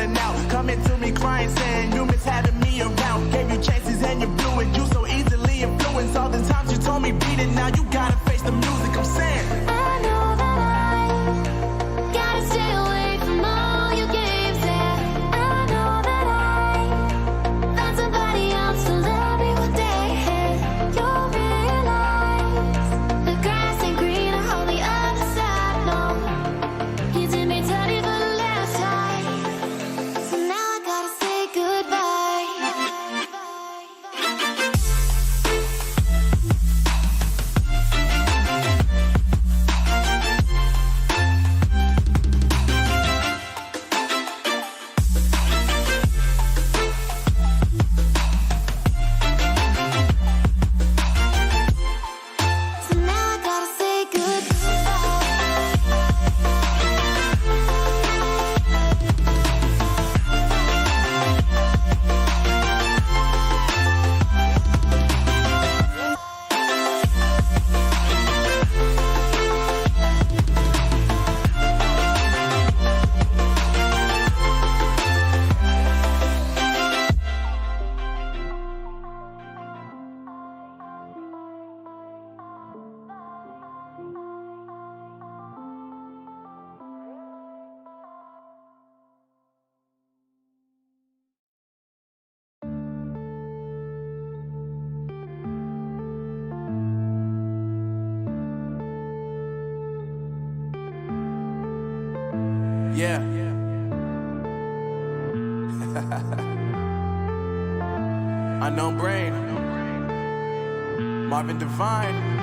pulling out. Coming to me crying, saying you miss having me around. Gave you chances and you blew it. You so easily influenced. All the times you told me beat it, now you gotta face the music. I'm saying I know that I gotta stay away from all your games. Yeah, I know that I found somebody else to love me one day. You'll realize the grass ain't greener on the other side. No, you did me dirty for the last time, so now I gotta say goodbye. So now I gotta say goodbye. yeah. Unknown Brain, Marvin Devine.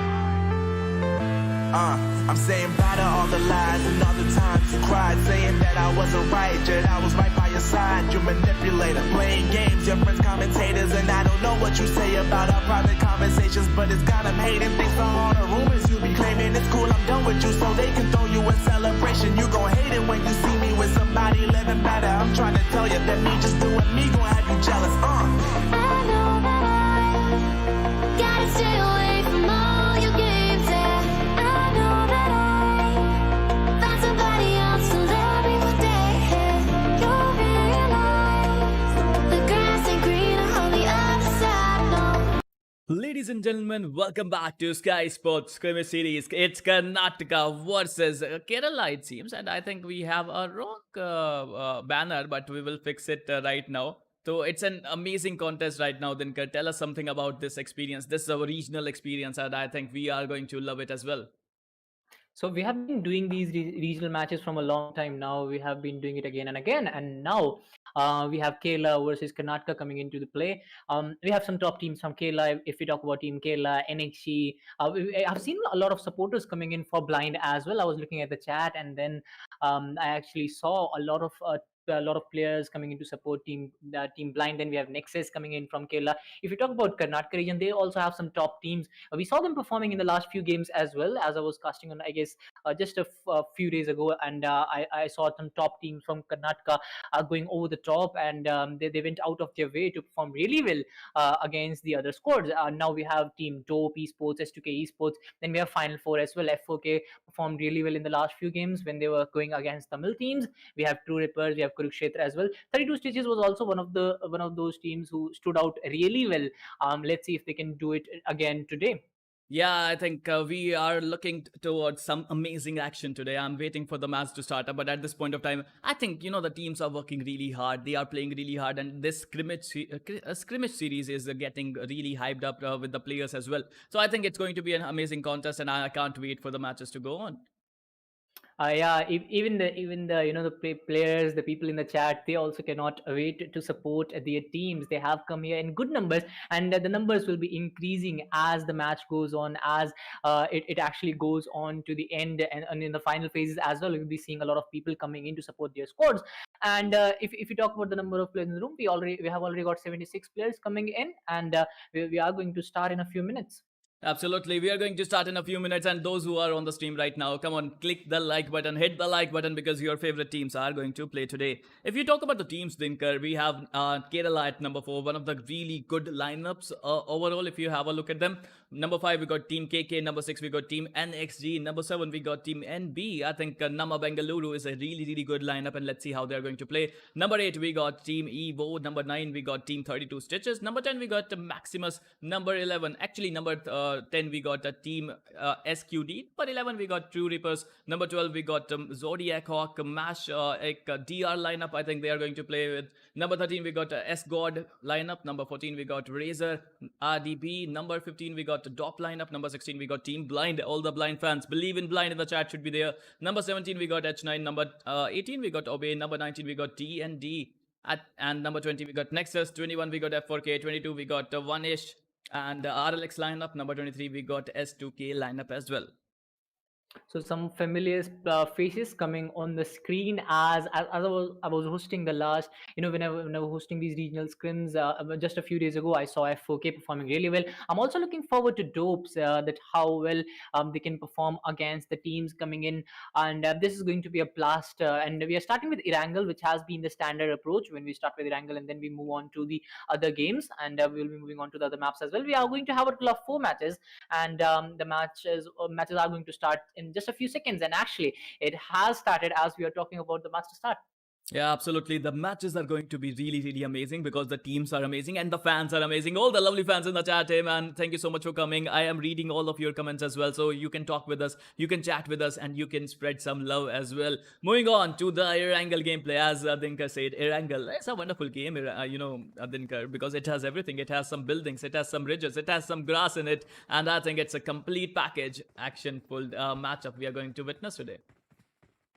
I'm saying bye to all the lies and all the times you cried, saying that I wasn't right, yet I was right by your side. You manipulator, playing games, your friends commentators, and I don't know what you say about our private conversations, but it's got them hating. Thanks for all the rumors you be claiming. It's cool, I'm done with you, so they can throw you a celebration. You gon' hate it when you see me with somebody living better. I'm trying to tell you that me just doing me gon' have you jealous. I know that I gotta stay away from all your games. Yeah, I know that I found somebody else to love me one day. You'll realize the grass ain't greener on the other side. No. Ladies and gentlemen, welcome back to Skyesports Skirmish series. It's Karnataka versus Kerala, it seems, and I think we have a wrong banner, but we will fix it right now. So it's an amazing contest right now. Dinker, tell us something about this experience. This is our regional experience, and I think we are going to love it as well. So we have been doing these regional matches from a long time now. We have been doing it again and again, and now we have Kerala versus Karnataka coming into the play. We have some top teams from Kerala. If we talk about Team Kerala, NXG, I've seen a lot of supporters coming in for Blind as well. I was looking at the chat, and then I actually saw a lot of players coming in to support Team Blind. Then we have Nexus coming in from Kerala. If you talk about Karnataka region, they also have some top teams. We saw them performing in the last few games as well, as I was casting on, I guess, just a few days ago, and I saw some top teams from Karnataka going over the top, and they went out of their way to perform really well against the other squads. Now we have Team Dope Esports, S2k Esports, then we have FinaL4 as well. F4K performed really well in the last few games when they were going against Tamil teams. We have TrueRippers, we have KURUKSHETRA as well. 32 Stitches was also one of those teams who stood out really well. Let's see if they can do it again today. Yeah, I think we are looking towards some amazing action today. I'm waiting for the match to start up, but at this point of time, I think, the teams are working really hard. They are playing really hard, and this scrimmage series is getting really hyped up with the players as well. So I think it's going to be an amazing contest, and I can't wait for the matches to go on. Yeah, even the players, the people in the chat, they also cannot wait to support their teams. They have come here in good numbers, and the numbers will be increasing as the match goes on, as it actually goes on to the end, and in the final phases as well. We'll be seeing a lot of people coming in to support their squads. And if you talk about the number of players in the room, we have already got 76 players coming in, and we are going to start in a few minutes. Absolutely. We are going to start in a few minutes, and those who are on the stream right now, come on, click the like button, hit the like button, because your favorite teams are going to play today. If you talk about the teams, Dinker, we have Kerala at number 4, one of the really good lineups overall if you have a look at them. Number 5, we got Team KK. Number 6, we got Team NXG. Number 7, we got Team NB. I think Namma Bengaluru is a really, really good lineup, and let's see how they're going to play. Number 8, we got Team Evo. Number 9, we got Team 32 Stitches. Number 10, we got Maximus. Number 11, actually, number 10, we got Team SQD. Number 11, we got TrueRippers. Number 12, we got Zodiac Hawk, Mash, DR lineup. I think they are going to play with. Number 13, we got S-God lineup. Number 14, we got Razor, RDB. Number 15, we got DOP lineup. Number 16, we got Team Blind. All the blind fans, believe in blind in the chat, should be there. Number 17, we got H9. Number 18, we got Obey. Number 19, we got TND. And number 20, we got Nexus. 21, we got F4K. 22, we got One-ish. And RLX lineup. Number 23, we got S2k lineup as well. So some familiar faces coming on the screen as I was hosting the last, when I was hosting these regional scrims just a few days ago. I saw F4K performing really well. I'm also looking forward to Dopes, that how well they can perform against the teams coming in, and this is going to be a blast. And we are starting with Irangle, which has been the standard approach when we start with Irangle, and then we move on to the other games, and we'll be moving on to the other maps as well. We are going to have a total of 4 matches, and the matches are going to start in just a few seconds, and actually it has started as we are talking about the match to start. Yeah, absolutely. The matches are going to be really, really amazing because the teams are amazing and the fans are amazing. All the lovely fans in the chat, hey man, thank you so much for coming. I am reading all of your comments as well, so you can talk with us, you can chat with us, and you can spread some love as well. Moving on to the Irangle gameplay, as Dinker said, Irangle is a wonderful game, Dinker, because it has everything. It has some buildings, it has some ridges, it has some grass in it, and I think it's a complete package, action-full matchup we are going to witness today.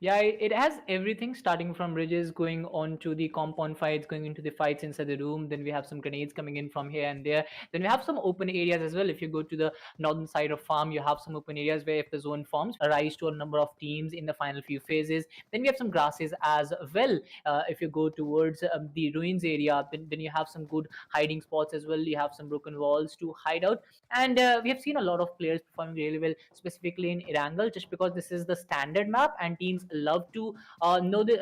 Yeah, it has everything, starting from ridges, going on to the compound fights, going into the fights inside the room. Then we have some grenades coming in from here and there. Then we have some open areas as well. If you go to the northern side of farm, you have some open areas where if the zone forms, arise to a number of teams in the final few phases. Then we have some grasses as well. If you go towards the ruins area, then you have some good hiding spots as well. You have some broken walls to hide out. And we have seen a lot of players performing really well, specifically in Irangle, just because this is the standard map and teams love to know they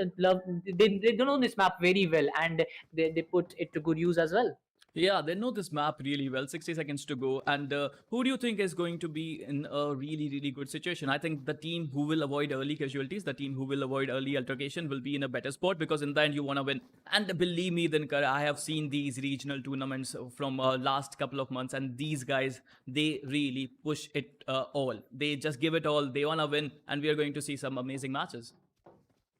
don't know this map very well, and they put it to good use as well. Yeah, they know this map really well. 60 seconds to go. And who do you think is going to be in a really, really good situation? I think the team who will avoid early casualties, the team who will avoid early altercation will be in a better spot, because in the end you want to win. And believe me, Dinker, I have seen these regional tournaments from last couple of months, and these guys, they really push it all. They just give it all. They want to win, and we are going to see some amazing matches.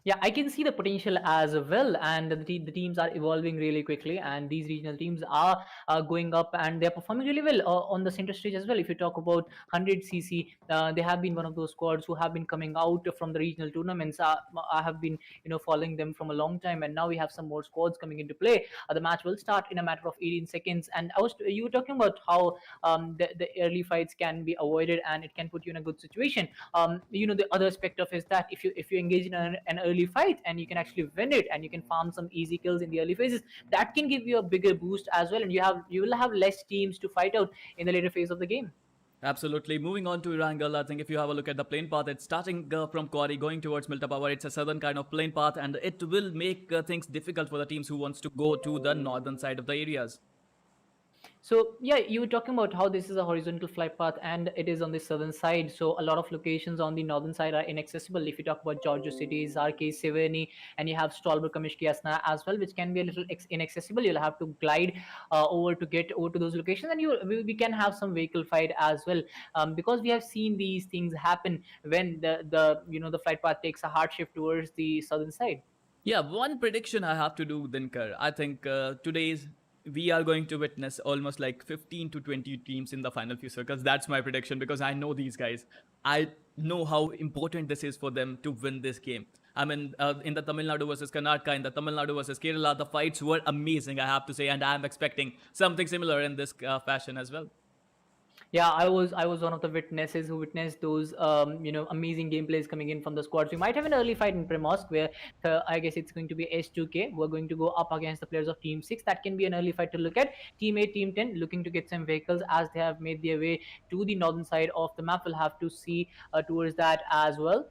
Yeah, I can see the potential as well, and the teams are evolving really quickly, and these regional teams are going up, and they're performing really well on the center stage as well. If you talk about 100cc, they have been one of those squads who have been coming out from the regional tournaments. I have been following them from a long time, and now we have some more squads coming into play. The match will start in a matter of 18 seconds, and you were talking about how the early fights can be avoided, and it can put you in a good situation. The other aspect of is that if you engage in an early fight and you can actually win it, and you can farm some easy kills in the early phases, that can give you a bigger boost as well, and you will have less teams to fight out in the later phase of the game. Absolutely. Moving on to Irangle, I think if you have a look at the plane path, it's starting from Quarry going towards Milta Power. It's a southern kind of plane path, and it will make things difficult for the teams who wants to go to the northern side of the areas. So yeah, you were talking about how this is a horizontal flight path and it is on the southern side. So a lot of locations on the northern side are inaccessible. If you talk about Georgia City, Zarki, Severny, and you have Stolberg, Kamishkiasna as well, which can be a little inaccessible. You'll have to glide over to get over to those locations, and we can have some vehicle fight as well, because we have seen these things happen when the flight path takes a hard shift towards the southern side. Yeah, one prediction I have to do, Dinker. I think we are going to witness almost like 15 to 20 teams in the final few circles. That's my prediction, because I know these guys. I know how important this is for them to win this game. I mean, in the Tamil Nadu versus Karnataka, in the Tamil Nadu versus Kerala, the fights were amazing, I have to say, and I'm expecting something similar in this fashion as well. Yeah, I was one of the witnesses who witnessed those amazing gameplays coming in from the squads. We might have an early fight in Primorsk where I guess it's going to be S2k. We're going to go up against the players of Team 6. That can be an early fight to look at. Team 8, Team 10 looking to get some vehicles as they have made their way to the northern side of the map. We'll have to see towards that as well.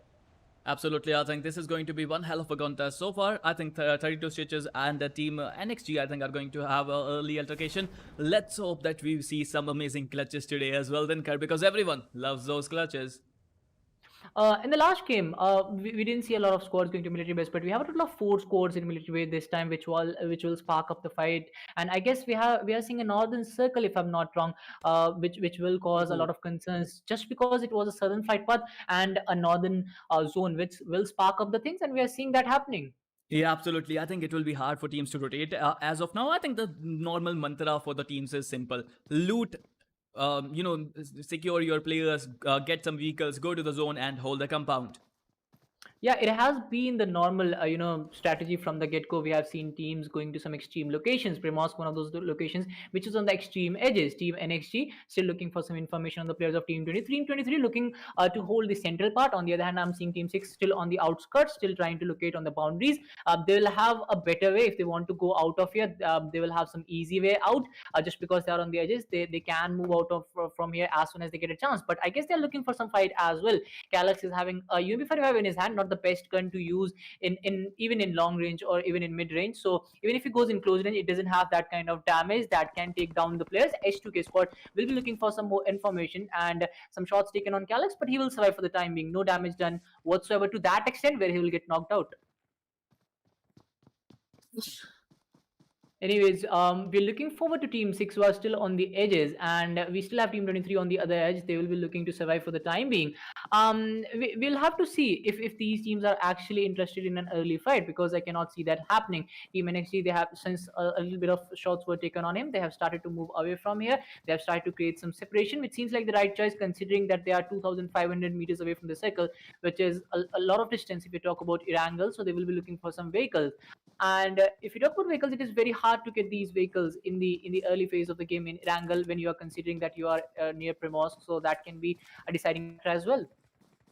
Absolutely, I think this is going to be one hell of a contest so far. I think 32 Stitches and the team NXG, I think, are going to have an early altercation. Let's hope that we see some amazing clutches today as well, Dinker, because everyone loves those clutches. In the last game, we didn't see a lot of squads going to military base, but we have a total of 4 squads in military base this time, which will spark up the fight. And I guess we are seeing a northern circle, if I'm not wrong, which will cause a lot of concerns just because it was a southern flight path and a northern zone, which will spark up the things, and we are seeing that happening. Yeah, absolutely. I think it will be hard for teams to rotate. As of now, I think the normal mantra for the teams is simple: loot, secure your players, get some vehicles, go to the zone, and hold the compound. Yeah, it has been the normal, strategy from the get-go. We have seen teams going to some extreme locations. Primorsk, one of those locations, which is on the extreme edges. Team NXG still looking for some information on the players of Team 23. Team 23 looking to hold the central part. On the other hand, I'm seeing Team 6 still on the outskirts, still trying to locate on the boundaries. They will have a better way if they want to go out of here. They will have some easy way out. Just because they are on the edges, they can move out of from here as soon as they get a chance. But I guess they're looking for some fight as well. Calyx is having a UMP-45 in his hand, not the best gun to use in even in long range or even in mid range. So even if he goes in close range, it doesn't have that kind of damage that can take down the players. S2k squad will be looking for some more information and some shots taken on Calyx, but he will survive for the time being. No damage done whatsoever to that extent where he will get knocked out. Anyways, we're looking forward to Team 6 who are still on the edges, and we still have Team 23 on the other edge. They will be looking to survive for the time being. We'll have to see if these teams are actually interested in an early fight, because I cannot see that happening. Team NXT, they have, since a little bit of shots were taken on him, they have started to move away from here. They have started to create some separation, which seems like the right choice considering that they are 2,500 meters away from the circle, which is a lot of distance if you talk about Irangle. So they will be looking for some vehicles. And if you talk about vehicles, it is very hard to get these vehicles in the early phase of the game in Irangle when you are considering that you are near Primorsk. So that can be a deciding factor as well.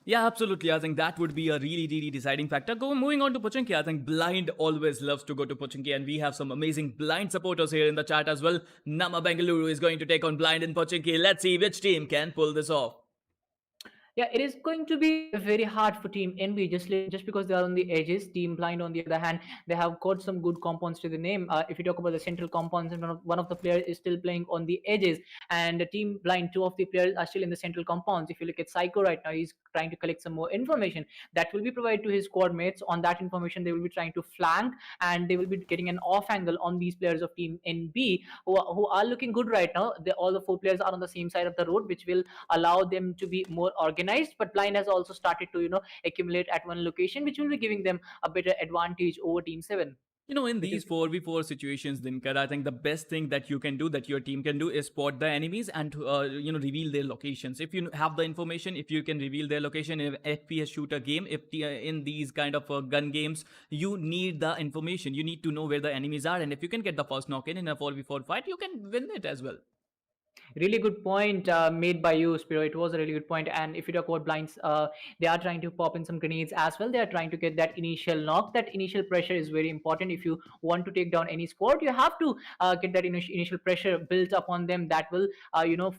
Yeah, absolutely. I think that would be a really, really deciding factor. Moving on to Pochinki, I think Blind always loves to go to Pochinki, and we have some amazing Blind supporters here in the chat as well. Namma Bengaluru is going to take on Blind in Pochinki. Let's see which team can pull this off. Yeah, it is going to be very hard for Team NB just because they are on the edges. Team Blind, on the other hand, they have got some good compounds to the name. If you talk about the central compounds, and one of the players is still playing on the edges, and Team Blind, 2 of the players are still in the central compounds. If you look at Psycho right now, he's trying to collect some more information that will be provided to his squad mates. On that information, they will be trying to flank, and they will be getting an off angle on these players of Team NB who are looking good right now. All the 4 players are on the same side of the road, which will allow them to be more organized. But Blind has also started to accumulate at one location, which will be giving them a better advantage over Team 7. In these 4v4 situations, Dinker, I think the best thing that you can do, that your team can do, is spot the enemies and reveal their locations. If you have the information, if you can reveal their location in an FPS shooter game, in these kind of gun games, you need the information. You need to know where the enemies are, and if you can get the first knock in a 4v4 fight, you can win it as well. Really good point made by you, Spero. It was a really good point. And if you talk about Blinds, they are trying to pop in some grenades as well. They are trying to get that initial knock. That initial pressure is very important. If you want to take down any squad, you have to get that initial pressure built up on them. That will,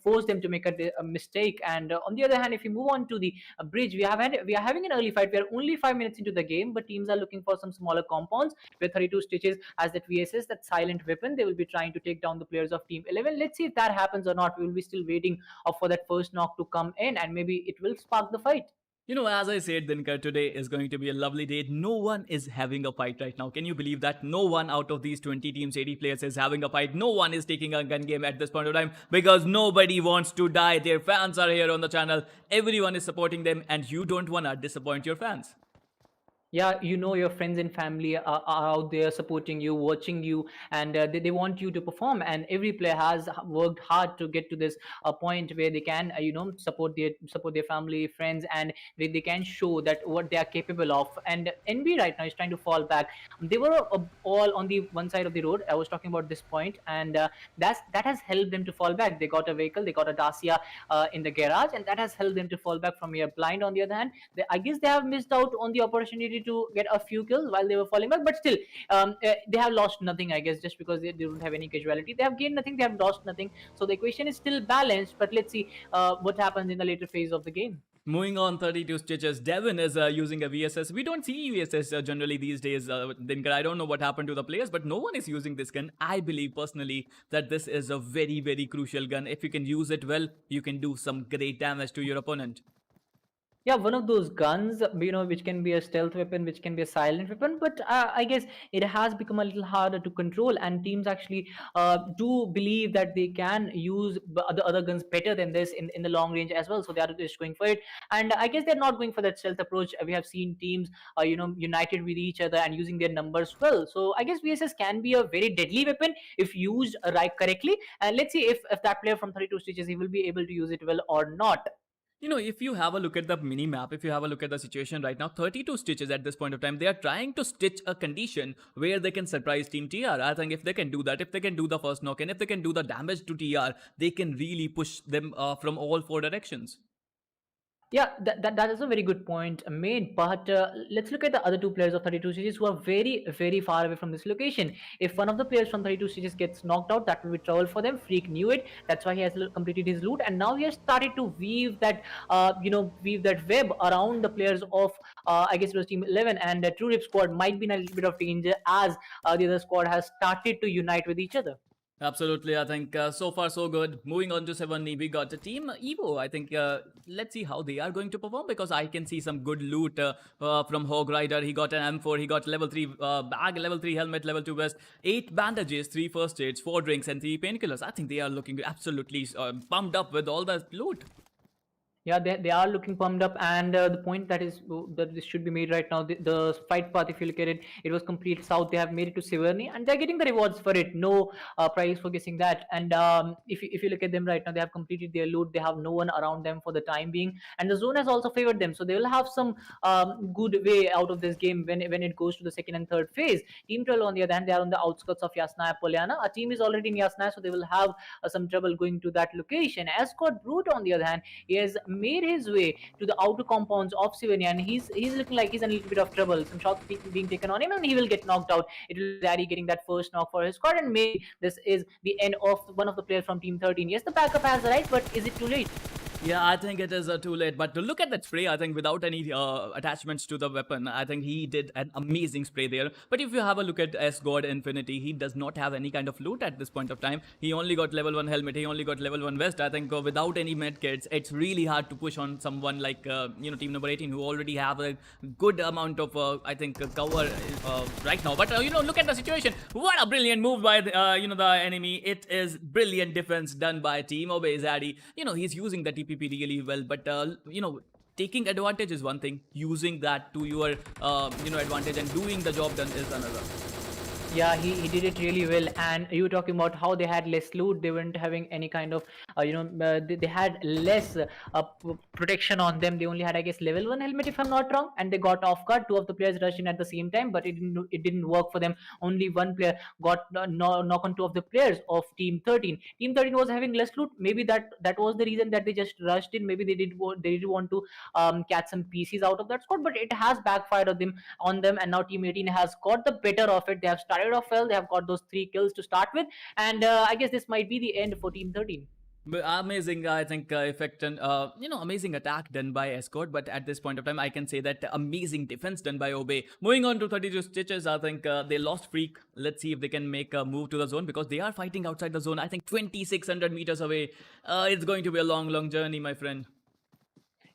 force them to make a mistake. And on the other hand, if you move on to the bridge, we are having an early fight. We are only 5 minutes into the game, but teams are looking for some smaller compounds. With 32 Stitches as that VSS, that silent weapon, they will be trying to take down the players of Team 11. Let's see if that happens or not. We will be still waiting for that first knock to come in, and maybe it will spark the fight. As I said, Dinker, today is going to be a lovely day. No one is having a fight right now. Can you believe that? No one out of these 20 teams, 80 players is having a fight. No one is taking a gun game at this point of time because nobody wants to die. Their fans are here on the channel. Everyone is supporting them, and you don't want to disappoint your fans. Yeah, your friends and family are out there supporting you, watching you, and they want you to perform. And every player has worked hard to get to this point where they can support their family, friends, and they can show that what they are capable of. And NB right now is trying to fall back. They were all on the one side of the road. I was talking about this point, and that has helped them to fall back. They got a vehicle, they got a Dacia in the garage, and that has helped them to fall back from here. Blind, on the other hand, I guess they have missed out on the opportunity to get a few kills while they were falling back, but still they have lost nothing, I guess, just because they don't have any casualty. They have gained nothing, they have lost nothing. So the equation is still balanced, but let's see what happens in the later phase of the game. Moving on, 32 Stitches. Devin is using a VSS. We don't see VSS generally these days, Dinker. I don't know what happened to the players, but no one is using this gun. I believe personally that this is a very, very crucial gun. If you can use it well, you can do some great damage to your opponent. Yeah, one of those guns, which can be a stealth weapon, which can be a silent weapon, but I guess it has become a little harder to control, and teams actually do believe that they can use the other guns better than this in the long range as well, so they are just going for it. And I guess they're not going for that stealth approach. We have seen teams, united with each other and using their numbers well. So I guess VSS can be a very deadly weapon if used right correctly. And let's see if that player from 32 Stitches, he will be able to use it well or not. If you have a look at the mini map, if you have a look at the situation right now, 32 Stitches at this point of time, they are trying to stitch a condition where they can surprise Team TR. I think if they can do that, if they can do the first knock, and if they can do the damage to TR, they can really push them from all four directions. Yeah, that is a very good point made. But let's look at the other two players of 32 Stitches who are very, very far away from this location. If one of the players from 32 Stitches gets knocked out, that will be trouble for them. Freak knew it. That's why he has completed his loot, and now he has started to weave that, web around the players of, I guess it was Team 11, and TrueRippers squad might be in a little bit of danger as the other squad has started to unite with each other. Absolutely, I think so far so good. Moving on to 7E, we got a Team Evo. I think let's see how they are going to perform, because I can see some good loot from Hog Rider. He got an M4, he got level 3 bag, level 3 helmet, level 2 vest, 8 bandages, 3 first aids, 4 drinks and 3 painkillers. I think they are looking absolutely pumped up with all that loot. Yeah, they are looking pumped up, and the point that this should be made right now, the fight path, if you look at it, it was complete south. They have made it to Severny, and they're getting the rewards for it. No prize for guessing that. And if you look at them right now, they have completed their loot. They have no one around them for the time being, and the zone has also favored them, so they will have some good way out of this game when it goes to the second and third phase. Team 12, on the other hand, they are on the outskirts of Yasnaya Poliana. A team is already in Yasnaya, so they will have some trouble going to that location. Escort Brute, on the other hand, he has made his way to the outer compounds of Sivania, and he's looking like he's in a little bit of trouble. Some shots being taken on him, and he will get knocked out. It will be Zaddy getting that first knock for his squad, and maybe this is the end of one of the players from Team 13. Yes, the backup has arrived, but is it too late? Yeah, I think it is too late. But to look at that spray, I think without any attachments to the weapon, I think he did an amazing spray there. But if you have a look at S-God Infinity, he does not have any kind of loot at this point of time. He only got level 1 helmet, he only got level 1 vest. I think without any medkits, it's really hard to push on someone like, team number 18, who already have a good amount of, cover right now. But, look at the situation. What a brilliant move by, the enemy. It is brilliant defense done by Team Obey Zaddy. He's using the TP really well, but taking advantage is one thing, using that to your advantage and doing the job done is another. Yeah, he did it really well. And you were talking about how they had less loot. They weren't having any kind of, they had less protection on them. They only had, I guess, level 1 helmet, if I'm not wrong. And they got off guard. 2 of the players rushed in at the same time, but it didn't work for them. Only one player got knock on 2 of the players of Team 13. Team 13 was having less loot. Maybe that was the reason that they just rushed in. Maybe they did want to catch some pieces out of that squad, but it has backfired on them. And now Team 18 has got the better of it. They have started off well. They have got those 3 kills to start with, and I guess this might be the end for Team 13. Amazing, I think, effect and amazing attack done by Escort. But at this point of time, I can say that amazing defense done by Obey. Moving on to 32 Stitches, I think they lost Freak. Let's see if they can make a move to the zone, because they are fighting outside the zone. I think 2,600 meters away. It's going to be a long journey, my friend.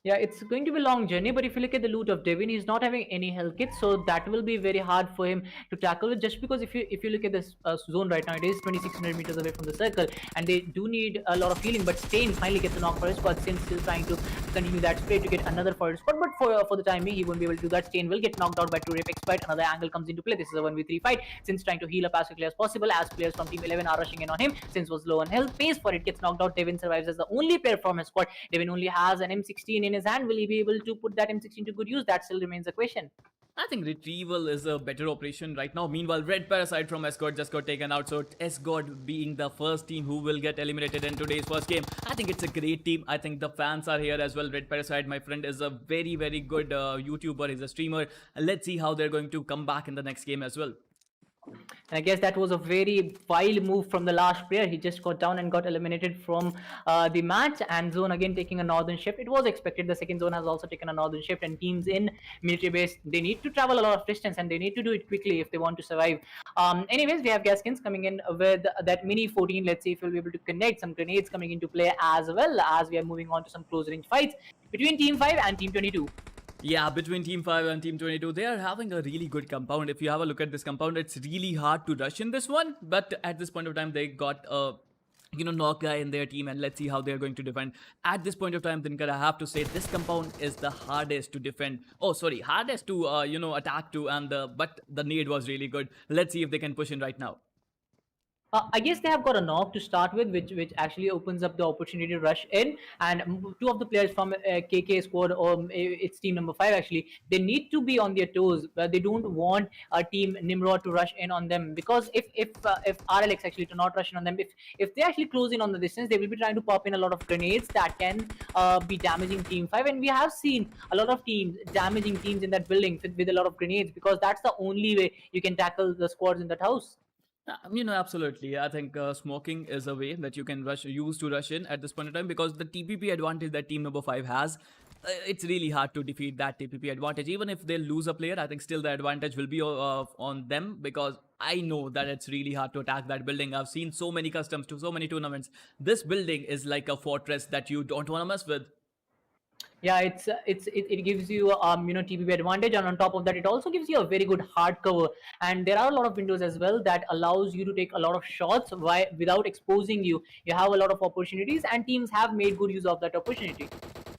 Yeah, it's going to be a long journey, but if you look at the loot of Devin, he's not having any health kits, so that will be very hard for him to tackle with, just because if you look at this zone right now, it is 2,600 meters away from the circle, and they do need a lot of healing. But Stain finally gets a knock for his squad. Stain still trying to continue that spray to get another for his squad, but for the time being, he won't be able to do that. Stain will get knocked out by TrueRippers exploit. Another angle comes into play. This is a 1v3 fight. Since trying to heal up as quickly as possible, as players from Team 11 are rushing in on him. Since was low on health, pays for it, gets knocked out. Devin survives as the only player from his squad. Devin only has an M16 in his hand. Will he be able to put that M16 to good use? That still remains a question. I think retrieval is a better operation right now. Meanwhile, Red Parasite from Escort just got taken out. So Escort being the first team who will get eliminated in today's first game. I think it's a great team. I think the fans are here as well. Red Parasite, my friend, is a very good YouTuber. He's a streamer. Let's see how they're going to come back in the next game as well. And I guess that was a very wild move from the last player. He just got down and got eliminated from the match. And Zone again taking a northern shift. It was expected. The second Zone has also taken a northern shift. And teams in military base, they need to travel a lot of distance and they need to do it quickly if they want to survive. Anyways, we have Gaskins coming in with that mini 14. Let's see if we'll be able to connect some grenades coming into play as well as we are moving on to some close range fights between Team 5 and Team 22. Yeah, between Team 5 and Team 22, they are having a really good compound. If you have a look at this compound, it's really hard to rush in this one. But at this point of time, they got a knock guy in their team, and let's see how they're going to defend. At this point of time, Dinker, I have to say this compound is the hardest to defend. Oh, sorry, hardest to attack to, and but the nade was really good. Let's see if they can push in right now. I guess they have got a knock to start with, which actually opens up the opportunity to rush in. And two of the players from KK squad, or it's team number 5 actually, they need to be on their toes. They don't want a team Nimrod to rush in on them, because if RLX actually to not rush in on them, if they actually close in on the distance, they will be trying to pop in a lot of grenades that can be damaging Team 5. And we have seen a lot of teams damaging teams in that building with a lot of grenades, because that's the only way you can tackle the squads in that house. Absolutely. I think smoking is a way that you can use to rush in at this point in time, because the TPP advantage that team number 5 has, it's really hard to defeat that TPP advantage. Even if they lose a player, I think still the advantage will be on them, because I know that it's really hard to attack that building. I've seen so many customs to so many tournaments. This building is like a fortress that you don't want to mess with. Yeah, it gives you TPP advantage, and on top of that, it also gives you a very good hard cover. And there are a lot of windows as well that allows you to take a lot of shots without exposing you. You have a lot of opportunities, and teams have made good use of that opportunity.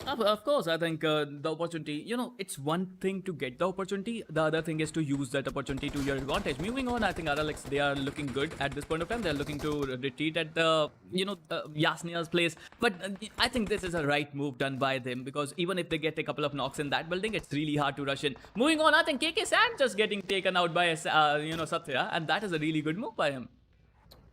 Of course, I think the opportunity, it's one thing to get the opportunity. The other thing is to use that opportunity to your advantage. Moving on, I think RLX, they are looking good at this point of time. They're looking to retreat at the, Yasnia's place. But I think this is a right move done by them, because even if they get a couple of knocks in that building, it's really hard to rush in. Moving on, I think KK San just getting taken out by, Satya, and that is a really good move by him.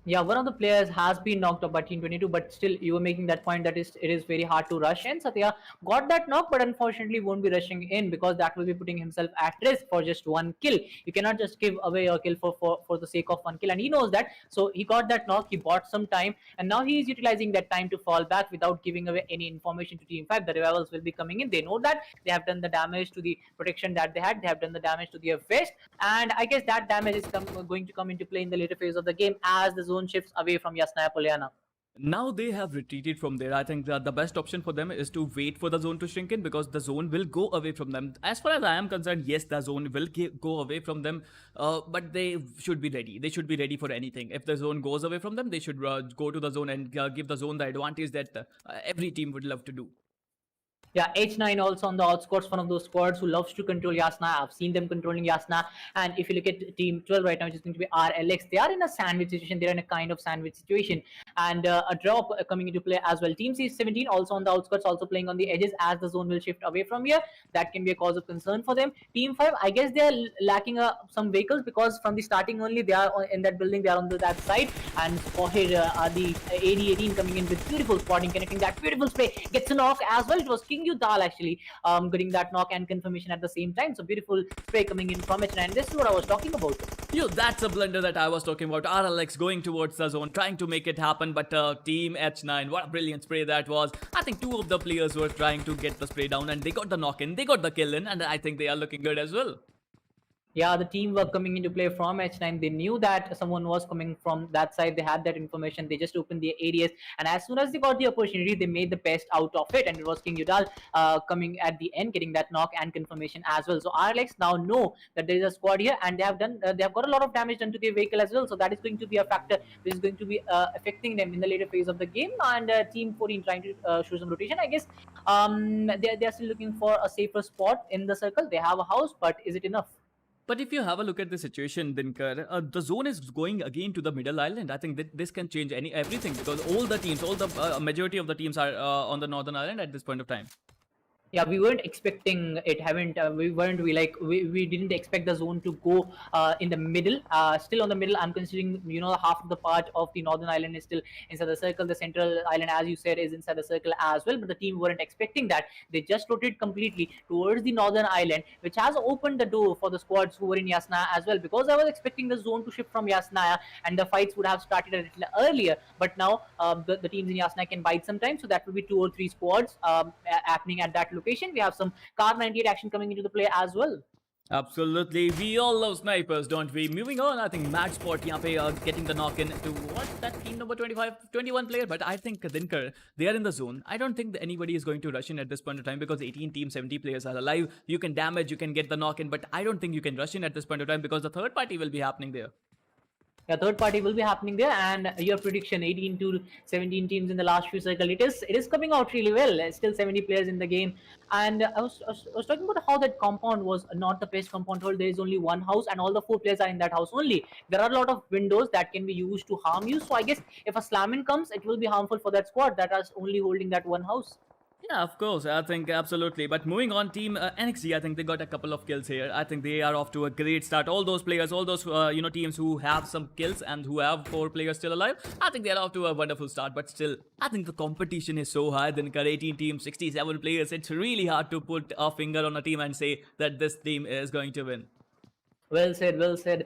Yeah, one of the players has been knocked up by Team 22, but still you were making that point that it is very hard to rush in. Satya got that knock, but unfortunately won't be rushing in, because that will be putting himself at risk for just one kill. You cannot just give away your kill for the sake of one kill, and he knows that. So he got that knock, he bought some time, and now he is utilizing that time to fall back without giving away any information to Team 5. The revivals will be coming in. They know that they have done the damage to the protection that they had. They have done the damage to their vest, and I guess that damage is going to come into play in the later phase of the game as the zone shifts away from Yasnaya Polyana. Now they have retreated from there. I think that the best option for them is to wait for the zone to shrink in, because the zone will go away from them. As far as I am concerned, yes, the zone will go away from them, but they should be ready. They should be ready for anything. If the zone goes away from them, they should go to the zone and give the zone the advantage that every team would love to do. Yeah, H9 also on the outskirts, one of those squads who loves to control Yasna. I've seen them controlling Yasna. And if you look at Team 12 right now, which is going to be RLX, they are in a sandwich situation. They're in a kind of sandwich situation. And a drop coming into play as well. Team C17 also on the outskirts, also playing on the edges as the zone will shift away from here. That can be a cause of concern for them. Team 5, I guess they're lacking some vehicles, because from the starting only, they are in that building, they are on that side. And spotted the AD18 coming in with beautiful spotting, connecting that beautiful spray. Gets a knock as well. It was King Udal actually getting that knock and confirmation at the same time. So beautiful spray coming in from H9. This is what I was talking about. That's a blunder that I was talking about. RLX going towards the zone, trying to make it happen, but Team H9, what a brilliant spray that was. I think two of the players were trying to get the spray down, and they got the knock in, they got the kill in, and I think they are looking good as well. Yeah, the teamwork coming into play from H9. They knew that someone was coming from that side. They had that information. They just opened the ADS. And as soon as they got the opportunity, they made the best out of it. And it was King Udal coming at the end, getting that knock and confirmation as well. So RLX now know that there is a squad here, and they have got a lot of damage done to their vehicle as well. So that is going to be a factor which is going to be affecting them in the later phase of the game. And Team 14 trying to show some rotation. I guess they are still looking for a safer spot in the circle. They have a house, but is it enough? But if you have a look at the situation, Dinker, the zone is going again to the middle island. I think that this can change everything, because all the teams, all the majority of the teams are on the northern island at this point of time. Yeah, we weren't expecting it. Haven't we? Weren't we like we didn't expect the zone to go in the middle. Still on the middle. I'm considering half of the part of the northern island is still inside the circle. The central island, as you said, is inside the circle as well. But the team weren't expecting that. They just rotated completely towards the northern island, which has opened the door for the squads who were in Yasnaya as well. Because I was expecting the zone to shift from Yasnaya and the fights would have started a little earlier. But now the teams in Yasnaya can bide some time, so that will be 2 or 3 squads happening at that location. We have some Car 98 action coming into the play as well. Absolutely, we all love snipers, don't we? Moving on, I think Max Sport here getting the knock in to what that team number 25, 21 player, but I think Dinker, they are in the zone. I don't think that anybody is going to rush in at this point of time because 18 teams, 70 players are alive. You can damage, you can get the knock in, but I don't think you can rush in at this point of time because the third party will be happening there. Yeah, third party will be happening there, and your prediction 18 to 17 teams in the last few cycles. It is coming out really well. Still 70 players in the game, and I was talking about how that compound was not the best compound. There is only one house, and all the 4 players are in that house only. There are a lot of windows that can be used to harm you. So I guess if a slam-in comes, it will be harmful for that squad that is only holding that one house. Yeah, of course. I think absolutely. But moving on, team NXG, I think they got a couple of kills here. I think they are off to a great start. All those players, all those teams who have some kills and who have 4 players still alive, I think they are off to a wonderful start. But still, I think the competition is so high. Then 18 teams, 67 players. It's really hard to put a finger on a team and say that this team is going to win. Well said, well said.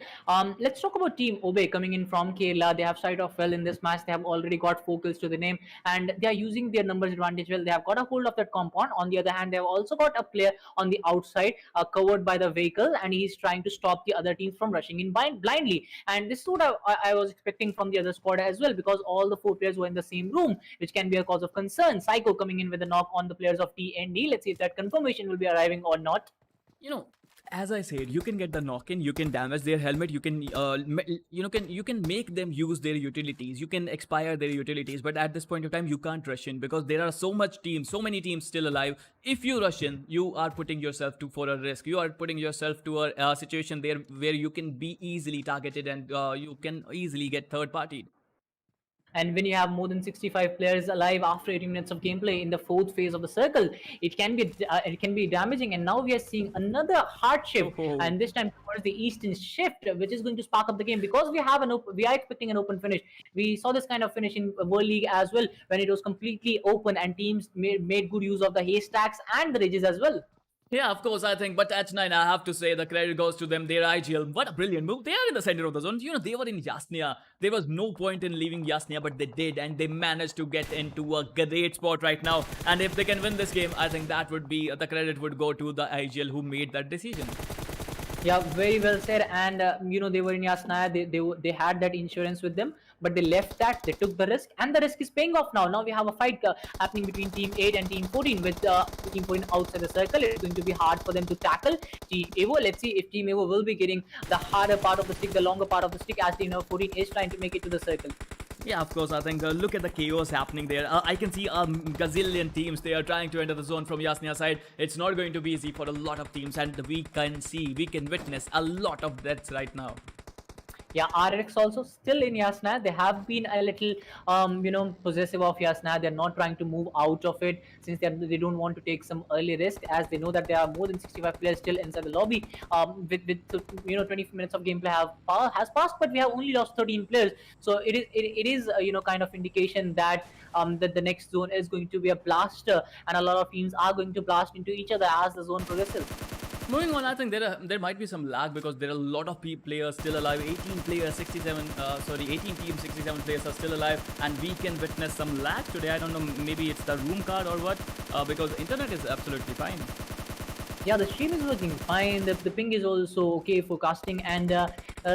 Let's talk about Team Obey coming in from Kerala. They have started off well in this match. They have already got 4 kills to the name, and they are using their numbers advantage well. They have got a hold of that compound. On the other hand, they have also got a player on the outside covered by the vehicle, and he's trying to stop the other teams from rushing in blindly. And this is what I was expecting from the other squad as well, because all the 4 players were in the same room, which can be a cause of concern. Psycho coming in with a knock on the players of TND. Let's see if that confirmation will be arriving or not. As I said, you can get the knock-in, you can damage their helmet, you can you can make them use their utilities, you can expire their utilities, but at this point of time you can't rush in because there are so many teams still alive. If you rush in, you are putting yourself for a risk. You are putting yourself to a situation there where you can be easily targeted and you can easily get third party. And when you have more than 65 players alive after 18 minutes of gameplay in the 4th phase of the circle, it can be damaging. And now we are seeing another hard shift, and this time towards the eastern shift, which is going to spark up the game because we are expecting an open finish. We saw this kind of finish in World League as well when it was completely open and teams made good use of the haystacks and the ridges as well. Yeah, of course, I think, but H9, I have to say the credit goes to them. Their IGL, what a brilliant move. They are in the center of the zone. They were in Yasnaya. There was no point in leaving Yasnaya, but they did, and they managed to get into a great spot right now. And if they can win this game, I think that would be, the credit would go to the IGL who made that decision. Yeah, very well said. And they were in Yasnaya. They had that insurance with them, but they left that. They took the risk, and the risk is paying off now. Now we have a fight happening between Team 8 and Team 14 with Team 14 outside the circle. It's going to be hard for them to tackle Team Evo. Let's see if Team Evo will be getting the harder part of the stick, the longer part of the stick, as Team 14 is trying to make it to the circle. Yeah, of course, I think look at the chaos happening there. I can see a gazillion teams. They are trying to enter the zone from Yasnaya side. It's not going to be easy for a lot of teams, and we can witness a lot of deaths right now. Yeah, RX also still in Yasnaya. They have been a little, possessive of Yasnaya. They're not trying to move out of it since they don't want to take some early risk, as they know that there are more than 65 players still inside the lobby. With 20 minutes of gameplay has passed, but we have only lost 13 players. So it is kind of indication that that the next zone is going to be a blaster, and a lot of teams are going to blast into each other as the zone progresses. Moving on, I think there might be some lag because there are a lot of players still alive. 18 players, 18 teams, 67 players are still alive, and we can witness some lag today. I don't know, maybe it's the room card or what, because internet is absolutely fine. Yeah, the stream is working fine. The ping is also okay for casting, and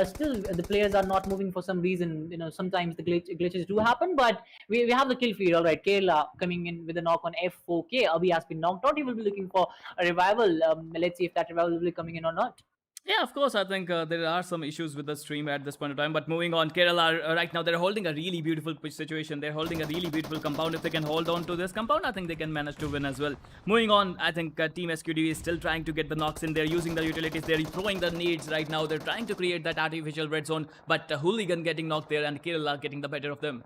still the players are not moving for some reason. Sometimes the glitches do happen, but we have the kill feed. All right, Kerala coming in with a knock on F4K. Abhi has been knocked out. He will be looking for a revival. Let's see if that revival will be coming in or not. Yeah, of course, I think there are some issues with the stream at this point of time. But moving on, Kerala right now, they're holding a really beautiful pitch situation. They're holding a really beautiful compound. If they can hold on to this compound, I think they can manage to win as well. Moving on, I think Team SQD is still trying to get the knocks in. They're using the utilities. They're throwing the nades right now. They're trying to create that artificial red zone. But Hooligan getting knocked there and Kerala getting the better of them.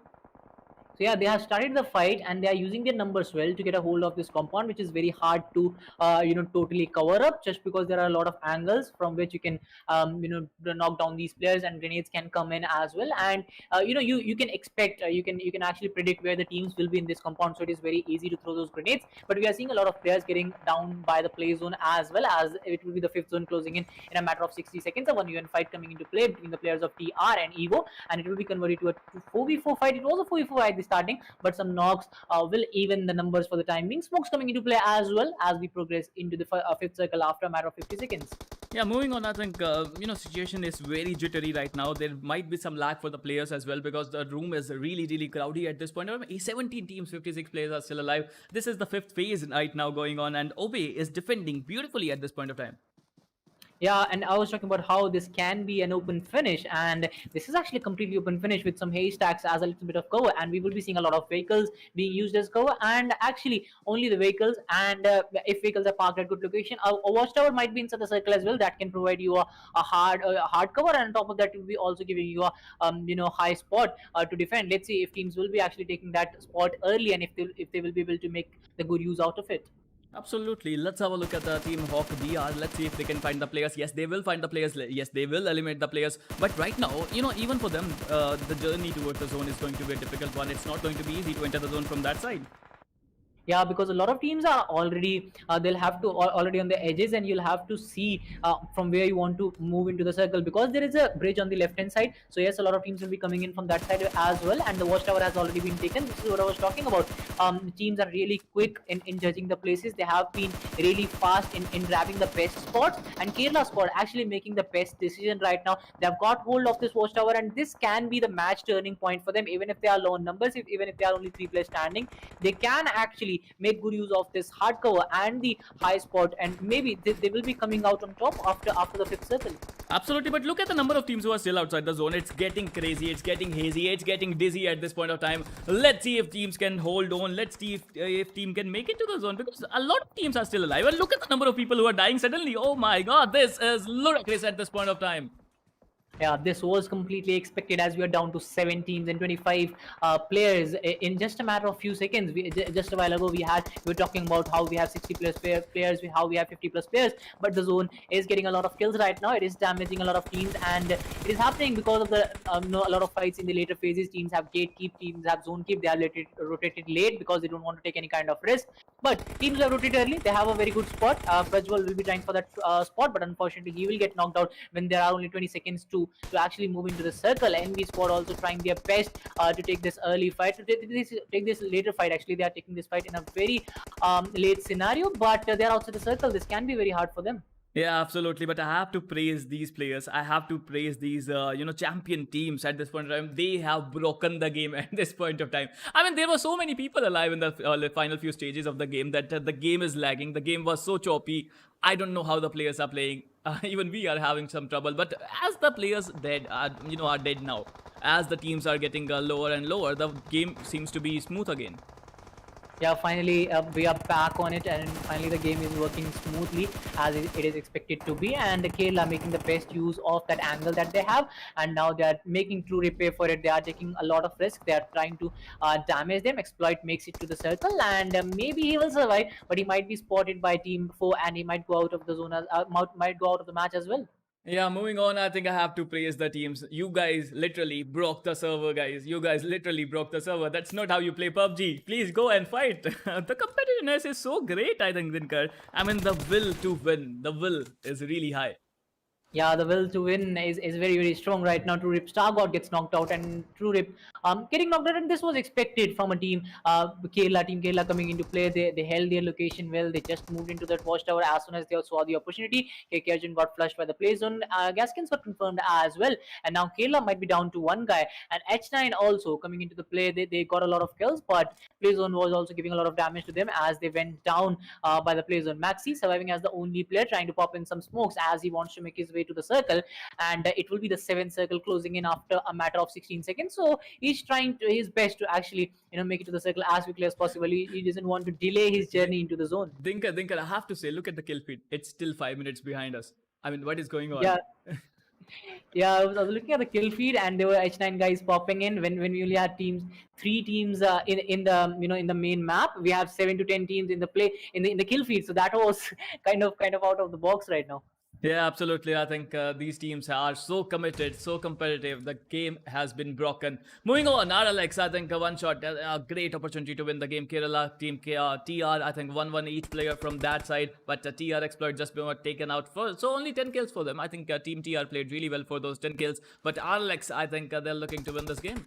So yeah, they have started the fight and they are using their numbers well to get a hold of this compound, which is very hard to totally cover up, just because there are a lot of angles from which you can knock down these players, and grenades can come in as well. And you can expect you can actually predict where the teams will be in this compound, so it is very easy to throw those grenades. But we are seeing a lot of players getting down by the play zone, as well as it will be the fifth zone closing in a matter of 60 seconds. A 1v1 fight coming into play between the players of TR and Evo, and it will be converted to a 4v4 fight. It was a 4v4 fight at the starting, but some knocks will even the numbers for the time being. Smokes coming into play as well as we progress into the fifth circle after a matter of 50 seconds. Yeah, moving on, I think, situation is very jittery right now. There might be some lag for the players as well, because the room is really, really crowdy at this point. 17 teams, 56 players are still alive. This is the fifth phase right now going on, and Obe is defending beautifully at this point of time. Yeah, and I was talking about how this can be an open finish, and this is actually a completely open finish with some haystacks as a little bit of cover, and we will be seeing a lot of vehicles being used as cover, and actually only the vehicles, and if vehicles are parked at good location, a watchtower might be inside the circle as well. That can provide you a hard cover, and on top of that, will be also giving you a high spot to defend. Let's see if teams will be actually taking that spot early, and if they will be able to make the good use out of it. Absolutely. Let's have a look at the team Hawk DR. Let's see if they can find the players. Yes, they will find the players. Yes, they will eliminate the players. But right now, even for them, the journey towards the zone is going to be a difficult one. It's not going to be easy to enter the zone from that side. Yeah, because a lot of teams are already they'll have to already on the edges, and you'll have to see from where you want to move into the circle, because there is a bridge on the left hand side. So yes, a lot of teams will be coming in from that side as well, and the watchtower has already been taken. This is what I was talking about. Teams are really quick in judging the places. They have been really fast in grabbing the best spots, and Kerala squad actually making the best decision right now. They have got hold of this watchtower, and this can be the match turning point for them. Even if they are low in numbers, even if they are only 3 players standing, they can actually make good use of this hard cover and the high spot, and maybe they will be coming out on top after the fifth circle. Absolutely, but look at the number of teams who are still outside the zone. It's getting crazy, it's getting hazy, it's getting dizzy at this point of time. Let's see if teams can hold on. Let's see if team can make it to the zone, because a lot of teams are still alive. And look at the number of people who are dying suddenly. Oh my god, this is ludicrous at this point of time. Yeah, this was completely expected, as we are down to 7 teams and 25 players in just a matter of few seconds. Just a while ago we were talking about how we have 60 plus players, how we have 50 plus players, but the zone is getting a lot of kills right now. It is damaging a lot of teams, and it is happening because of the a lot of fights in the later phases. Teams have gatekeep, teams have zone keep. They are rotated late because they don't want to take any kind of risk. But teams have rotated early. They have a very good spot. Prajwal will be trying for that spot, but unfortunately he will get knocked out when there are only 20 seconds to actually move into the circle. NV squad also trying their best to take this early fight, to take this later fight. Actually, they are taking this fight in a very late scenario, but they are outside the circle. This can be very hard for them. Yeah, absolutely. But I have to praise these players. I have to praise these, champion teams at this point in time. They have broken the game at this point of time. I mean, there were so many people alive in the final few stages of the game that the game is lagging. The game was so choppy. I don't know how the players are playing. Even we are having some trouble. But as the players are dead now, as the teams are getting lower and lower, the game seems to be smooth again. Yeah, finally we are back on it, and finally the game is working smoothly as it is expected to be, and Kerala making the best use of that angle that they have, and now they are making true repair for it. They are taking a lot of risk. They are trying to damage them. Exploit makes it to the circle, and maybe he will survive, but he might be spotted by team 4, and he might go out of the zone, might go out of the match as well. Yeah, moving on, I think I have to praise the teams. You guys literally broke the server, guys. You guys literally broke the server. That's not how you play PUBG. Please go and fight. The competitiveness is so great, I think, Dinker. I mean, the will to win, the will is really high. Yeah, the will to win is very, very strong right now. TrueRip Star God gets knocked out, and TrueRip getting knocked out, and this was expected from a team. Team Kerala coming into play. They held their location well. They just moved into that watchtower as soon as they saw the opportunity. KK Arjun got flushed by the play zone. Gaskins were confirmed as well, and now Kerala might be down to 1 guy. And H9 also coming into the play. They got a lot of kills, but play zone was also giving a lot of damage to them as they went down by the play zone. Maxi surviving as the only player, trying to pop in some smokes as he wants to make his way to the circle, and it will be the 7th circle closing in after a matter of 16 seconds. So he's trying his best to actually make it to the circle as quickly as possible. He doesn't want to delay his journey into the zone. Dinker, I have to say, look at the kill feed. It's still 5 minutes behind us. I mean, what is going on? Yeah. Yeah, I was looking at the kill feed, and there were H9 guys popping in. When we only had three teams in the in the main map, we have 7 to 10 teams in the play in the kill feed. So that was kind of out of the box right now. Yeah, absolutely. I think these teams are so committed, so competitive. The game has been broken. Moving on, RLX, I think one shot, a great opportunity to win the game. Kerala team TR, I think 1-1 each player from that side, but TR exploit just got taken out first. So only 10 kills for them. I think team TR played really well for those 10 kills, but RLX, I think they're looking to win this game.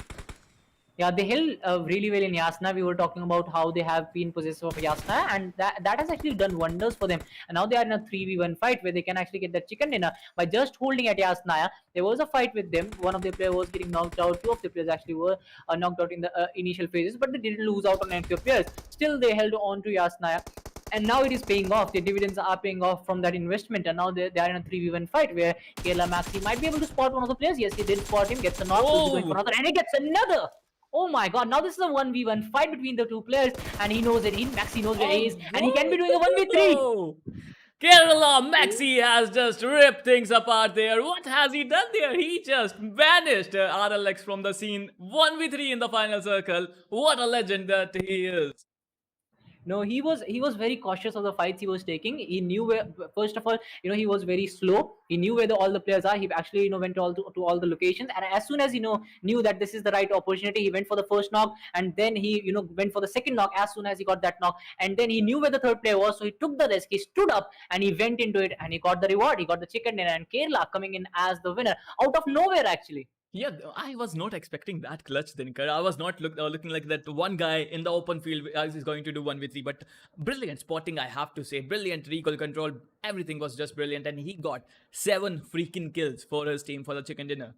Yeah, they held really well in Yasna. We were talking about how they have been possessive of Yasna, and that has actually done wonders for them. And now they are in a 3v1 fight where they can actually get that chicken dinner by just holding at Yasna. There was a fight with them. One of their players was getting knocked out. Two of the players actually were knocked out in the initial phases, but they didn't lose out on any of their players. Still, they held on to Yasna. And now it is paying off. The dividends are paying off from that investment. And now they are in a 3v1 fight where Kerala Maxi might be able to spot one of the players. Yes, he did spot him, gets a knock, going for another, and he gets another. Oh my god, now this is a 1v1 fight between the two players, and he knows it. Maxi knows where he is, and he can be doing a 1v3. No. Kerala Maxi has just ripped things apart there. What has he done there? He just vanished RLX from the scene. 1v3 in the final circle. What a legend that he is. No, he was very cautious of the fights he was taking. He knew where, first of all, he was very slow. He knew where all the players are. He actually went to all the locations, and as soon as knew that this is the right opportunity, he went for the first knock, and then he went for the second knock as soon as he got that knock, and then he knew where the third player was, so he took the risk. He stood up and he went into it, and he got the reward. He got the chicken dinner, and Kerala coming in as the winner out of nowhere actually. Yeah, I was not expecting that clutch, Dinker. I was not looking like that one guy in the open field is going to do 1v3, but brilliant spotting, I have to say. Brilliant recoil control. Everything was just brilliant, and he got 7 freaking kills for his team for the chicken dinner.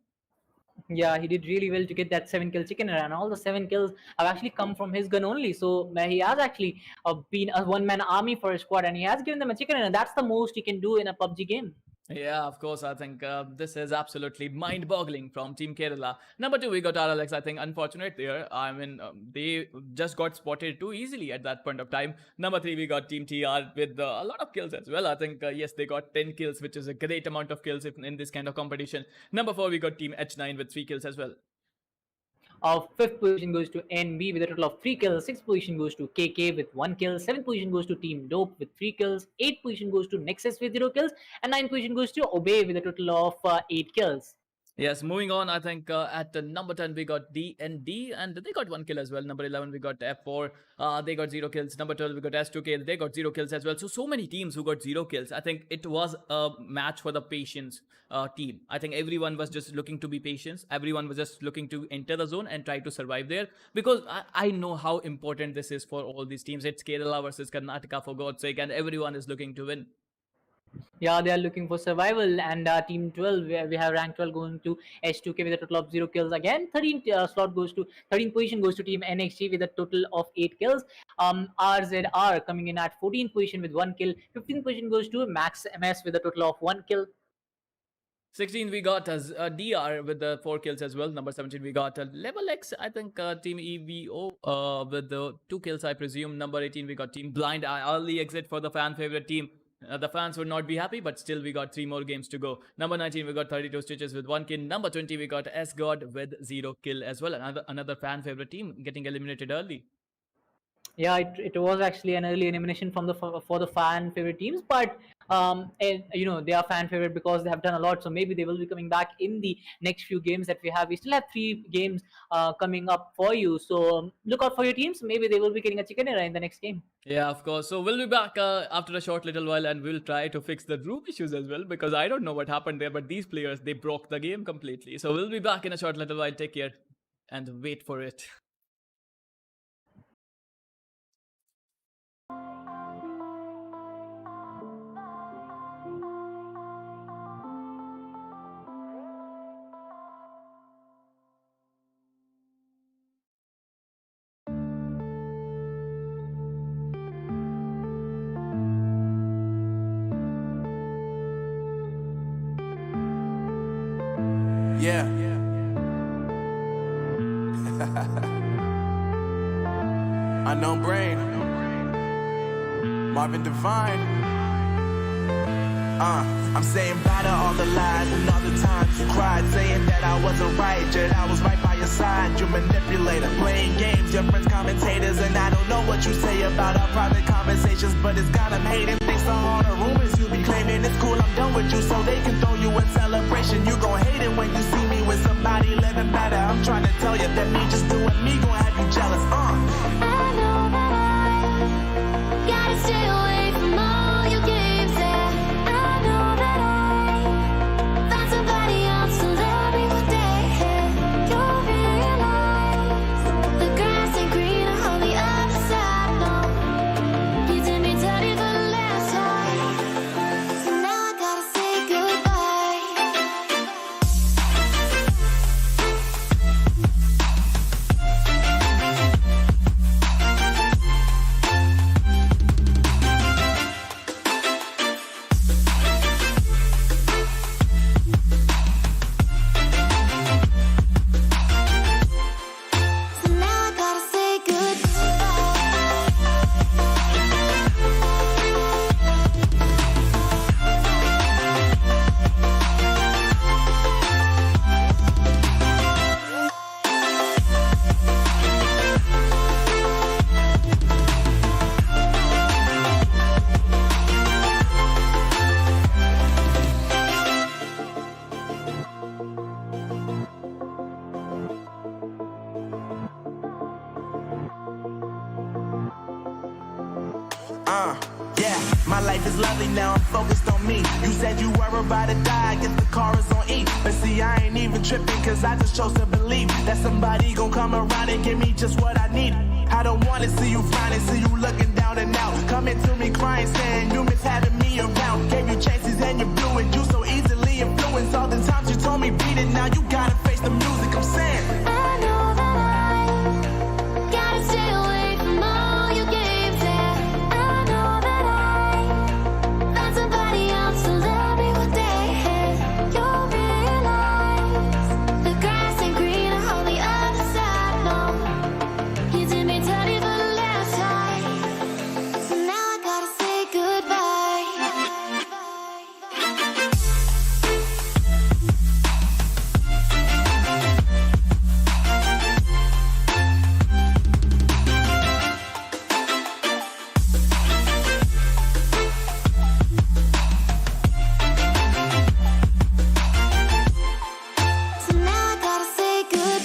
Yeah, he did really well to get that 7-kill chicken dinner, and all the 7 kills have actually come from his gun only. So he has actually been a one-man army for his squad, and he has given them a chicken dinner. That's the most he can do in a PUBG game. Yeah, of course. I think this is absolutely mind-boggling from Team Kerala. Number 2, we got RLX. I think unfortunate there. I mean, they just got spotted too easily at that point of time. Number 3, we got Team TR with a lot of kills as well. I think, yes, they got 10 kills, which is a great amount of kills in this kind of competition. Number 4, we got Team H9 with 3 kills as well. 5th position goes to NB with a total of 3 kills. 6th position goes to KK with 1 kill. 7th position goes to Team Dope with 3 kills. 8th position goes to Nexus with 0 kills. And 9th position goes to Obey with a total of 8 kills. Yes, moving on, I think at number 10 we got DND, and they got 1 kill as well. Number 11 we got F4, they got 0 kills. Number 12 we got S2k, they got 0 kills as well. So many teams who got 0 kills. I think it was a match for the patience team. I think everyone was just looking to be patient. Everyone was just looking to enter the zone and try to survive there, because I know how important this is for all these teams. It's Kerala versus Karnataka, for God's sake, and everyone is looking to win. Yeah, they are looking for survival, and Team 12, where we have rank 12 going to S2k with a total of 0 kills again. 13th position goes to Team NXG with a total of 8 kills. RZR coming in at 14th position with 1 kill. 15th position goes to Maximus with a total of 1 kill. 16 we got as DR with the 4 kills as well. Number 17 we got Level X, I think Team EVO with the 2 kills I presume. Number 18 we got Team Blind, early exit for the fan favorite team. The fans would not be happy, but still we got 3 more games to go. Number 19 we got 32 Stitches with 1 kill. Number 20 we got S-God with 0 kill as well. Another fan favorite team getting eliminated early. Yeah, it was actually an early elimination from for the fan favorite teams, but they are fan favorite because they have done a lot. So maybe they will be coming back in the next few games that we have. We still have 3 games coming up for you, so look out for your teams. Maybe they will be getting a chicken dinner in the next game. Yeah, of course. So we'll be back after a short little while, and we'll try to fix the room issues as well, because I don't know what happened there, but these players, they broke the game completely. So we'll be back in a short little while. Take care and wait for it. Yeah. Unknown Brain. Marvin Devine. I'm saying bye to all the lies and all the times you cried, saying that I wasn't right, yet I was right by your side. You manipulator, playing games, your friends commentators, and I don't know what you say about our private conversations, but it's got them hating. Thanks to all the rumors you be claiming, it's cool, I'm done with you, so they can throw you a celebration. You gon' hate it when you see me with somebody living better. I'm trying to tell you that me just doing me gon' have you jealous. I know that I gotta stay away from all your games. Yeah, I know that I found somebody else to love me one day. You'll realize the grass ain't greener on the other side. No, you did me dirty for the last time, so now I gotta say goodbye. So now I gotta say goodbye. Yeah, my life is lovely now, I'm focused on me. You said you were about to die, I guess the car is on E. But see, I ain't even tripping, cause I just chose to believe that somebody gon' come around and give me just what I need. I don't wanna see you frowning, see you looking down and out, coming to me crying, saying you miss having me around. Gave you chances and you blew it, you so easily influenced. All the times you told me beat it, now you gotta face the music. I'm saying I know that I gotta stay away from all your games. Yeah, I know that I found somebody else to love me one day. You'll realize the grass ain't greener on the other side. No, you did me dirty for the last time, so now I gotta say goodbye. So now I gotta say goodbye.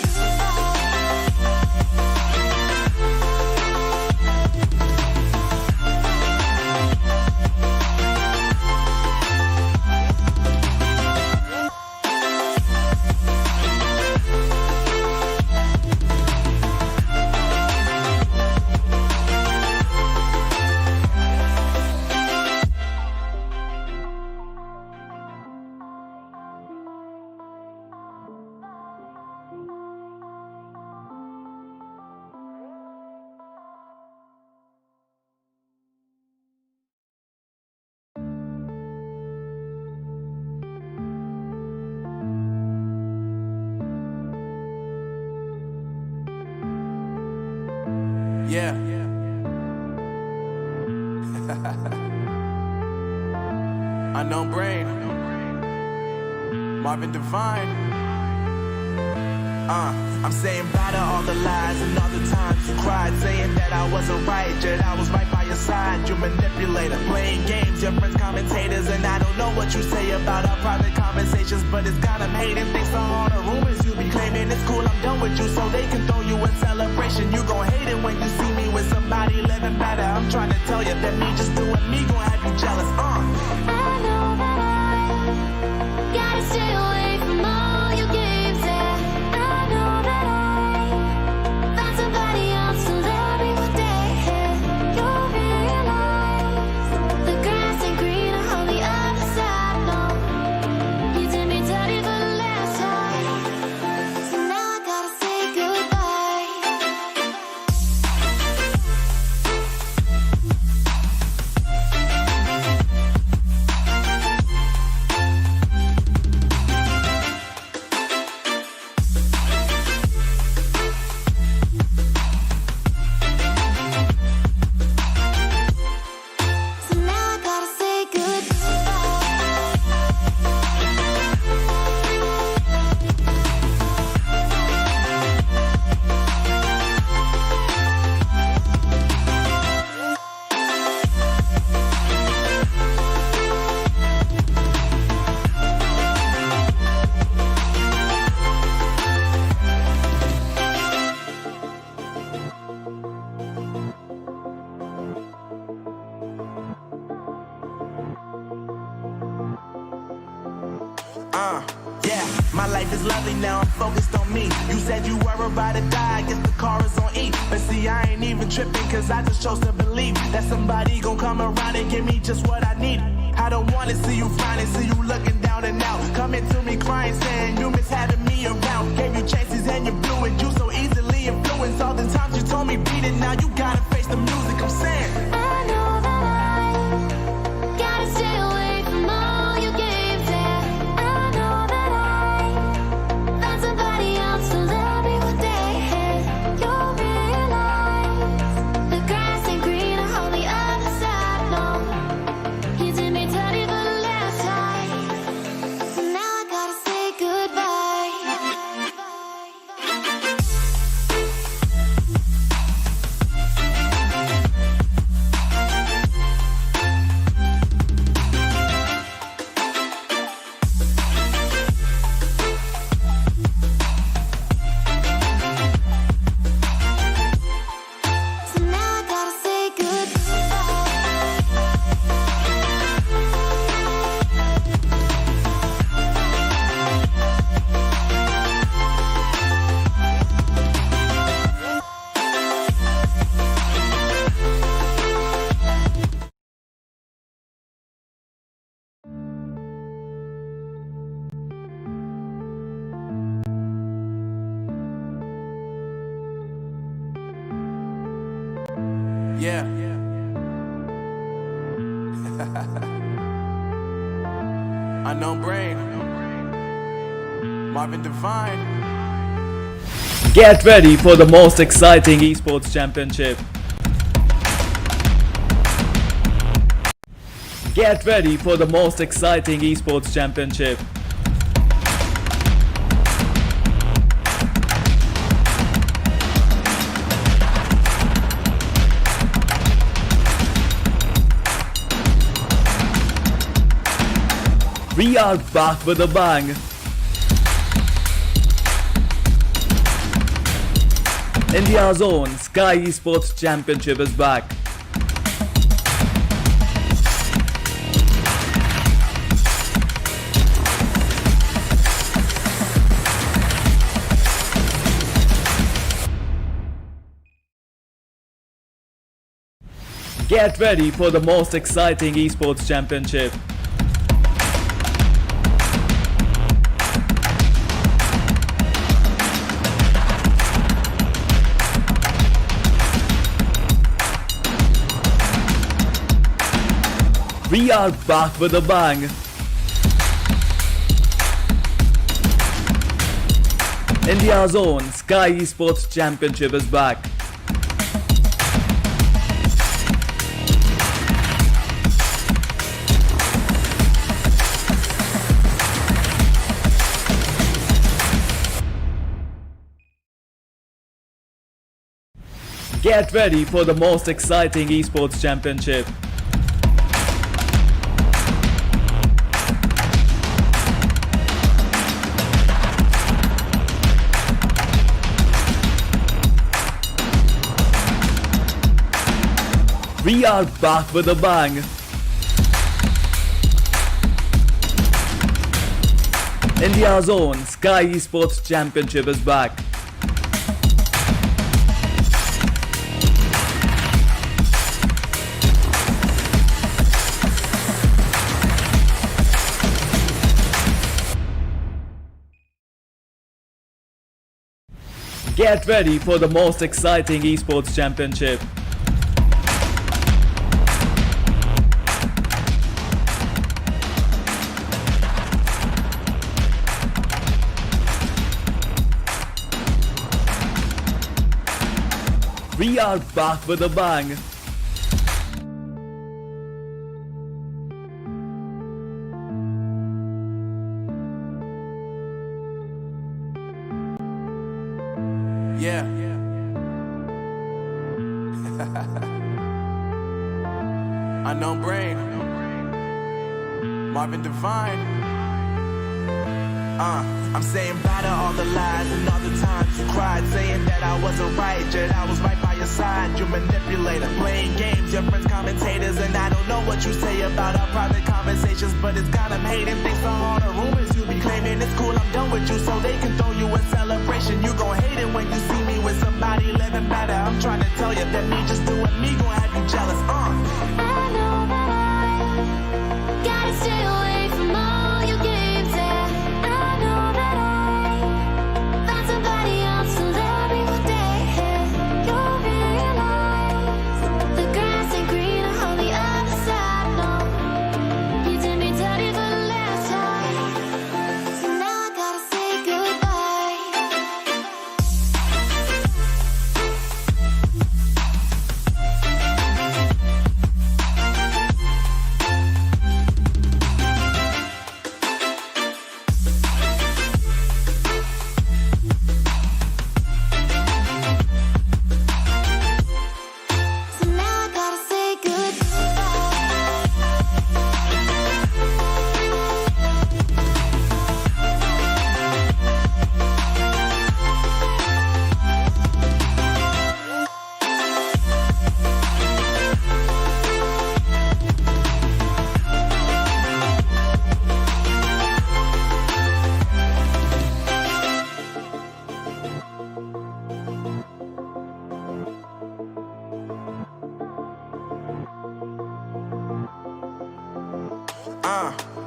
yeah. Unknown Brain, Marvin Devine. I'm saying bye to all the lies and all the times you cried, saying that I wasn't right, yet I was right by your side. You manipulator, playing games, your friends commentators, and I don't know what you say about our private conversations, but it's got them hating. Thanks to all the rumors you be claiming, it's cool, I'm done with you, so they can throw you a celebration. You gon' hate it when you see me with somebody living better. I'm trying to tell you that me just doing me gon' have you jealous. I know that I gotta stay away from all your games. Yeah, I know that I found somebody else to love me one day. You'll realize the grass ain't greener on the other side. No, you did me dirty for the last time, so now I gotta say goodbye. Yeah, my life is lovely now, I'm focused on me. You said you were about to die, I guess the car is on E. But see, I ain't even tripping, cause I just chose to believe that somebody gon' come around and give me just what I need. I don't wanna see you frowning, see you looking down and out. Coming to me crying, saying you miss having me around. Gave you chances and you blew it, you so easily influenced. All the times you told me beat it, now you gotta face the music, I'm saying. I know that I gotta stay away from all your games. Yeah, I know that I found somebody else to love me what they had. You'll realize the grass ain't greener on the other side. No, you did me dirty for the last time, so now I gotta say goodbye. So now I gotta say goodbye. Yeah. Unknown Brain. Marvin Devine. Get ready for the most exciting esports championship. Get ready for the most exciting esports championship. We are back with a bang. India's own Skyesports Championship is back. Get ready for the most exciting esports championship. We are back with a bang. India's own Skyesports Championship is back. Get ready for the most exciting esports championship. We are back with a bang. India's own Skyesports Championship is back. Get ready for the most exciting esports championship. We are back with a bang. Yeah. Unknown Brain. Marvin Devine. I'm saying bye to all the lies and all the times you cried, saying that I wasn't right, yet I was right by your side. side, you manipulator. Playing games, your friends commentators, and I don't know what you say about our private conversations, but it's got them hating. Thanks to all the rumors you be claiming. It's cool, I'm done with you, so they can throw you a celebration. You gon' hate it when you see me with somebody living better. I'm trying to tell you that me just doing me gon' have you jealous. I know that I gotta stay away from all your games. Yeah, I know that I found somebody else to love me one day. You'll realize the grass ain't greener on the other side. No, you did me dirty for the last time, so now I gotta say goodbye. So now I gotta say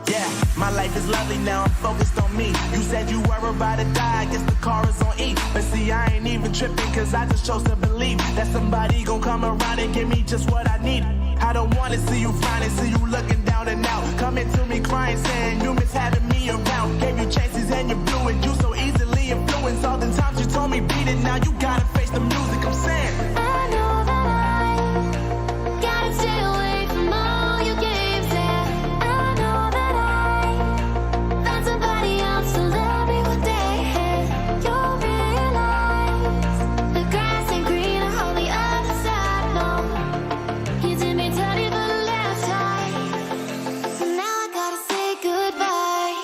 Yeah, my life is lovely now, I'm focused on me. You said you were about to die, I guess the car is on E. But see, I ain't even tripping, cause I just chose to believe that somebody gon' come around and give me just what I need. I don't wanna see you frowning, see you looking down and out. Coming to me crying, saying you miss having me around. Gave you chances and you blew it, you so easily influenced. All the times you told me beat it, now you gotta face the music, I'm saying. I know that I gotta stay away from all your games. Yeah, I know that I found somebody else to love me one day. You'll realize the grass ain't greener on the other side. No, you did me dirty for the last time, so now I gotta say goodbye.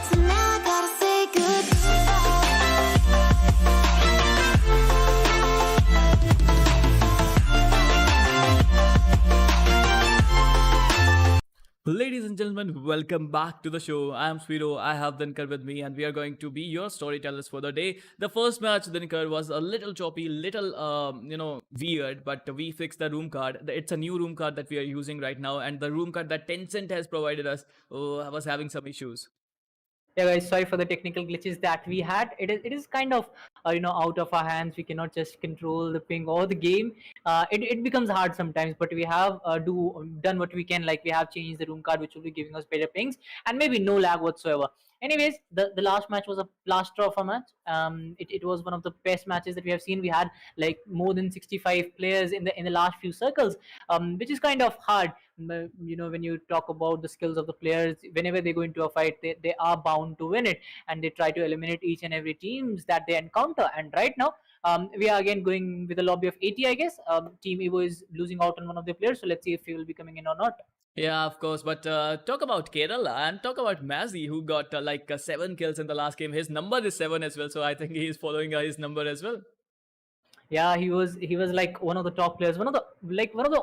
So now I gotta say Ladies and gentlemen, welcome back to the show. I am Spero, I have Dinker with me, and we are going to be your storytellers for the day. The first match, Dinker, was a little choppy, little, weird, but we fixed the room card. It's a new room card that we are using right now, and the room card that Tencent has provided us was having some issues. Yeah, guys, sorry for the technical glitches that we had. It is kind of out of our hands. We cannot just control the ping or the game. It becomes hard sometimes, but we have done what we can. Like, we have changed the room card, which will be giving us better pings and maybe no lag whatsoever. Anyways, the last match was a plaster of a match. It was one of the best matches that we have seen. We had like more than 65 players in the last few circles, which is kind of hard. When you talk about the skills of the players, whenever they go into a fight, they are bound to win it, and they try to eliminate each and every teams that they encounter. And right now, we are again going with a lobby of 80, I guess. Team Evo is losing out on one of their players, so let's see if he will be coming in or not. Yeah, of course. But talk about Kerala and talk about Mazzy, who got 7 kills in the last game. His number is 7 as well, so I think he is following his number as well. Yeah, he was like one of the top players, one of the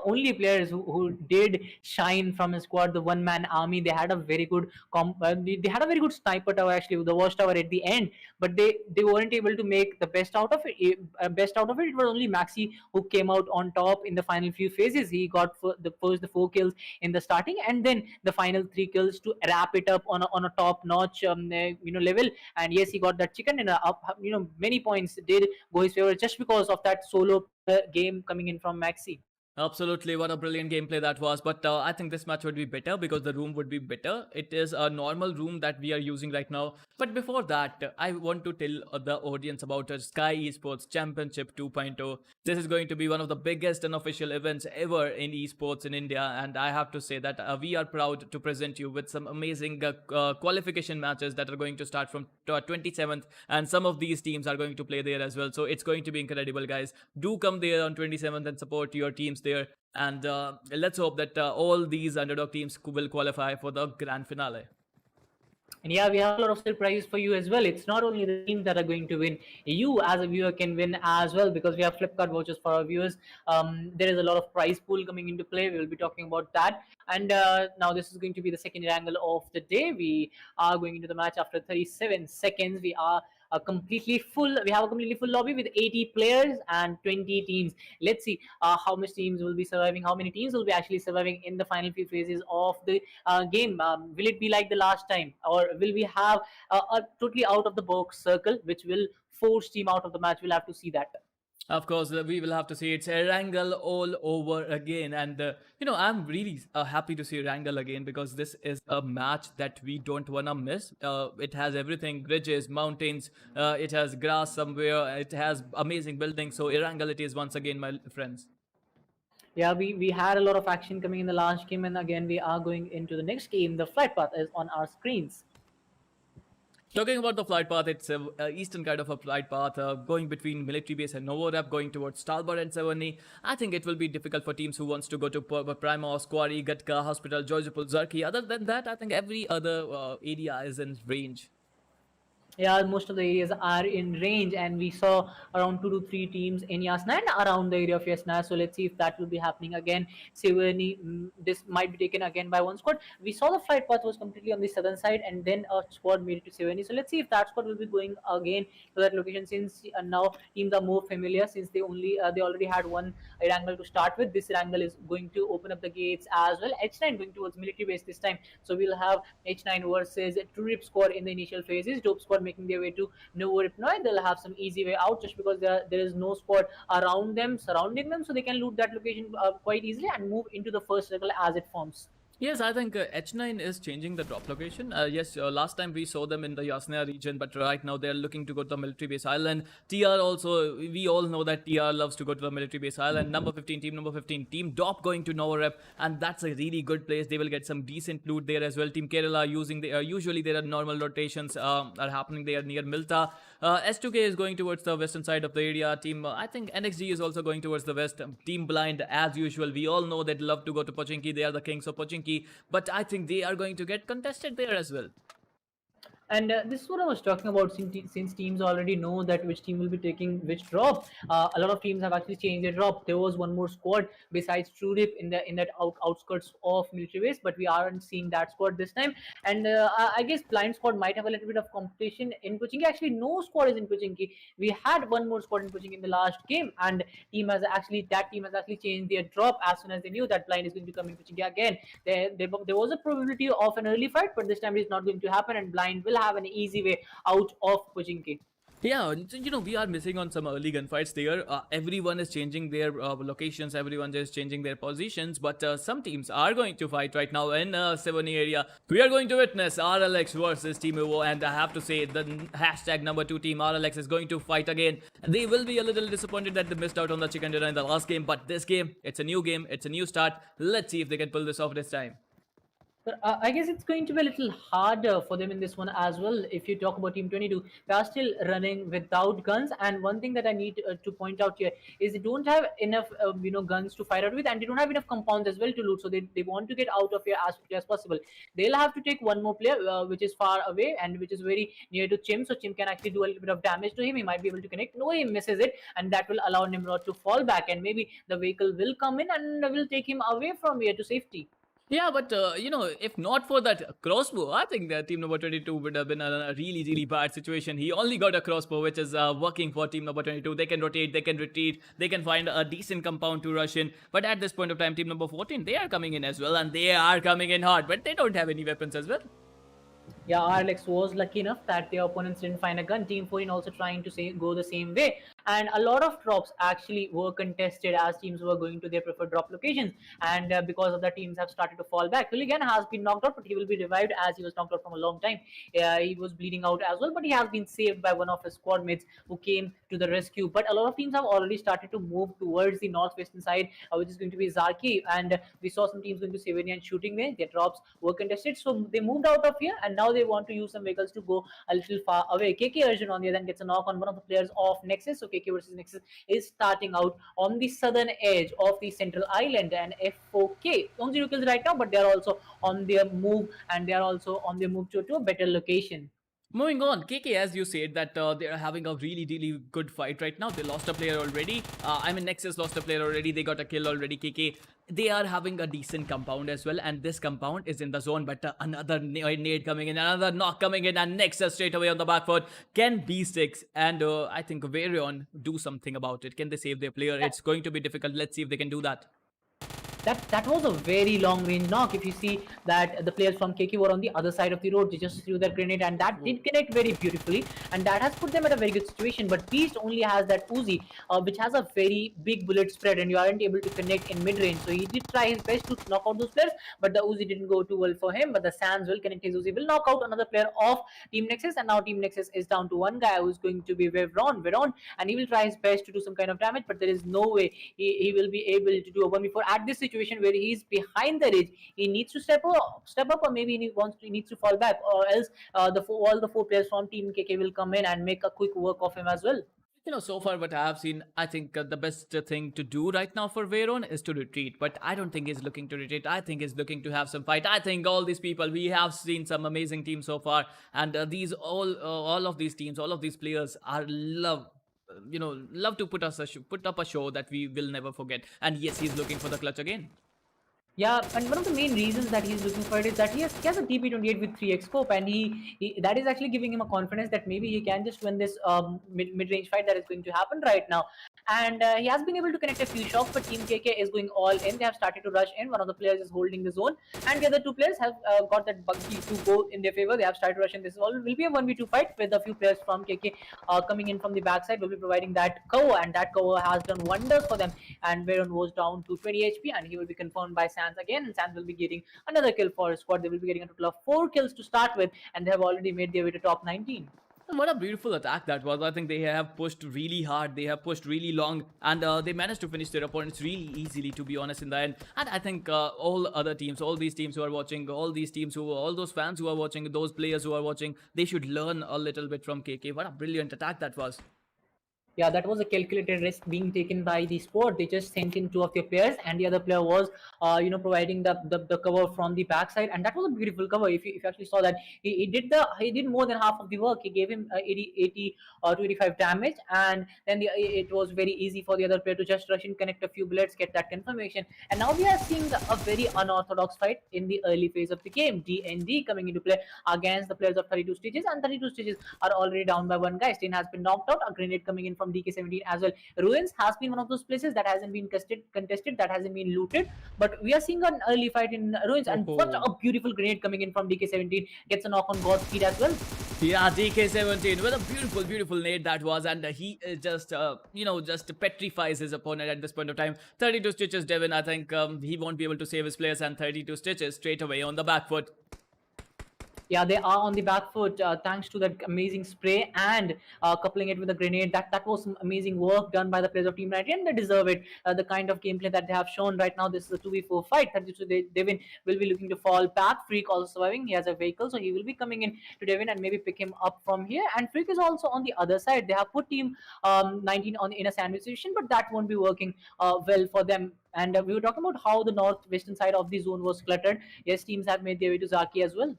only players who did shine from his squad, the one man army. They had a very good they had a very good sniper tower, actually, the watchtower at the end, but they weren't able to make the best out of it. It was only Maxi who came out on top in the final few phases. He got the 4 kills in the starting, and then the final 3 kills to wrap it up on a top notch level. And yes, he got that chicken in a up, many points did go his favor just because of that solo game coming in from Maxi. Absolutely, what a brilliant gameplay that was. But I think this match would be better because the room would be better. It is a normal room that we are using right now. But before that, I want to tell the audience about Sky Esports Championship 2.0. This is going to be one of the biggest unofficial events ever in esports in India. And I have to say that we are proud to present you with some amazing qualification matches that are going to start from 27th. And some of these teams are going to play there as well. So it's going to be incredible, guys. Do come there on 27th and support your teams there, and let's hope that all these underdog teams will qualify for the grand finale. And yeah, we have a lot of surprises for you as well. It's not only the teams that are going to win, you as a viewer can win as well, because we have Flipkart vouchers for our viewers. There is a lot of prize pool coming into play. We will be talking about that. And now this is going to be the second angle of the day. We are going into the match after 37 seconds. We are completely full. We have a completely full lobby with 80 players and 20 teams. Let's see how much teams will be surviving, how many teams will be actually surviving in the final few phases of the game. Will it be like the last time, or will we have a totally out of the box circle which will force team out of the match? We'll have to see that. Of course, we will have to see it's a wrangle all over again, and I'm really happy to see wrangle again because this is a match that we don't wanna miss. It has everything: ridges, mountains, it has grass somewhere, it has amazing buildings. So wrangle it is once again, my friends. Yeah, we had a lot of action coming in the last game, and again we are going into the next game. The flight path is on our screens. Talking about the flight path, it's a eastern kind of a flight path, going between military base and Novorep, going towards Stalbard and Severny. I think it will be difficult for teams who wants to go to Primos, Quarry, Gatka, Hospital, Georgopol, Zerki. Other than that, I think every other area is in range. Yeah, most of the areas are in range, and we saw around 2 to 3 teams in Yasna and around the area of Yasna. So let's see if that will be happening again. Severny, this might be taken again by one squad. We saw the flight path was completely on the southern side, and then a squad made it to Severny. So let's see if that squad will be going again to that location, since now teams are more familiar, since they already had one angle to start with. This angle is going to open up the gates as well. H9 going towards military base this time. So we'll have H9 versus TrueRippers squad in the initial phases. Dope squad making their way to Novoripnoi. They'll have some easy way out just because there is no squad around them, surrounding them, so they can loot that location quite easily and move into the first circle as it forms. Yes, I think H9 is changing the drop location. Yes, last time we saw them in the Yasna region, but right now they're looking to go to the military base island. TR also, we all know that TR loves to go to the military base island. Number 15, Team DOP going to Novorep, and that's a really good place. They will get some decent loot there as well. Team Kerala usually there are normal rotations are happening there near Milta. S2k is going towards the western side of the area. Team, I think NXG is also going towards the west. Team Blind, as usual, we all know they'd love to go to Pochinki. They are the kings of Pochinki. But I think they are going to get contested there as well. And this is what I was talking about, since teams already know that which team will be taking which drop. A lot of teams have actually changed their drop. There was one more squad besides TrueRip in that outskirts of military base, but we aren't seeing that squad this time. And I guess Blind squad might have a little bit of competition in Pochinki. Actually, no squad is in Pochinki. We had one more squad in Pochinki in the last game, and that team has actually changed their drop as soon as they knew that Blind is going to come in Pochinki again. There was a probability of an early fight, but this time it's not going to happen, and Blind will have an easy way out of Pochinki. Yeah, we are missing on some early gunfights there. Everyone is changing their locations, everyone is changing their positions, but some teams are going to fight right now in Severny area. We are going to witness RLX versus Team Evo, and I have to say the hashtag number 2 team RLX is going to fight again. They will be a little disappointed that they missed out on the chicken dinner in the last game, but this game, it's a new game, it's a new start. Let's see if they can pull this off this time. But I guess it's going to be a little harder for them in this one as well. If you talk about Team 22, they are still running without guns. And one thing that I need to point out here is they don't have enough, guns to fire out with, and they don't have enough compounds as well to loot. So they want to get out of here as quickly as possible. They'll have to take one more player, which is far away and which is very near to Chim. So Chim can actually do a little bit of damage to him. He might be able to connect. No, he misses it, and that will allow Nimrod to fall back. And maybe the vehicle will come in and will take him away from here to safety. Yeah, but if not for that crossbow, I think that team number 22 would have been a really, really bad situation. He only got a crossbow, which is working for team number 22. They can rotate, they can retreat, they can find a decent compound to rush in. But at this point of time, team number 14, they are coming in as well, and they are coming in hard, but they don't have any weapons as well. Yeah, RLX was lucky enough that their opponents didn't find a gun. Team 14 also trying to go the same way. and a lot of drops actually were contested as teams were going to their preferred drop locations, and because of that, teams have started to fall back. Hooligan has been knocked out, but he will be revived as he was knocked out from a long time. He was bleeding out as well, but he has been saved by one of his squad mates who came to the rescue. But a lot of teams have already started to move towards the northwestern side, which is going to be Zarki, and we saw some teams going to Savannah and shooting range. Their drops were contested, so they moved out of here, and now they want to use some vehicles to go a little far away. KK Arjun on the other hand gets a knock on one of the players of Nexus, so KK versus Nexus is starting out on the southern edge of the central island, and F4K on 0 kills right now, but they are also on their move, and they are also on their move to a better location. Moving on, KK, as you said, that they are having a really good fight right now. They lost a player already. Nexus lost a player already. They got a kill already. KK, they are having a decent compound as well, and this compound is in the zone. But another nade coming in, another knock coming in, and Nexus straight away on the back foot. Can B6 and I think Varion do something about it? Can they save their player? It's going to be difficult. Let's see if they can do that. That was a very long range knock. If you see that the players from KK were on the other side of the road, they just threw their grenade, and that did connect very beautifully, and that has put them at a very good situation. But Beast only has that Uzi, which has a very big bullet spread, and you aren't able to connect in mid range. So he did try his best to knock out those players, but the Uzi didn't go too well for him. But the Sands will connect his Uzi, will knock out another player of Team Nexus, and now Team Nexus is down to one guy who is going to be Veron, and he will try his best to do some kind of damage, but there is no way he will be able to do a 1v4 at this situation where he's behind the ridge. He needs to step up, or maybe he needs to fall back, or else all the four players from Team KK will come in and make a quick work of him as well. So far what I have seen, I think the best thing to do right now for Veron is to retreat. But I don't think he's looking to retreat. I think he's looking to have some fight. I think all these people, we have seen some amazing teams so far, and all of these teams, all of these players are love to put up a show that we will never forget. And yes, he's looking for the clutch again. Yeah, and one of the main reasons that he's looking for it is that he has a TP28 with 3x scope, and he that is actually giving him a confidence that maybe he can just win this mid-range fight that is going to happen right now. And he has been able to connect a few shots, but Team KK is going all in. They have started to rush in. One of the players is holding the zone, and the other two players have got that buggy to go in their favor. They have started rushing. This will be a 1v2 fight with a few players from KK coming in from the backside. Will be providing that cover, and that cover has done wonders for them. And Veron was down to 20 HP, and he will be confirmed by Sands again, and Sands will be getting another kill for his squad. They will be getting a total of 4 kills to start with, and they have already made their way to top 19. And what a beautiful attack that was. I think they have pushed really hard, they have pushed really long, and they managed to finish their opponents really easily, to be honest, in the end. And I think all other teams, all these teams who are watching, all those fans who are watching, those players who are watching, they should learn a little bit from KK. What a brilliant attack that was. Yeah, that was a calculated risk being taken by the sport. They just sent in 2 of their players, and the other player was, providing the cover from the backside, and that was a beautiful cover. If you actually saw that, he did more than half of the work. He gave him 80 to 85 damage, and then it was very easy for the other player to just rush in, connect a few bullets, get that confirmation. And now we are seeing a very unorthodox fight in the early phase of the game. DND coming into play against the players of 32 Stitches, and 32 Stitches are already down by one guy. Stain has been knocked out. A grenade coming in from DK17 as well. Ruins has been one of those places that hasn't been contested, that hasn't been looted, but we are seeing an early fight in Ruins, and such a beautiful grenade coming in from DK17 gets a knock on Godspeed as well. Yeah, DK17 with a beautiful nade that was, and he just petrifies his opponent at this point of time. 32 Stitches Devin, I think he won't be able to save his players, and 32 Stitches straight away on the back foot. Yeah, they are on the back foot thanks to that amazing spray and coupling it with a grenade. That was some amazing work done by the players of Team 90, and they deserve it. The kind of gameplay that they have shown right now. This is a 2v4 fight. Devin will be looking to fall back. Freak also surviving. He has a vehicle, so he will be coming in to Devin and maybe pick him up from here. And Freak is also on the other side. They have put Team 19 in a sandwich position, but that won't be working well for them. And we were talking about how the northwestern side of the zone was cluttered. Yes, teams have made their way to Zaki as well.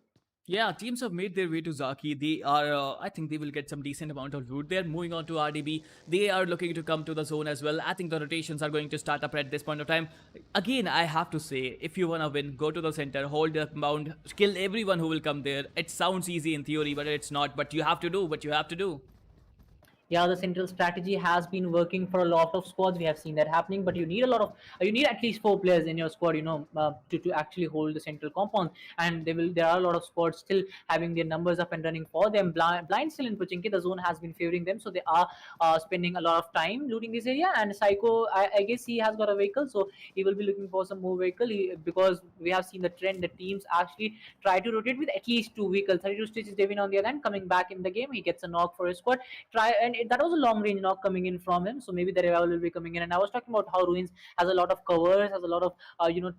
Yeah, teams have made their way to Zaki. They are, I think they will get some decent amount of loot there. Moving on to RDB, they are looking to come to the zone as well. I think the rotations are going to start up at this point of time. Again, I have to say, if you want to win, go to the center, hold the mound, kill everyone who will come there. It sounds easy in theory, but it's not. But you have to do what you have to do. Yeah, the central strategy has been working for a lot of squads. We have seen that happening, but you need a lot of you need at least 4 players in your squad, to actually hold the central compound. And there are a lot of squads still having their numbers up and running for them. Blind still in Pochinki, the zone has been favoring them, so they are spending a lot of time looting this area. And Psycho, I guess he has got a vehicle, so he will be looking for some more vehicle, because we have seen the trend that teams actually try to rotate with at least 2 vehicles. 32 Stitches Devin on the other hand coming back in the game, he gets a knock for his squad. That was a long range knock coming in from him, so maybe the revival will be coming in. And I was talking about how Ruins has a lot of covers, has a lot of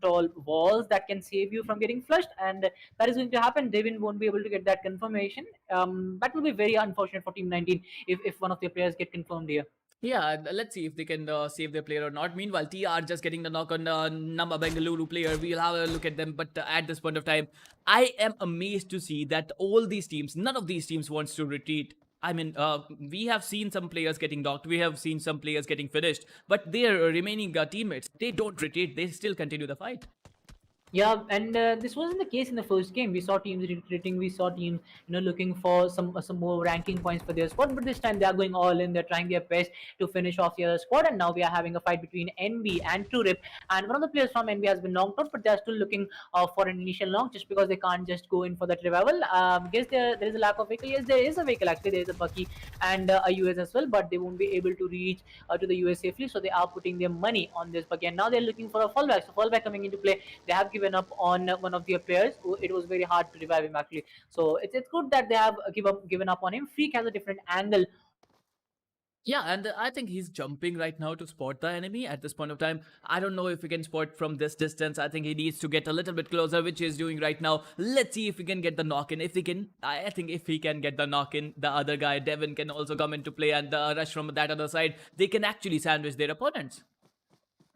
tall walls that can save you from getting flushed, and that is going to happen. Devin won't be able to get that confirmation. That will be very unfortunate for Team 19 if one of their players get confirmed here. Yeah, let's see if they can save their player or not. Meanwhile, TR just getting the knock on Namma Bengaluru player. We'll have a look at them. But at this point of time, I am amazed to see that all these teams, none of these teams wants to retreat. I mean, we have seen some players getting knocked. We have seen some players getting finished. But their remaining teammates, they don't retreat. They still continue the fight. Yeah, and this wasn't the case in the first game. We saw teams retreating. We saw teams, looking for some more ranking points for their squad. But this time they are going all in. They're trying their best to finish off the other squad. And now we are having a fight between NB and TrueRip. And one of the players from NB has been knocked out, but they're still looking for an initial knock, just because they can't just go in for that revival. Guess there is a lack of vehicle. Yes, there is a vehicle actually. There is a Bucky and a US as well, but they won't be able to reach to the US safely. So they are putting their money on this Bucky, and now they're looking for a fallback. So fallback coming into play. They have given up on one of their players. It was very hard to revive him actually. So it's good that they have given up on him. Freak has a different angle. Yeah, and I think he's jumping right now to spot the enemy at this point of time. I don't know if we can spot from this distance. I think he needs to get a little bit closer, which he's doing right now. Let's see if we can get the knock in. If we can, I think if he can get the knock in, the other guy, Devin, can also come into play, and the rush from that other side, they can actually sandwich their opponents.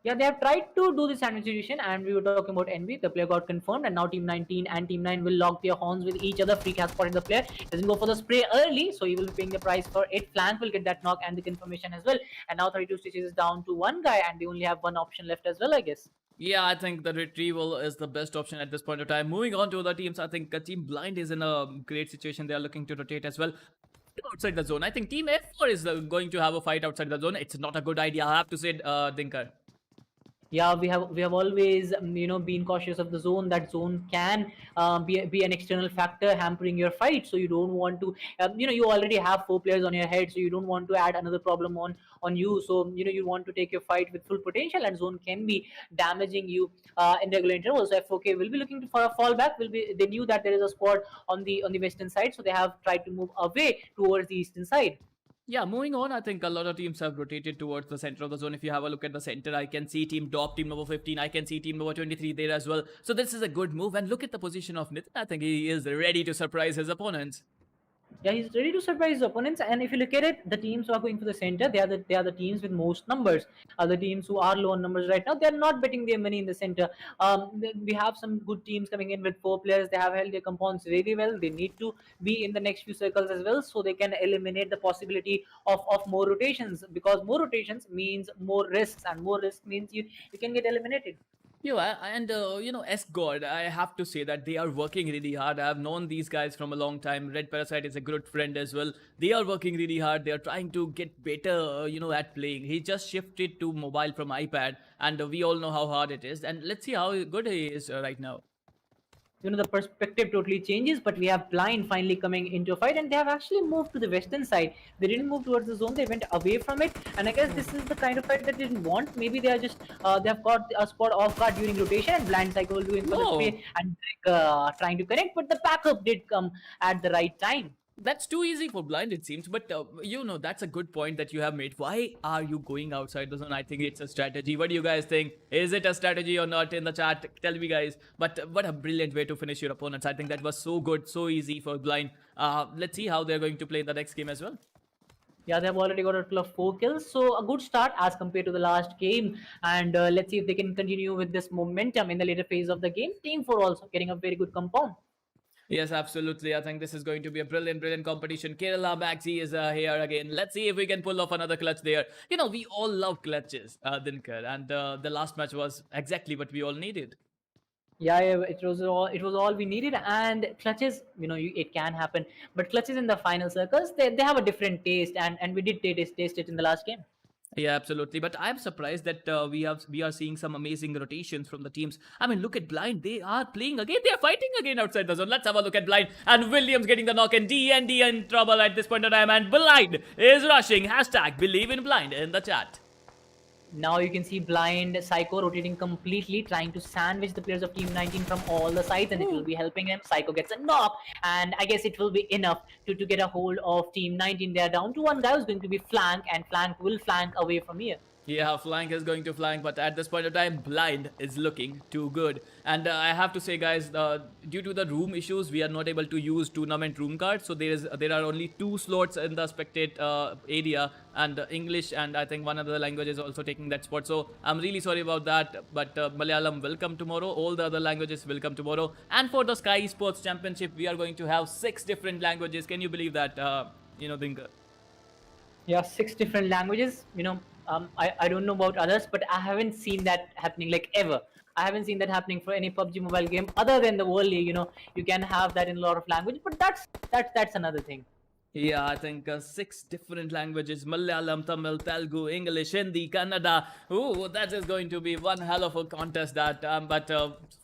Yeah, they have tried to do this sandwichization, and we were talking about NB. The player got confirmed, and now Team 19 and Team 9 will lock their horns with each other. Freak has spotted the player. Doesn't go for the spray early, so he will be paying the price for it. Flank will get that knock and the confirmation as well. And now 32 Stitches is down to one guy, and they only have one option left as well, I guess. Yeah, I think the retrieval is the best option at this point of time. Moving on to other teams, I think Team Blind is in a great situation. They are looking to rotate as well outside the zone. I think Team F4 is going to have a fight outside the zone. It's not a good idea, I have to say, Dinker. Yeah, we have always been cautious of the zone. That zone can be an external factor hampering your fight, so you don't want to you already have 4 players on your head, so you don't want to add another problem on you. So you want to take your fight with full potential, and zone can be damaging you in regular intervals. So F4K will be looking for a fallback. They knew that there is a squad on the western side, so they have tried to move away towards the eastern side. Yeah, moving on, I think a lot of teams have rotated towards the center of the zone. If you have a look at the center, I can see Team Top, Team number 15. I can see Team number 23 there as well. So this is a good move. And look at the position of Nitin. I think he is ready to surprise his opponents. Yeah, he's ready to surprise his opponents. And if you look at it, the teams who are going for the center, they are the teams with most numbers. The teams who are low on numbers right now, they're not betting their money in the center. We have some good teams coming in with 4 players. They have held their compounds really well. They need to be in the next few circles as well, so they can eliminate the possibility of more rotations, because more rotations means more risks, and more risk means you can get eliminated. Yeah, and S-God, I have to say that they are working really hard. I have known these guys from a long time. Red Parasite is a good friend as well. They are working really hard. They are trying to get better, at playing. He just shifted to mobile from iPad, and we all know how hard it is. And let's see how good he is right now. The perspective totally changes. But we have Blind finally coming into a fight, and they have actually moved to the western side. They didn't move towards the zone, they went away from it. And I guess this is the kind of fight that they didn't want. Maybe they are just they have got a spot off guard during rotation, and Blind Psycho will do in for the spray and trying to connect, but the backup did come at the right time. That's too easy for Blind, it seems. But, that's a good point that you have made. Why are you going outside the zone? I think it's a strategy. What do you guys think? Is it a strategy or not? In the chat, tell me, guys. But what a brilliant way to finish your opponents. I think that was so good, so easy for Blind. Let's see how they're going to play in the next game as well. Yeah, they've already got a total of 4 kills, so a good start as compared to the last game. And let's see if they can continue with this momentum in the later phase of the game. Team 4 also getting a very good compound. Yes, absolutely. I think this is going to be a brilliant competition. Kerala Maxi is here again. Let's see if we can pull off another clutch there. We all love clutches, Dinker. And the last match was exactly what we all needed. Yeah, it was all we needed. And clutches, it can happen, but clutches in the final circles, they have a different taste, and we did taste it in the last game. Yeah, absolutely. But I'm surprised that we are seeing some amazing rotations from the teams. I mean, look at Blind. They are playing again. They are fighting again outside the zone. Let's have a look at Blind. And Williams getting the knock, and D in trouble at this point of time. And Blind is rushing. Hashtag believe in Blind in the chat. Now you can see Blind Psycho rotating completely, trying to sandwich the players of Team 19 from all the sides, and it will be helping him. Psycho gets a knock, and I guess it will be enough to get a hold of Team 19. They are down to one guy who's going to be flank, and flank will flank away from here. Yeah, flank is going to flank, but at this point of time, Blind is looking too good. And I have to say, guys, due to the room issues, we are not able to use tournament room cards. So there are only 2 slots in the spectate area, and English, and I think one other language is also taking that spot. So I'm really sorry about that. But Malayalam will come tomorrow. All the other languages will come tomorrow. And for the Skyesports Championship, we are going to have 6 different languages. Can you believe that? Dinker? Yeah, 6 different languages. I don't know about others, but I haven't seen that happening like ever. I haven't seen that happening for any PUBG mobile game other than the World League. You can have that in a lot of languages, but that's another thing. Yeah, I think 6 different languages: Malayalam, Tamil, Telugu, English, Hindi, Kannada. Ooh, that is going to be one hell of a contest. But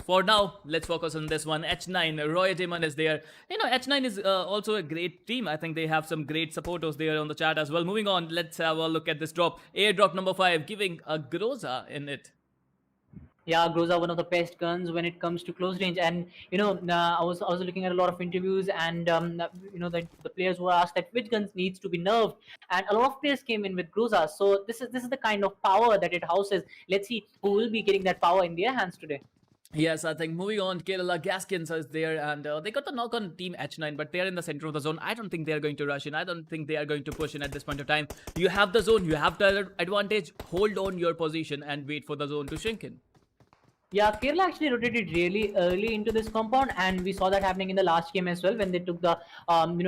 for now, let's focus on this one. H9, Roy Timan is there. H9 is also a great team. I think they have some great supporters there on the chat as well. Moving on, let's have a look at this drop. Airdrop number 5, giving a Groza in it. Yeah, Groza, one of the best guns when it comes to close range. And I was looking at a lot of interviews, and the players were asked that which guns needs to be nerfed, and a lot of players came in with Groza. So this is the kind of power that it houses. Let's see who will be getting that power in their hands today. Yes, I think moving on, Kerala Gaskins is there, and they got the knock on Team H9, but they're in the center of the zone. I don't think they're going to rush in. I don't think they are going to push in at this point of time. You have the zone, you have the advantage. Hold on your position and wait for the zone to shrink in. Yeah, Kerala actually rotated really early into this compound, and we saw that happening in the last game as well when they took the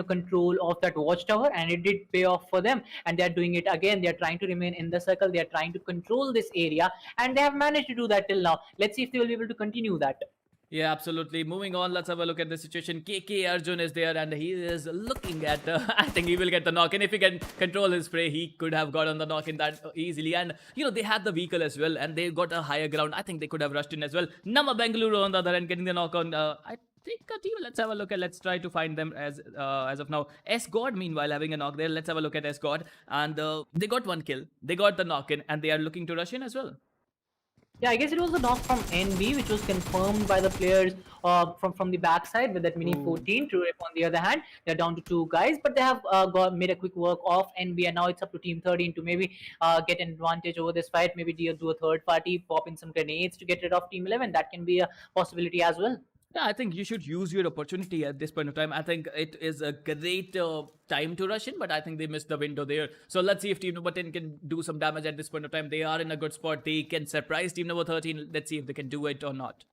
control of that watchtower, and it did pay off for them. And they are doing it again. They are trying to remain in the circle. They are trying to control this area, and they have managed to do that till now. Let's see if they will be able to continue that. Yeah, absolutely. Moving on, let's have a look at the situation. KK Arjun is there, and he is looking at. I think he will get the knock, and if he can control his spray, he could have gotten the knock in that easily. And they had the vehicle as well, and they got a higher ground. I think they could have rushed in as well. Namma Bengaluru on the other end getting the knock on. I think a team. Let's have a look at. Let's try to find them as of now. S God meanwhile having a knock there. Let's have a look at S God, and they got 1 kill. They got the knock in, and they are looking to rush in as well. Yeah, I guess it was a knock from NB, which was confirmed by the players from the backside with that mini 14. TrueRippers, on the other hand, they're down to 2 guys, but they have made a quick work of NB, and now it's up to Team 13 to maybe get an advantage over this fight. Maybe do a third party, pop in some grenades to get rid of Team 11. That can be a possibility as well. Yeah, I think you should use your opportunity at this point of time. I think it is a great time to rush in, but I think they missed the window there. So let's see if team number 10 can do some damage at this point of time. They are in a good spot. They can surprise team number 13. Let's see if they can do it or not.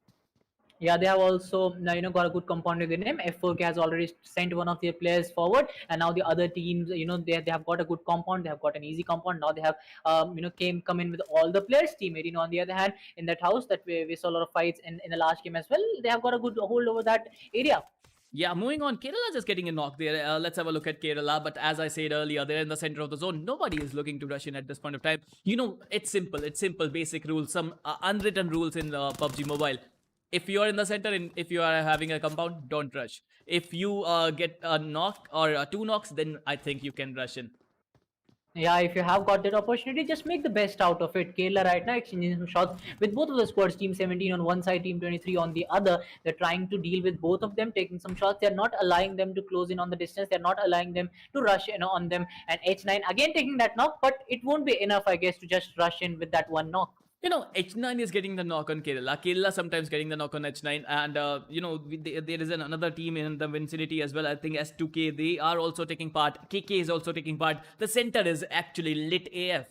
Yeah, they have also got a good compound with the name. F4K has already sent one of their players forward, and now the other teams, they have got a good compound. They have got an easy compound. Now they have come in with all the players. Team 18 on the other hand, in that house that we saw a lot of fights in the last game as well. They have got a good hold over that area. Yeah, moving on, Kerala just getting a knock there. Let's have a look at Kerala. But as I said earlier, they're in the center of the zone. Nobody is looking to rush in at this point of time. It's simple. It's simple, basic rules. Some unwritten rules in PUBG Mobile. If you are in the center and if you are having a compound, don't rush. If you get a knock or 2 knocks, then I think you can rush in. Yeah, if you have got that opportunity, just make the best out of it. Kerala right now exchanging some shots with both of the squads. Team 17 on one side, Team 23 on the other. They're trying to deal with both of them, taking some shots. They're not allowing them to close in on the distance. They're not allowing them to rush in on them. And H9 again taking that knock, but it won't be enough, I guess, to just rush in with that 1 knock. H9 is getting the knock on Kerala. Kerala sometimes getting the knock on H9. And, there is another team in the vicinity as well. I think S2k, they are also taking part. KK is also taking part. The center is actually lit AF.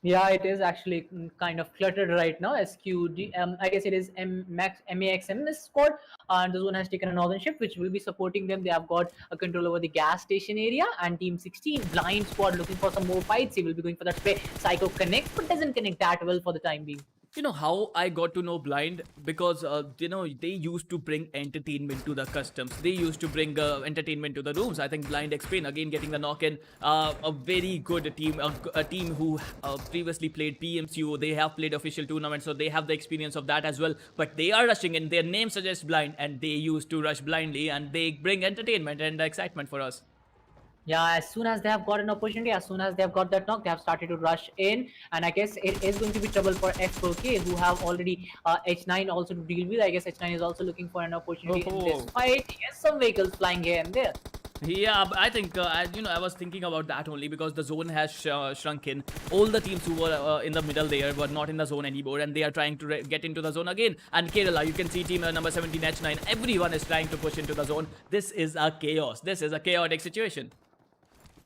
Yeah, it is actually kind of cluttered right now. SQD, I guess it is MAXM is squad, and the zone has taken a northern shift, which will be supporting them. They have got a control over the gas station area, and Team 16 blind squad looking for some more fights. He will be going for that spray. Psycho connects, but doesn't connect that well for the time being. You know how I got to know Blind? Because they used to bring entertainment to the customs. They used to bring entertainment to the rooms. I think Blind Explain again getting the knock in. A very good team, a team who previously played PMCO. They have played official tournaments, so they have the experience of that as well. But they are rushing in. Their name suggests Blind, and they used to rush blindly, and they bring entertainment and excitement for us. Yeah, as soon as they have got an opportunity, as soon as they have got that knock, they have started to rush in, and I guess it is going to be trouble for S2k, who have already H9 also to deal with. I guess H9 is also looking for an opportunity in this fight. Yes, some vehicles flying here and there. Yeah, but I think I was thinking about that only because the zone has shrunk in. All the teams who were in the middle there were not in the zone anymore, and they are trying to get into the zone again. And Kerala, you can see team number 17 H9. Everyone is trying to push into the zone. This is a chaos. This is a chaotic situation.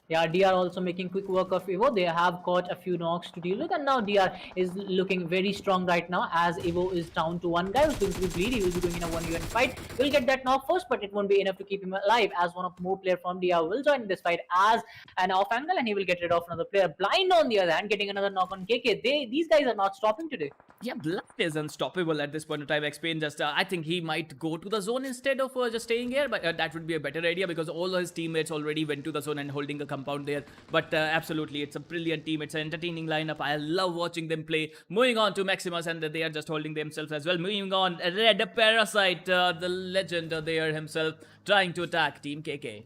Yeah, DR also making quick work of Evo. They have got a few knocks to deal with, and now DR is looking very strong right now as Evo is down to one guy who's going to be bleed. He will be doing in a 1v1 fight. Will get that knock first, but it won't be enough to keep him alive, as one of more players from DR will join this fight as an off angle, and he will get rid of another player. Blind on the other hand, getting another knock on KK. These guys are not stopping today. Yeah, Blind is unstoppable at this point of time. Explain just, I think he might go to the zone instead of just staying here, but that would be a better idea because all his teammates already went to the zone and holding a compound there. But absolutely, it's a brilliant team. It's an entertaining lineup. I love watching them play. Moving on to Maximus, and they are just holding themselves as well. Moving on, Red Parasite, the legend there himself, trying to attack Team KK.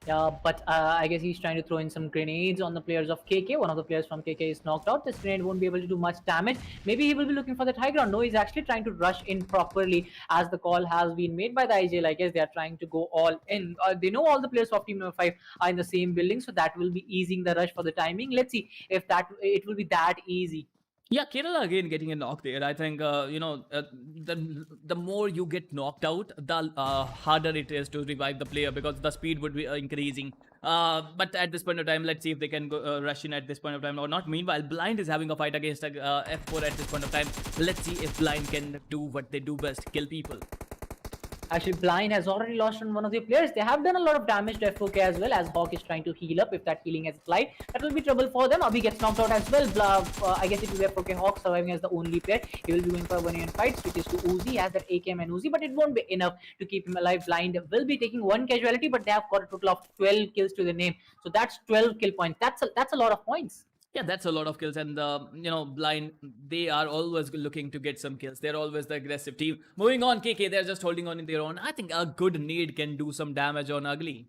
Yeah, but I guess he's trying to throw in some grenades on the players of KK. One of the players from KK is knocked out. This grenade won't be able to do much damage. Maybe he will be looking for that high ground. No, he's actually trying to rush in properly as the call has been made by the IGL. I guess they are trying to go all in. They know all the players of team number 5 are in the same building, so that will be easing the rush for the timing. Let's see if it will be that easy. Yeah, Kerala again getting a knock there. I think the more you get knocked out, the harder it is to revive the player because the speed would be increasing. But at this point of time, let's see if they can go, rush in at this point of time or not. Meanwhile, Blind is having a fight against F4 at this point of time. Let's see if Blind can do what they do best, kill people. Actually, Blind has already lost on one of their players. They have done a lot of damage to F4k as well, as Hawk is trying to heal up. If that healing has applied, that will be trouble for them. Abhi gets knocked out as well. I guess it will be F4k Hawk surviving as the only player. He will be going for a 1v1 fight, switches to Uzi. He has that AKM and Uzi, but it won't be enough to keep him alive. Blind will be taking one casualty, but they have got a total of 12 kills to the name. So that's 12 kill points. That's a lot of points. Yeah, that's a lot of kills, and Blind, they are always looking to get some kills. They're always the aggressive team. Moving on, KK, they're just holding on in their own. I think a good nade can do some damage on Ugly.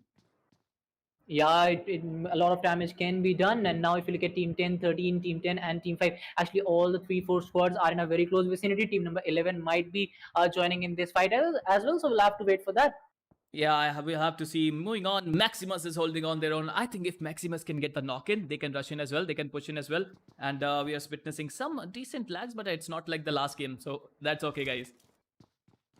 Yeah, a lot of damage can be done. And now if you look at Team 10, 13, Team 10 and Team 5, actually all the 3-4 squads are in a very close vicinity. Team number 11 might be joining in this fight as well, so we'll have to wait for that. Yeah, we'll have to see. Moving on, Maximus is holding on their own. I think if Maximus can get the knock in, they can rush in as well. They can push in as well. And we are witnessing some decent lags, but it's not like the last game. So that's okay, guys.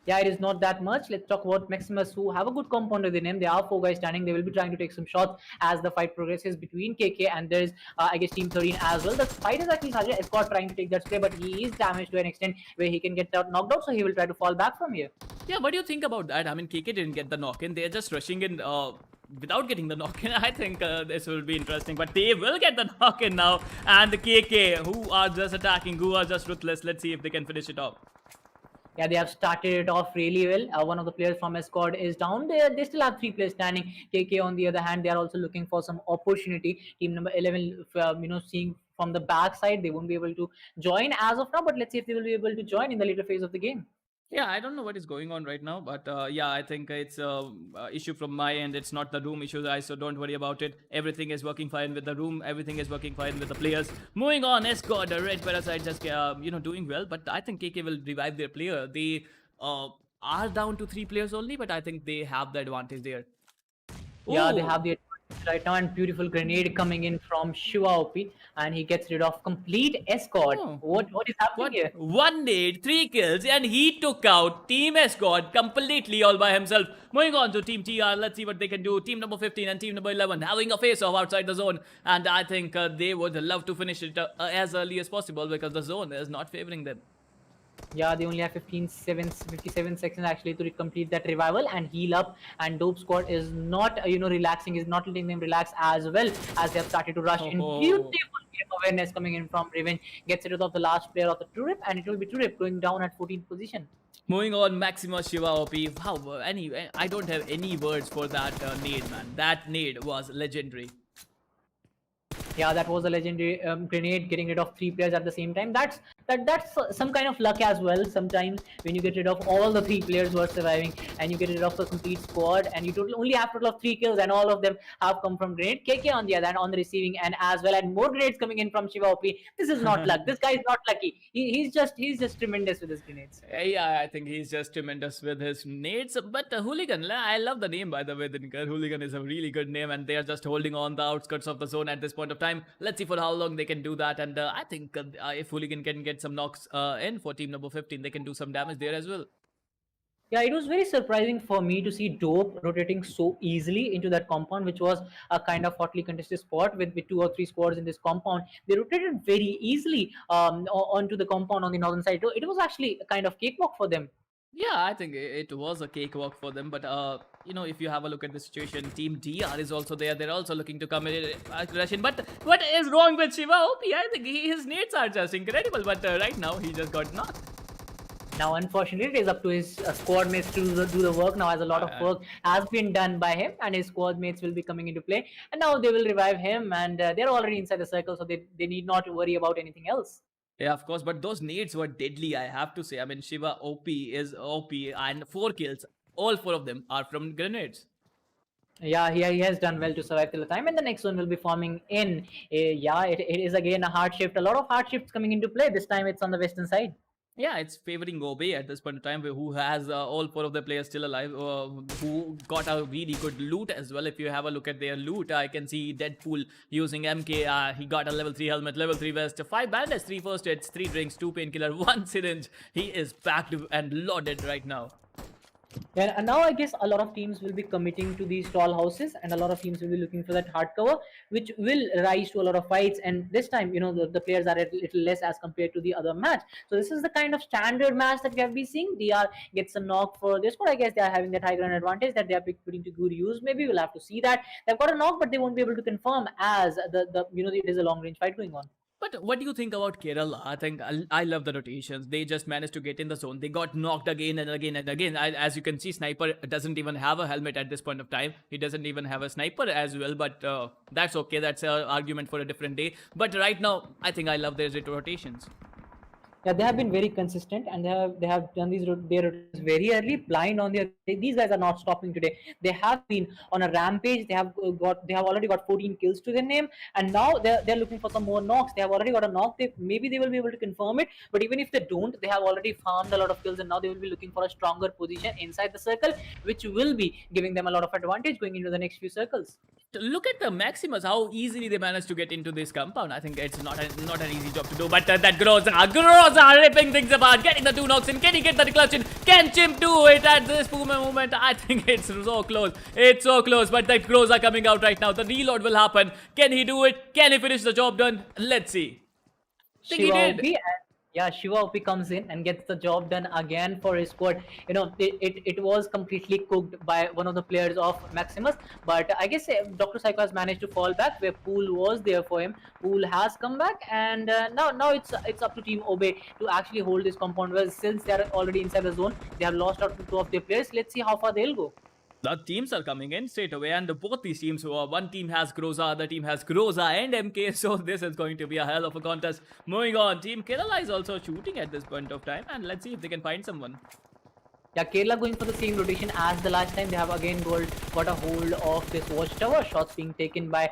Yeah, it is not that much. Let's talk about Maximus, who have a good compound of the name. There are 4 guys standing. They will be trying to take some shots as the fight progresses between KK and there's, I guess, Team 13 as well. The fight is actually Sajid Escort trying to take that spray, but he is damaged to an extent where he can get knocked out, so he will try to fall back from here. Yeah, what do you think about that? I mean, KK didn't get the knock in. They're just rushing in without getting the knock in. I think this will be interesting, but they will get the knock in now. And the KK, who are just attacking, who are just ruthless. Let's see if they can finish it off. Yeah, they have started it off really well. One of the players from Escort is down. They still have 3 players standing. KK, on the other hand, they are also looking for some opportunity. Team number 11, seeing from the back side, they won't be able to join as of now. But let's see if they will be able to join in the later phase of the game. Yeah, I don't know what is going on right now, but yeah, I think it's a issue from my end. It's not the room issue, guys, so don't worry about it. Everything is working fine with the room. Everything is working fine with the players. Moving on, Escort, Red Parasite just doing well, but I think KK will revive their player. They are down to 3 players only, but I think they have the advantage there. Yeah, Ooh. they have the advantage right now, and beautiful grenade coming in from Shiva OP, and he gets rid of complete Escort. Oh. What is happening here? 1 nade, 3 kills, and he took out Team Escort completely all by himself. Moving on to Team TR, let's see what they can do. Team number 15 and Team number 11 having a face-off outside the zone, and I think they would love to finish it as early as possible because the zone is not favoring them. Yeah, they only have 57 seconds actually to complete that revival and heal up, and Dope Squad is not relaxing, is not letting them relax as well as they have started to rush in. Beautiful game awareness coming in from Revenge gets rid of the last player of the TrueRip, and it will be TrueRip going down at 14th position. Moving on, Maximus Shiva OP. Wow, I don't have any words for that nade, man. That nade was legendary. Yeah, that was a legendary grenade, getting rid of 3 players at the same time. That's some kind of luck as well. Sometimes when you get rid of all the 3 players who are surviving, and you get rid of a complete squad, and you only have total of 3 kills, and all of them have come from grenade. KK on the other hand, on the receiving end as well, and more grenades coming in from Shiva OP. This is not luck. This guy is not lucky. He's just tremendous with his grenades. Yeah, I think he's just tremendous with his nades. But Hooligan, I love the name, by the way, Dinker. Hooligan is a really good name, and they are just holding on the outskirts of the zone at this point of time. Let's see for how long they can do that. And I think if Hooligan can get some knocks in for team number 15, they can do some damage there as well. Yeah, it was very surprising for me to see Dope rotating so easily into that compound, which was a kind of hotly contested spot with 2 or 3 squads in this compound. They rotated very easily onto the compound on the northern side. It was actually a kind of cakewalk for them. Yeah, I think it was a cakewalk for them. But, if you have a look at the situation, Team DR is also there. They're also looking to come in aggression. But what is wrong with Shiva OP? I think his nades are just incredible. But right now, he just got knocked. Now, unfortunately, it is up to his squad mates to do the work now, as a lot of work has been done by him, and his squad mates will be coming into play. And now they will revive him, and they're already inside the circle, so they need not worry about anything else. Yeah, of course, but those nades were deadly, I have to say. I mean, Shiva OP is OP, and 4 kills, all 4 of them are from grenades. Yeah, he has done well to survive till the time, and the next one will be forming in. Yeah, it is again a hard shift. A lot of hard shifts coming into play. This time it's on the western side. Yeah, it's favoring Obe at this point in time, who has all 4 of the players still alive, who got a really good loot as well. If you have a look at their loot, I can see Deadpool using MK. He got a level 3 helmet, level 3 vest, 5 bandits, 3 first aids, 3 drinks, 2 painkiller, 1 syringe. He is packed and loaded right now. Yeah, and now I guess a lot of teams will be committing to these tall houses, and a lot of teams will be looking for that hard cover, which will rise to a lot of fights. And this time, the players are a little less as compared to the other match. So this is the kind of standard match that we have been seeing. DR gets a knock for this squad. I guess they are having that high ground advantage that they are putting to good use. Maybe we'll have to see that. They've got a knock, but they won't be able to confirm, as it is a long range fight going on. But what do you think about Kerala? I think I love the rotations. They just managed to get in the zone. They got knocked again and again and again. As you can see, Sniper doesn't even have a helmet at this point of time. He doesn't even have a sniper as well. But that's okay. That's an argument for a different day. But right now, I think I love their rotations. Yeah, they have been very consistent, and they have done their rotations very early. Blind on these guys are not stopping today. They have been on a rampage. They have already got 14 kills to their name, and now they're looking for some more knocks. They have already got a knock. Maybe they will be able to confirm it, but even if they don't, they have already farmed a lot of kills, and now they will be looking for a stronger position inside the circle, which will be giving them a lot of advantage going into the next few circles. Look at the Maximus, how easily they managed to get into this compound. I think it's not an easy job to do, but that Groza ripping things apart, getting the 2 knocks in. Can he get the clutch in? Can Chimp do it at this moment? I think it's so close. It's so close, but that Groza coming out right now. The reload will happen. Can he do it? Can he finish the job done? Let's see. I think he did. Yeah, Shiva OP comes in and gets the job done again for his squad. It was completely cooked by one of the players of Maximus, but I guess Dr. Psycho has managed to fall back where Pool was there for him. Pool has come back, and now it's up to Team Obe to actually hold this compound well. Since they are already inside the zone, they have lost out to 2 of their players. Let's see how far they'll go. The teams are coming in straight away, and both these teams, one team has Groza, other team has Groza and MK, so this is going to be a hell of a contest. Moving on, Team Kerala is also shooting at this point of time, and let's see if they can find someone. Yeah, Kerala going for the same rotation as the last time. They have again got a hold of this watchtower. Shots being taken by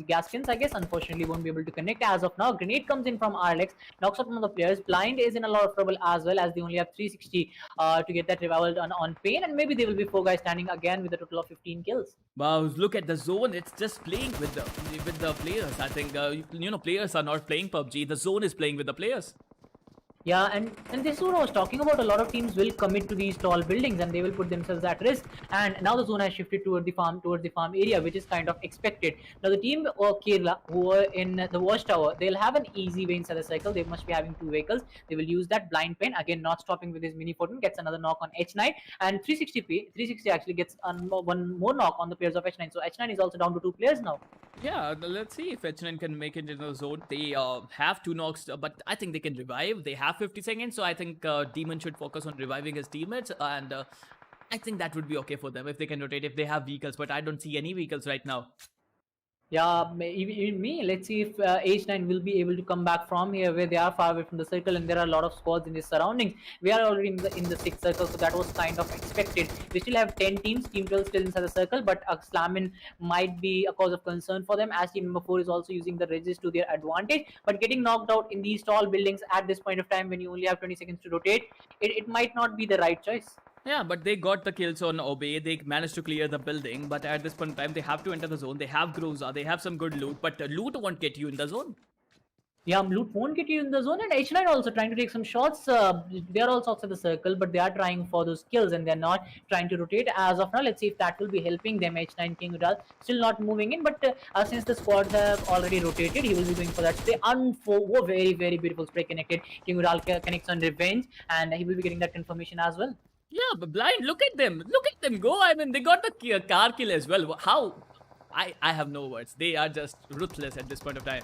Gaskins, I guess. Unfortunately, won't be able to connect as of now. Grenade comes in from RLX, knocks out one of the players. Blind is in a lot of trouble as well, as they only have 360 to get that revival done on Pain. And maybe they will be 4 guys standing again with a total of 15 kills. Wow, look at the zone. It's just playing with the players. I think, players are not playing PUBG. The zone is playing with the players. Yeah, and this is what I was talking about. A lot of teams will commit to these tall buildings and they will put themselves at risk. And now the zone has shifted towards the farm area, which is kind of expected. Now the team of Kerala who are in the watchtower, they'll have an easy way inside the circle. They must be having two vehicles. They will use that blind pain again, not stopping with his mini 14, gets another knock on H9, and 360 actually gets one more knock on the players of H9. So H9 is also down to two players now. Yeah, let's see if H9 can make it into the zone. They have two knocks, but I think they can revive. They have 50 seconds, so I think Demon should focus on reviving his teammates, and I think that would be okay for them if they can rotate, if they have vehicles, but I don't see any vehicles right now. Yeah, even me. Let's see if H9 will be able to come back from here, where they are far away from the circle, and there are a lot of squads in the surroundings. We are already in the sixth circle, so that was kind of expected. We still have 10 teams. Team 12 still inside the circle, but Slamin might be a cause of concern for them, as team number 4 is also using the Regis to their advantage. But getting knocked out in these tall buildings at this point of time, when you only have 20 seconds to rotate, it might not be the right choice. Yeah, but they got the kills on Obey. They managed to clear the building, but at this point in time, they have to enter the zone. They have Groza, they have some good loot, but loot won't get you in the zone. Yeah, loot won't get you in the zone, and H9 also trying to take some shots. They are also outside the circle, but they are trying for those kills, and they're not trying to rotate as of now. Let's see if that will be helping them. H9 King Udal still not moving in, but since the squads have already rotated, he will be going for that spray. Very, very beautiful spray connected. King Udal connects on revenge, and he will be getting that confirmation as well. Yeah, but Blind, look at them. Look at them go. I mean, they got the car kill as well. How? I have no words. They are just ruthless at this point of time.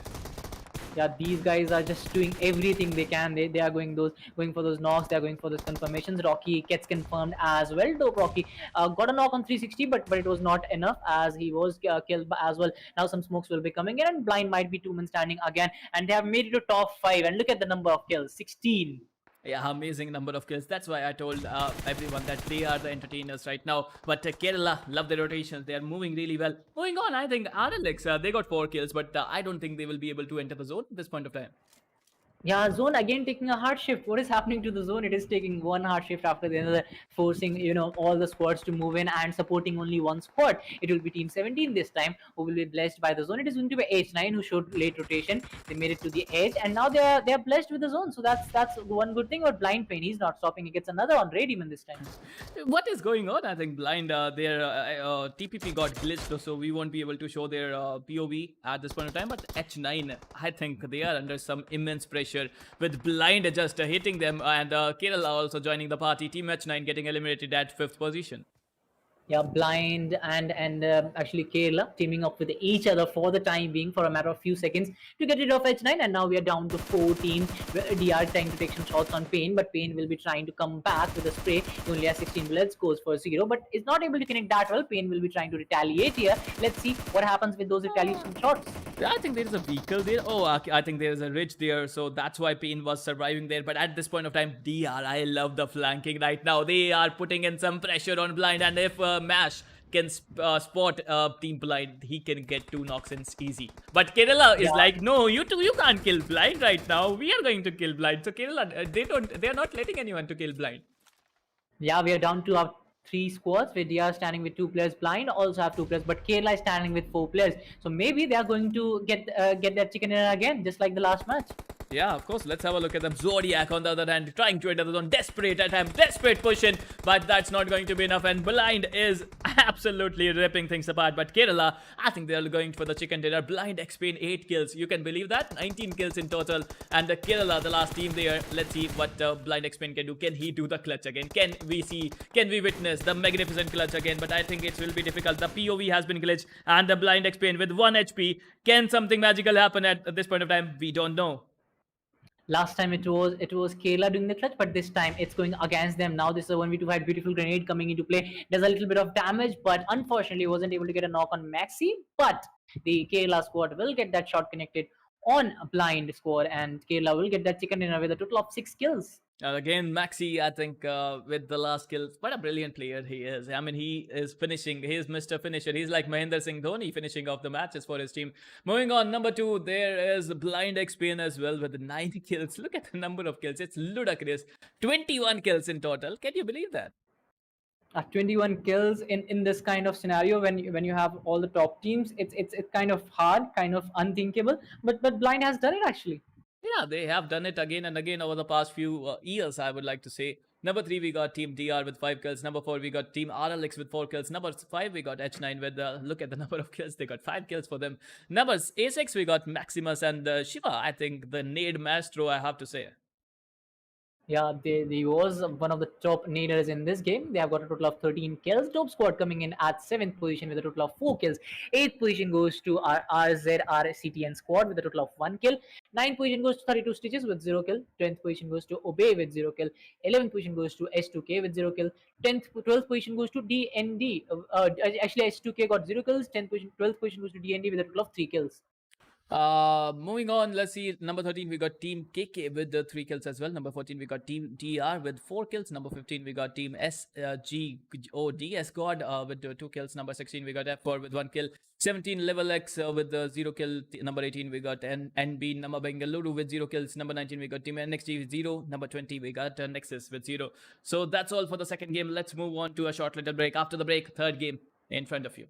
Yeah, these guys are just doing everything they can. They are going for those knocks. They are going for those confirmations. Rocky gets confirmed as well. Though Rocky got a knock on 360, but it was not enough, as he was killed as well. Now some smokes will be coming in, and Blind might be two men standing again, and they have made it to top 5. And look at the number of kills, 16. Yeah, amazing number of kills. That's why I told everyone that they are the entertainers right now. But Kerala, love the rotations. They are moving really well. Moving on, I think RLX, they got 4 kills, but I don't think they will be able to enter the zone at this point of time. Yeah, zone again taking a hard shift. What is happening to the zone? It is taking one hard shift after the other, forcing all the squads to move in and supporting only one squad. It will be Team 17 this time who will be blessed by the zone. It is going to be H9 who showed late rotation. They made it to the edge, and now they are blessed with the zone. So that's one good thing about Blind Pain. He's not stopping. He gets another on Raid even this time. What is going on? I think Blind, their TPP got glitched, so we won't be able to show their POV at this point of time. But H9, I think they are under some immense pressure with Blind just hitting them, and Kerala also joining the party. Team H9 getting eliminated at 5th position. Yeah, Blind and actually Kerala teaming up with each other for the time being, for a matter of few seconds, to get rid of H9, and now we are down to 14. DR trying to take some shots on Pain, but Pain will be trying to come back with a spray. He only has 16 bullets, goes for 0, but is not able to connect that well. Pain will be trying to retaliate here. Let's see what happens with those retaliation shots. I think there is a vehicle there. Oh, I think there is a ridge there, so that's why Pain was surviving there. But at this point of time, DR, I love the flanking right now. They are putting in some pressure on Blind, and if Mash can spot Team Blind, he can get 2 knocks in easy. But Kerala is like, no, you can't kill Blind right now. We are going to kill Blind. So Kerala, they are not letting anyone to kill Blind. Yeah, we are down to our 3 squads, where they are standing with 2 players. Blind also have 2 players, but Kerala is standing with 4 players. So maybe they are going to get that chicken dinner again, just like the last match. Yeah, of course. Let's have a look at them. Zodiac on the other hand, trying to enter the zone. Desperate attempt, desperate push in, but that's not going to be enough. And Blind is absolutely ripping things apart. But Kerala, I think they are going for the chicken dinner. Blind XP 8 kills. You can believe that? 19 kills in total. And Kerala, the last team there. Let's see what Blind XP can do. Can he do the clutch again? Can we witness the magnificent clutch again? But I think it will be difficult. The POV has been glitched, and the Blind XP with 1 HP. Can something magical happen at this point of time? We don't know. Last time it was Kerala doing the clutch, but this time it's going against them. Now this is a 1v2 fight. Beautiful grenade coming into play. Does a little bit of damage, but unfortunately wasn't able to get a knock on Maxi. But the Kerala squad will get that shot connected on a Blind squad, and Kerala will get that chicken dinner with a total of 6 kills. Again, Maxi, I think, with the last kill, what a brilliant player he is. I mean, he is finishing. He is Mr. Finisher. He's like Mahendra Singh Dhoni, finishing off the matches for his team. Moving on, number 2, there is Blind XPN as well with 9 kills. Look at the number of kills. It's ludicrous. 21 kills in total. Can you believe that? 21 kills in this kind of scenario, when you have all the top teams, it's kind of hard, kind of unthinkable. But Blind has done it actually. Yeah, they have done it again and again over the past few years, I would like to say. Number 3, we got Team DR with 5 kills. Number 4, we got Team RLX with 4 kills. Number 5, we got H9 with, look at the number of kills. They got 5 kills for them. Numbers A6, we got Maximus and Shiva. I think the Nade Maestro, I have to say. Yeah, they was one of the top naders in this game. They have got a total of 13 kills. Top squad coming in at 7th position with a total of 4 kills. 8th position goes to our RZRCTN squad with a total of 1 kill. 9th position goes to 32 Stitches with 0 kill. 10th position goes to Obey with 0 kill. 11th position goes to S2k with 0 kill. 12th position goes to DND. Actually, S2k got 0 kills. 12th position goes to DND with a total of 3 kills. Moving on, let's see. Number 13, we got Team KK with 3 kills as well. Number 14, we got Team DR with 4 kills. Number 15, we got Team SGOD Squad with 2 kills. Number 16, we got F4 with 1 kill. 17, Level X with 0 kill. Number 18, we got NB Namma Bengaluru with 0 kills. Number 19, we got Team NXT with 0. Number 20, we got Nexus with 0. So that's all for the second game. Let's move on to a short little break. After the break, third game in front of you.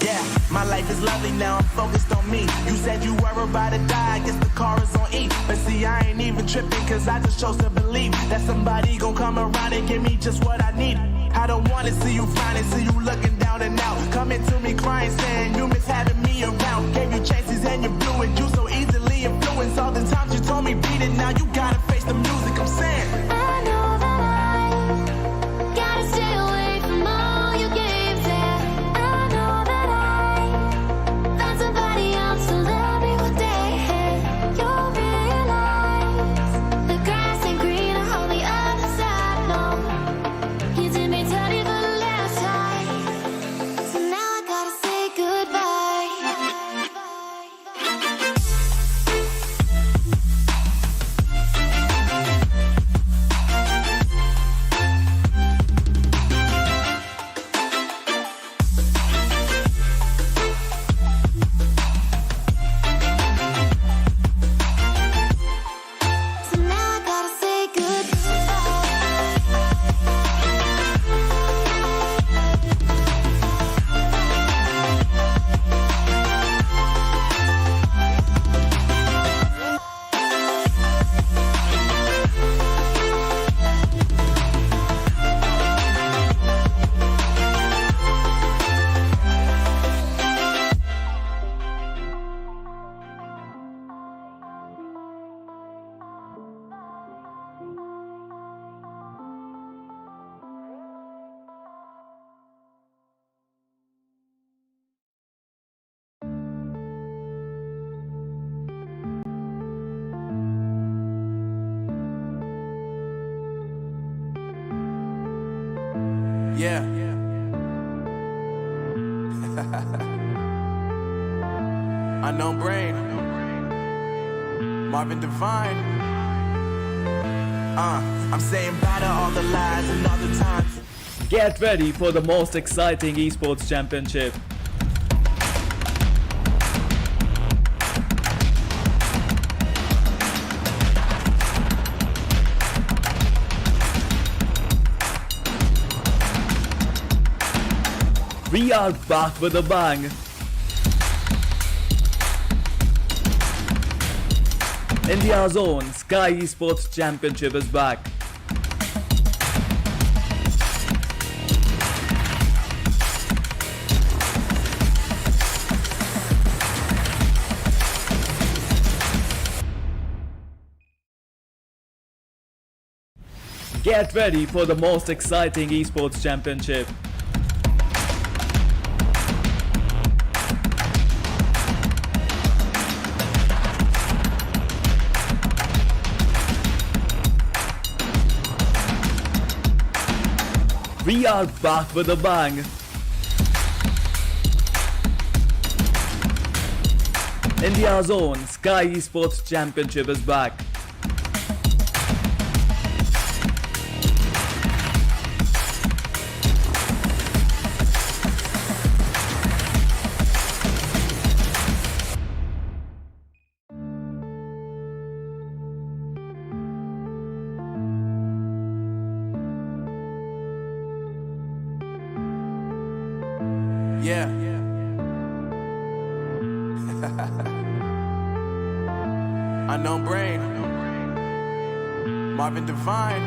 Yeah, my life is lovely now, I'm focused on me. You said you were about to die, I guess the car is on E. But see, I ain't even tripping, cause I just chose to believe that somebody gon' come around and give me just what I need. I don't wanna see you finally, see you looking down and out. Coming to me crying, saying you miss having me around. Gave you chances and you blew it, you so easily influenced. All the times you told me beat it, now you gotta face the music, I'm saying. I know that I gotta stay away from all your games. Yeah, I know that I found somebody else to love me one day. You'll realize the grass ain't greener on the other side. No, you did me dirty for the last time, so now I gotta say goodbye. So now I gotta say Yeah. Unknown Brain. Marvin Devine. I'm saying bye to all the lies and all the times. Get ready for the most exciting esports championship. We are back with a bang. India's own Skyesports Championship is back. Get ready for the most exciting esports championship. We are back with a bang. India's own Skyesports Championship is back. Yeah. Unknown Brain. Marvin Devine.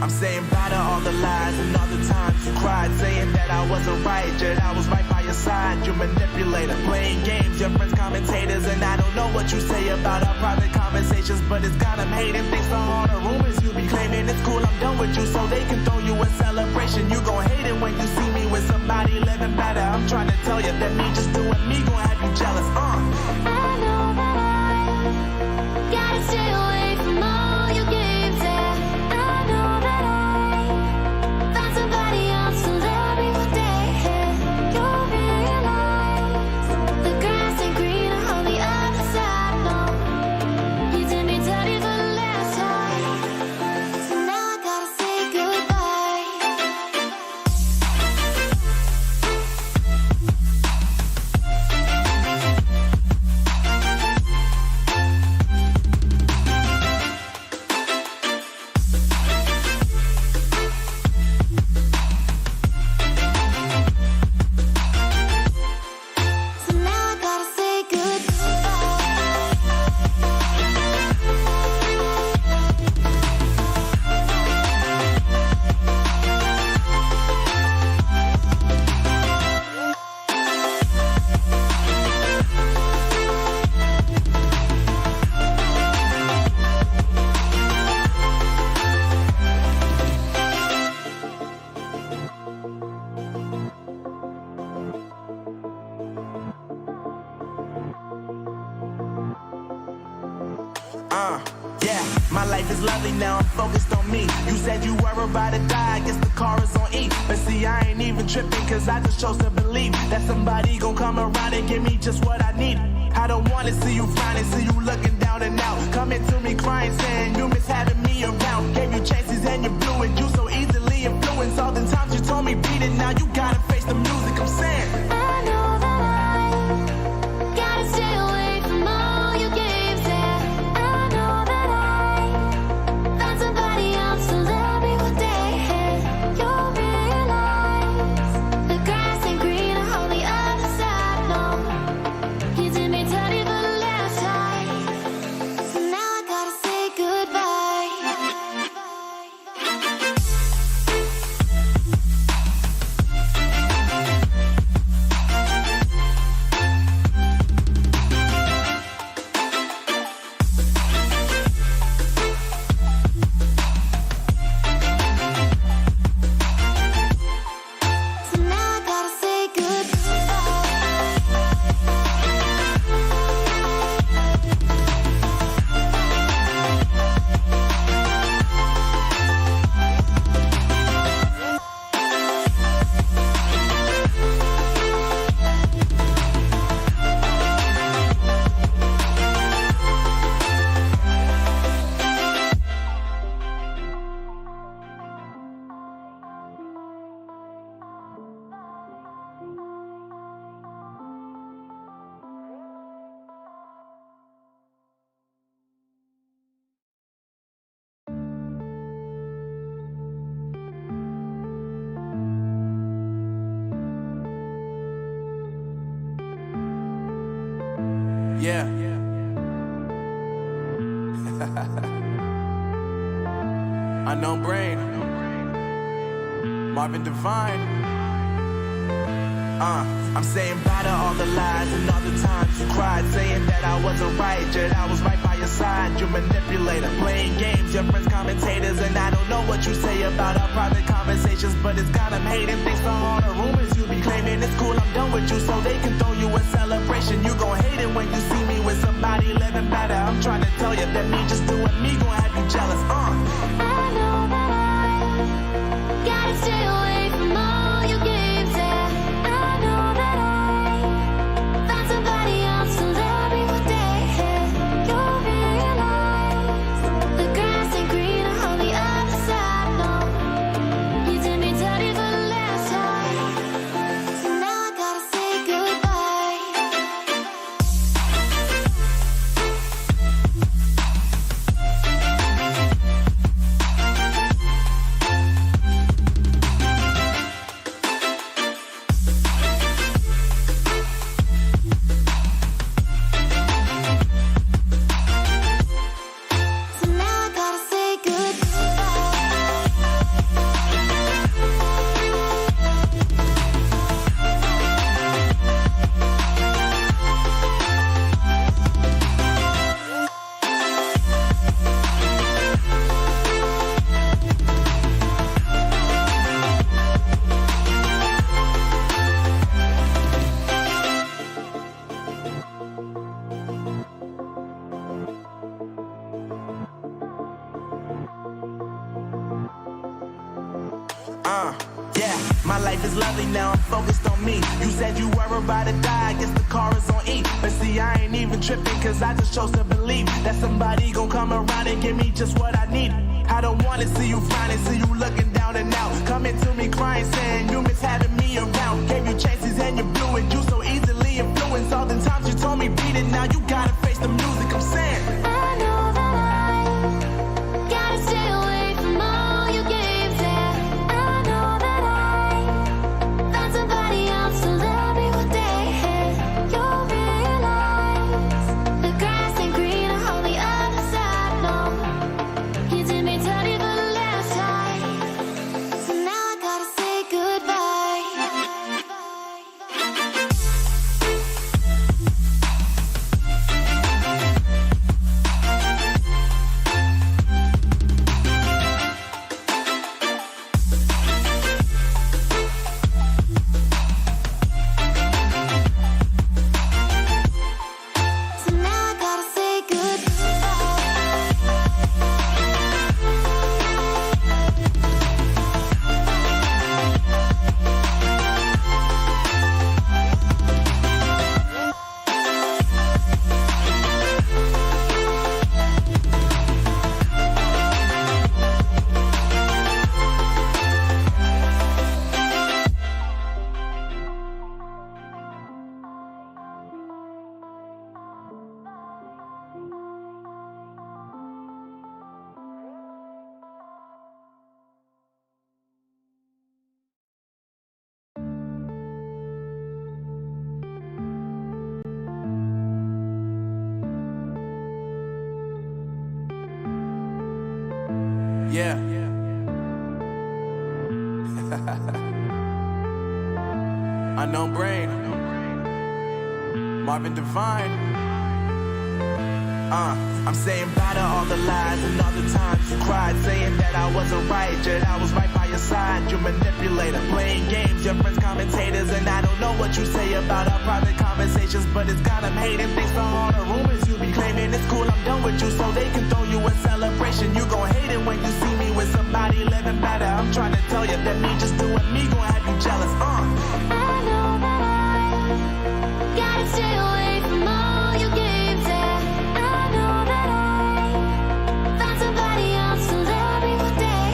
I'm saying bye to all the lies and all the times you cried, saying that I wasn't right, yet I was right by your side. You manipulator, playing games, your friends commentators, and I don't know what you say about our private conversations, but it's got them hating. Thanks to all the rumors you be claiming. It's cool, I'm done with you, so they can throw you a celebration. You gon' hate it when you see me with somebody living better. I'm trying to tell you that me just doing me gon' have you jealous. I know that I gotta stay away from all your games. Yeah, I know that I found somebody else to love me one day. You'll realize the grass ain't greener on the other side. No, you did me dirty for the last time, so now I gotta say goodbye. So now I gotta say Yeah, my life is lovely now, I'm focused on me. You said you were about to die, I guess the car is on E. But see, I ain't even tripping, cause I just chose to believe that somebody gon' come around and give me just what I need. I don't wanna see you frowning, see you looking down and out, coming to me crying, saying you miss having me around. Gave you chances and you blew it, you so easily influenced. All the times you told me beat it, now you gotta face the music. I'm saying I know that I gotta stay away from all your games. Yeah, I know that I found somebody else to love me one day. You'll realize the grass ain't greener on the other side. No, you did me dirty for the last time, so now I gotta say goodbye. So now I gotta say goodbye. yeah. Unknown Brain. Marvin Devine. I'm saying bye to all the lies and all the times you cried, saying that I wasn't right, yet I was right by your side. You manipulator, playing games, your friends commentators, and I don't know what you say about our private conversations, but it's got them hating. Thanks to all the rumors you be claiming. It's cool, I'm done with you, so they can throw you a celebration. You gon' hate it when you see me with somebody living better. I'm trying to tell you that me just doing me gon' have you jealous. I know that I gotta stay away from all your games. Yeah, I know that I found somebody else to love me one day. You'll realize the grass ain't greener on the other side. No, you did me dirty for the last time, so now I gotta say goodbye. life is lovely, now I'm focused on me. You said you were about to die, I guess the car is on E. But see, I ain't even tripping, cause I just chose to believe that somebody gon' come around and give me just what I need. I don't wanna see you finding, see you looking down and out. Coming to me crying, saying you miss having me around. Gave you chances and you blew it, you so easily influenced. All the times you told me beat it, now you gotta face the music, I'm saying. I know that I gotta stay away from all your games. Yeah, I know that I found somebody else to love me one day. You'll realize the grass ain't greener on the other side. No, you did me dirty for the last time, so now I gotta say goodbye. So now I gotta say goodbye. Yeah. Unknown Brain. Marvin Devine. I'm saying bye to all the lies and all the times you cried, saying that I wasn't right, yet I was right by your side. You manipulator, playing games, your friends commentators, and I don't know what you say about our private conversations, but it's got them hating. Thanks for all the rumors you be claiming. It's cool, I'm done with you, so they can throw you a celebration. You gon' hate it when you see me with somebody living better. I'm trying to tell you that me just doing me gon' have you jealous. I know that I gotta stay away from all your games. Yeah, I know that I found somebody else to love me one day.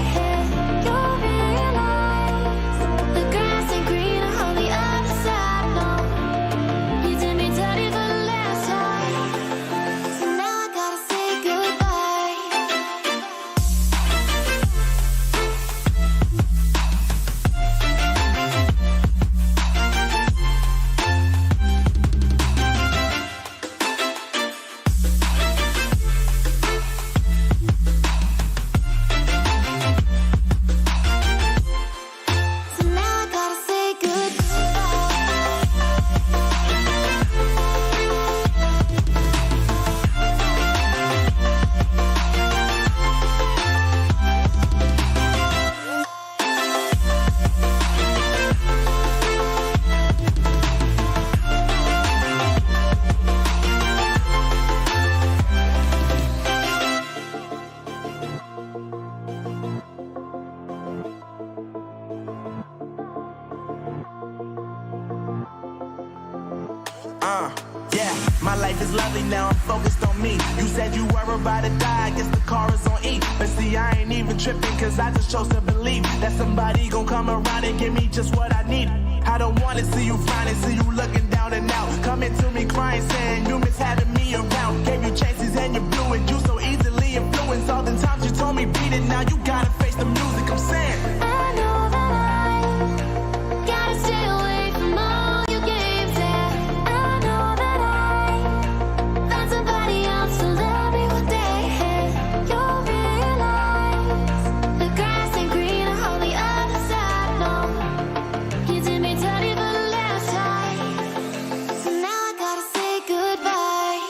You'll realize the grass ain't greener on the other side. No, you did me dirty for the last time, so now I gotta say goodbye. So now I gotta say goodbye. Yeah, my life is lovely, now I'm focused on me. You said you were about to die, I guess the car is on E. But see, I ain't even tripping, cause I just chose to believe that somebody gon' come around and give me just what I need. I don't wanna see you finding, see you looking down and out. Coming to me crying, saying you miss having me around. Gave you chances and you blew it, you so easily influenced. All the times you told me beat it, now you gotta face the music, I'm saying. I know that I gotta stay away from all your games. Yeah, I know that I found somebody else to love me one day. You'll realize the grass ain't greener on the other side. No, you did me dirty for the last time, so now I gotta say goodbye.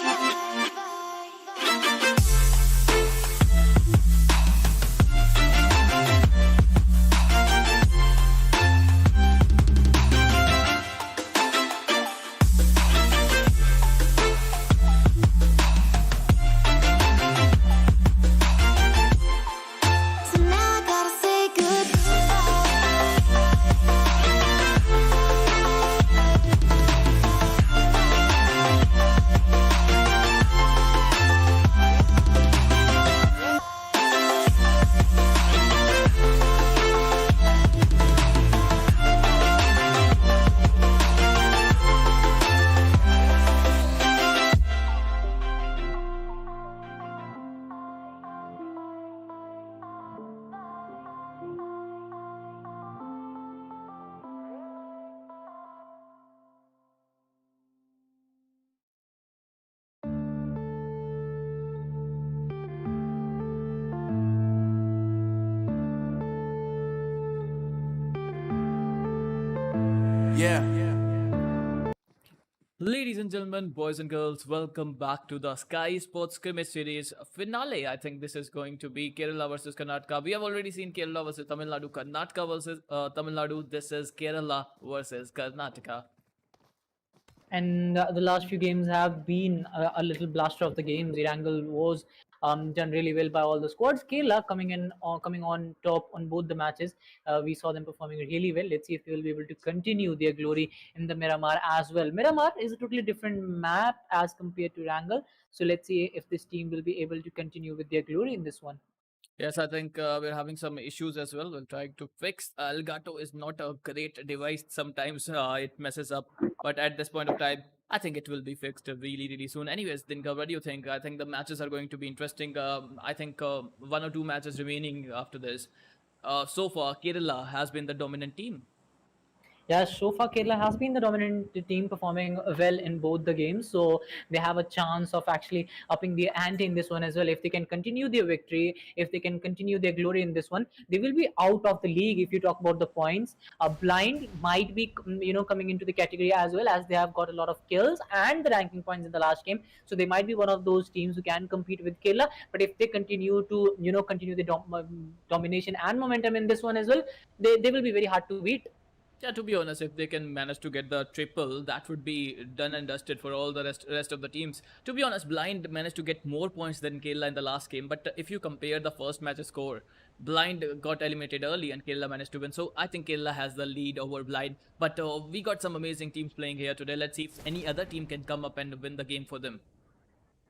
Yeah. Ladies and gentlemen, boys and girls, welcome back to the Skyesports Skirmish series finale. I think this is going to be Kerala versus Karnataka. We have already seen Kerala versus Tamil Nadu, Karnataka versus Tamil Nadu. This is Kerala versus Karnataka. And the last few games have been a little blaster of the games. Irangle was done really well by all the squads. Kerala coming on top on both the matches. We saw them performing really well. Let's see if they will be able to continue their glory in the Miramar as well. Miramar is a totally different map as compared to Irangle. So let's see if this team will be able to continue with their glory in this one. Yes, I think we're having some issues as well. We're trying to fix. Elgato is not a great device. Sometimes it messes up. But at this point of time, I think it will be fixed really, really soon. Anyways, Dinker, what do you think? I think the matches are going to be interesting. I think 1 or 2 matches remaining after this. So far, Kerala has been the dominant team. Yeah, so far Kerala has been the dominant team, performing well in both the games. So they have a chance of actually upping the ante in this one as well. If they can continue their victory, if they can continue their glory in this one, they will be out of the league. If you talk about the points, Blind might be coming into the category as well, as they have got a lot of kills and the ranking points in the last game. So they might be one of those teams who can compete with Kerala. But if they continue to continue the domination and momentum in this one as well, they will be very hard to beat. Yeah, to be honest, if they can manage to get the triple, that would be done and dusted for all the rest of the teams. To be honest, Blind managed to get more points than Kerala in the last game, but if you compare the first match score, Blind got eliminated early and Kerala managed to win. So I think Kerala has the lead over Blind. But we got some amazing teams playing here today. Let's see if any other team can come up and win the game for them.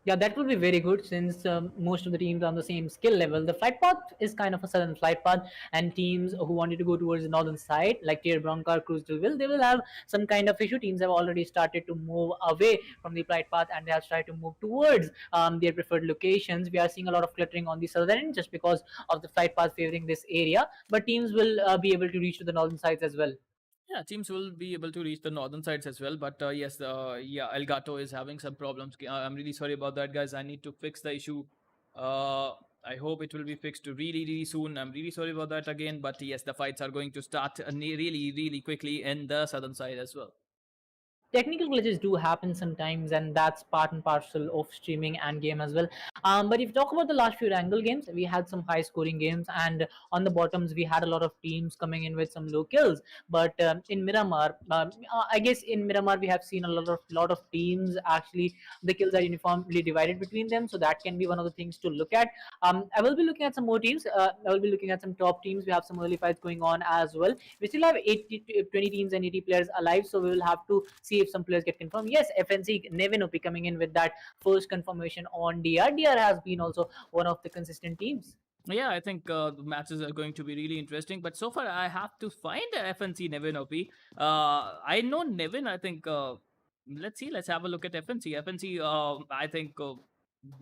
Yeah, that would be very good, since most of the teams are on the same skill level. The flight path is kind of a southern flight path, and teams who wanted to go towards the northern side, like Tier Broncar, Cruiseville, they will have some kind of issue. Teams have already started to move away from the flight path, and they have started to move towards their preferred locations. We are seeing a lot of cluttering on the southern end just because of the flight path favoring this area, but teams will be able to reach to the northern sides as well. Yeah, teams will be able to reach the northern sides as well. But yes, yeah, Elgato is having some problems. I'm really sorry about that, guys. I need to fix the issue. I hope it will be fixed really, really soon. I'm really sorry about that again. But yes, the fights are going to start really, really quickly in the southern side as well. Technical glitches do happen sometimes, and that's part and parcel of streaming and game as well. But if you talk about the last few Wrangle games, we had some high scoring games, and on the bottoms we had a lot of teams coming in with some low kills. But in Miramar, I guess in Miramar we have seen a lot of teams actually, the kills are uniformly divided between them, so that can be one of the things to look at. I will be looking at some more teams. I will be looking at some top teams. We have some early fights going on as well. We still have 20 teams and 80 players alive, so we will have to see if some players get confirmed. Yes, FNC Nevinopi coming in with that first confirmation on DR. DR has been also one of the consistent teams. Yeah, I think the matches are going to be really interesting. But so far, I have to find FNC Nevin OP. I know Nevin. I think. Let's see. Let's have a look at FNC. FNC. I think.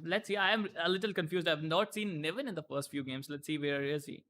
Let's see. I am a little confused. I have not seen Nevin in the first few games. Let's see, where is he?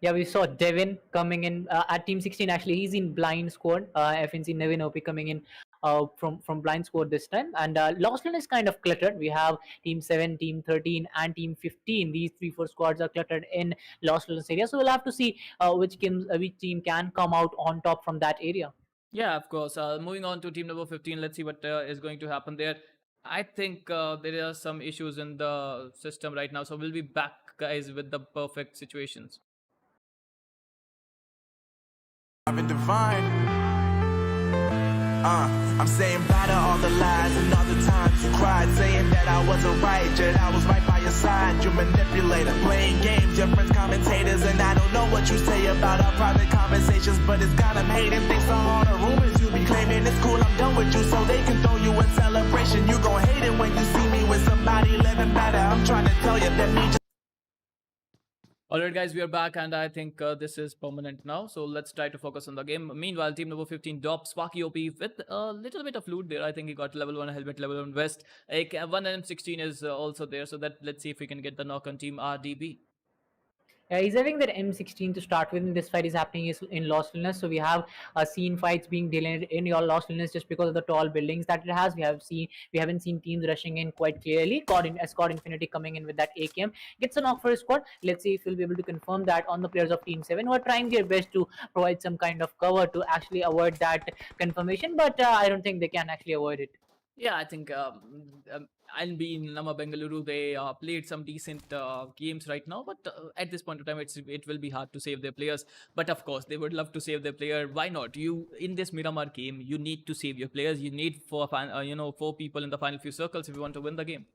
Yeah, we saw Devin coming in at Team 16. Actually, he's in blind squad. FNC Nevin OP coming in from blind squad this time. And Lostland is kind of cluttered. We have Team 7, Team 13, and Team 15. These 3-4 squads are cluttered in Lostland area. So we'll have to see which team can come out on top from that area. Yeah, of course. Moving on to team number 15. Let's see what is going to happen there. I think there are some issues in the system right now. So we'll be back, guys, with the perfect situations. I've been divine. I'm saying bye to all the lies and all the times you cried, saying that I wasn't right, yet I was right by your side. You manipulator, playing games, your friends commentators, and I don't know what you say about our private conversations, but it's got them hating. Thanks to all the rumors you be claiming. It's cool, I'm done with you, so they can throw you a celebration. You gon' hate it when you see me with somebody living better. I'm trying to tell you that me just Alright, guys, we are back, and I think this is permanent now. So let's try to focus on the game. Meanwhile, team number 15 dropped Sparky OP with a little bit of loot there. I think he got level 1 helmet, level 1 vest. One M16 is also there. So that let's see if we can get the knock on team RDB. He's having that M16 to start with. And this fight is happening is in Lost Wilderness, so we have seen fights being delayed in your Lost Wilderness just because of the tall buildings that it has. We haven't seen teams rushing in quite clearly. Squad Infinity coming in with that AKM gets a knock for his squad. Let's see if he'll be able to confirm that on the players of Team 7 who are trying their best to provide some kind of cover to actually avoid that confirmation, but I don't think they can actually avoid it. Yeah, I think INB in Namma Bengaluru, they played some decent games right now, but at this point of time, it will be hard to save their players. But of course, they would love to save their player. Why not? You in this Miramar game, you need to save your players. You need four people in the final few circles if you want to win the game.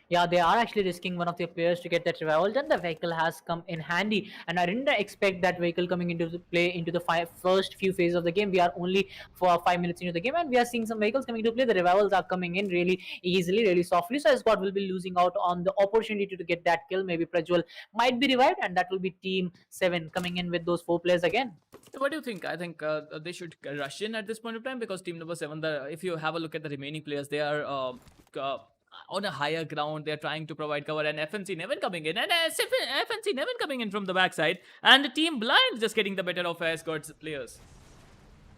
Yeah, they are actually risking one of their players to get that revival, and the vehicle has come in handy. And I didn't expect that vehicle coming into the play into the first few phases of the game. We are only for 5 minutes into the game, and we are seeing some vehicles coming into play. The revivals are coming in really easily, really softly. So Squad will be losing out on the opportunity to get that kill. Maybe Prajwal might be revived, and that will be Team 7 coming in with those 4 players again. What do you think? I think they should rush in at this point of time because team number 7, if you have a look at the remaining players, they are on a higher ground. They're trying to provide cover, and FNC Nevin coming in, and FNC Nevin coming in from the backside, and the team blind just getting the better of Escorts players.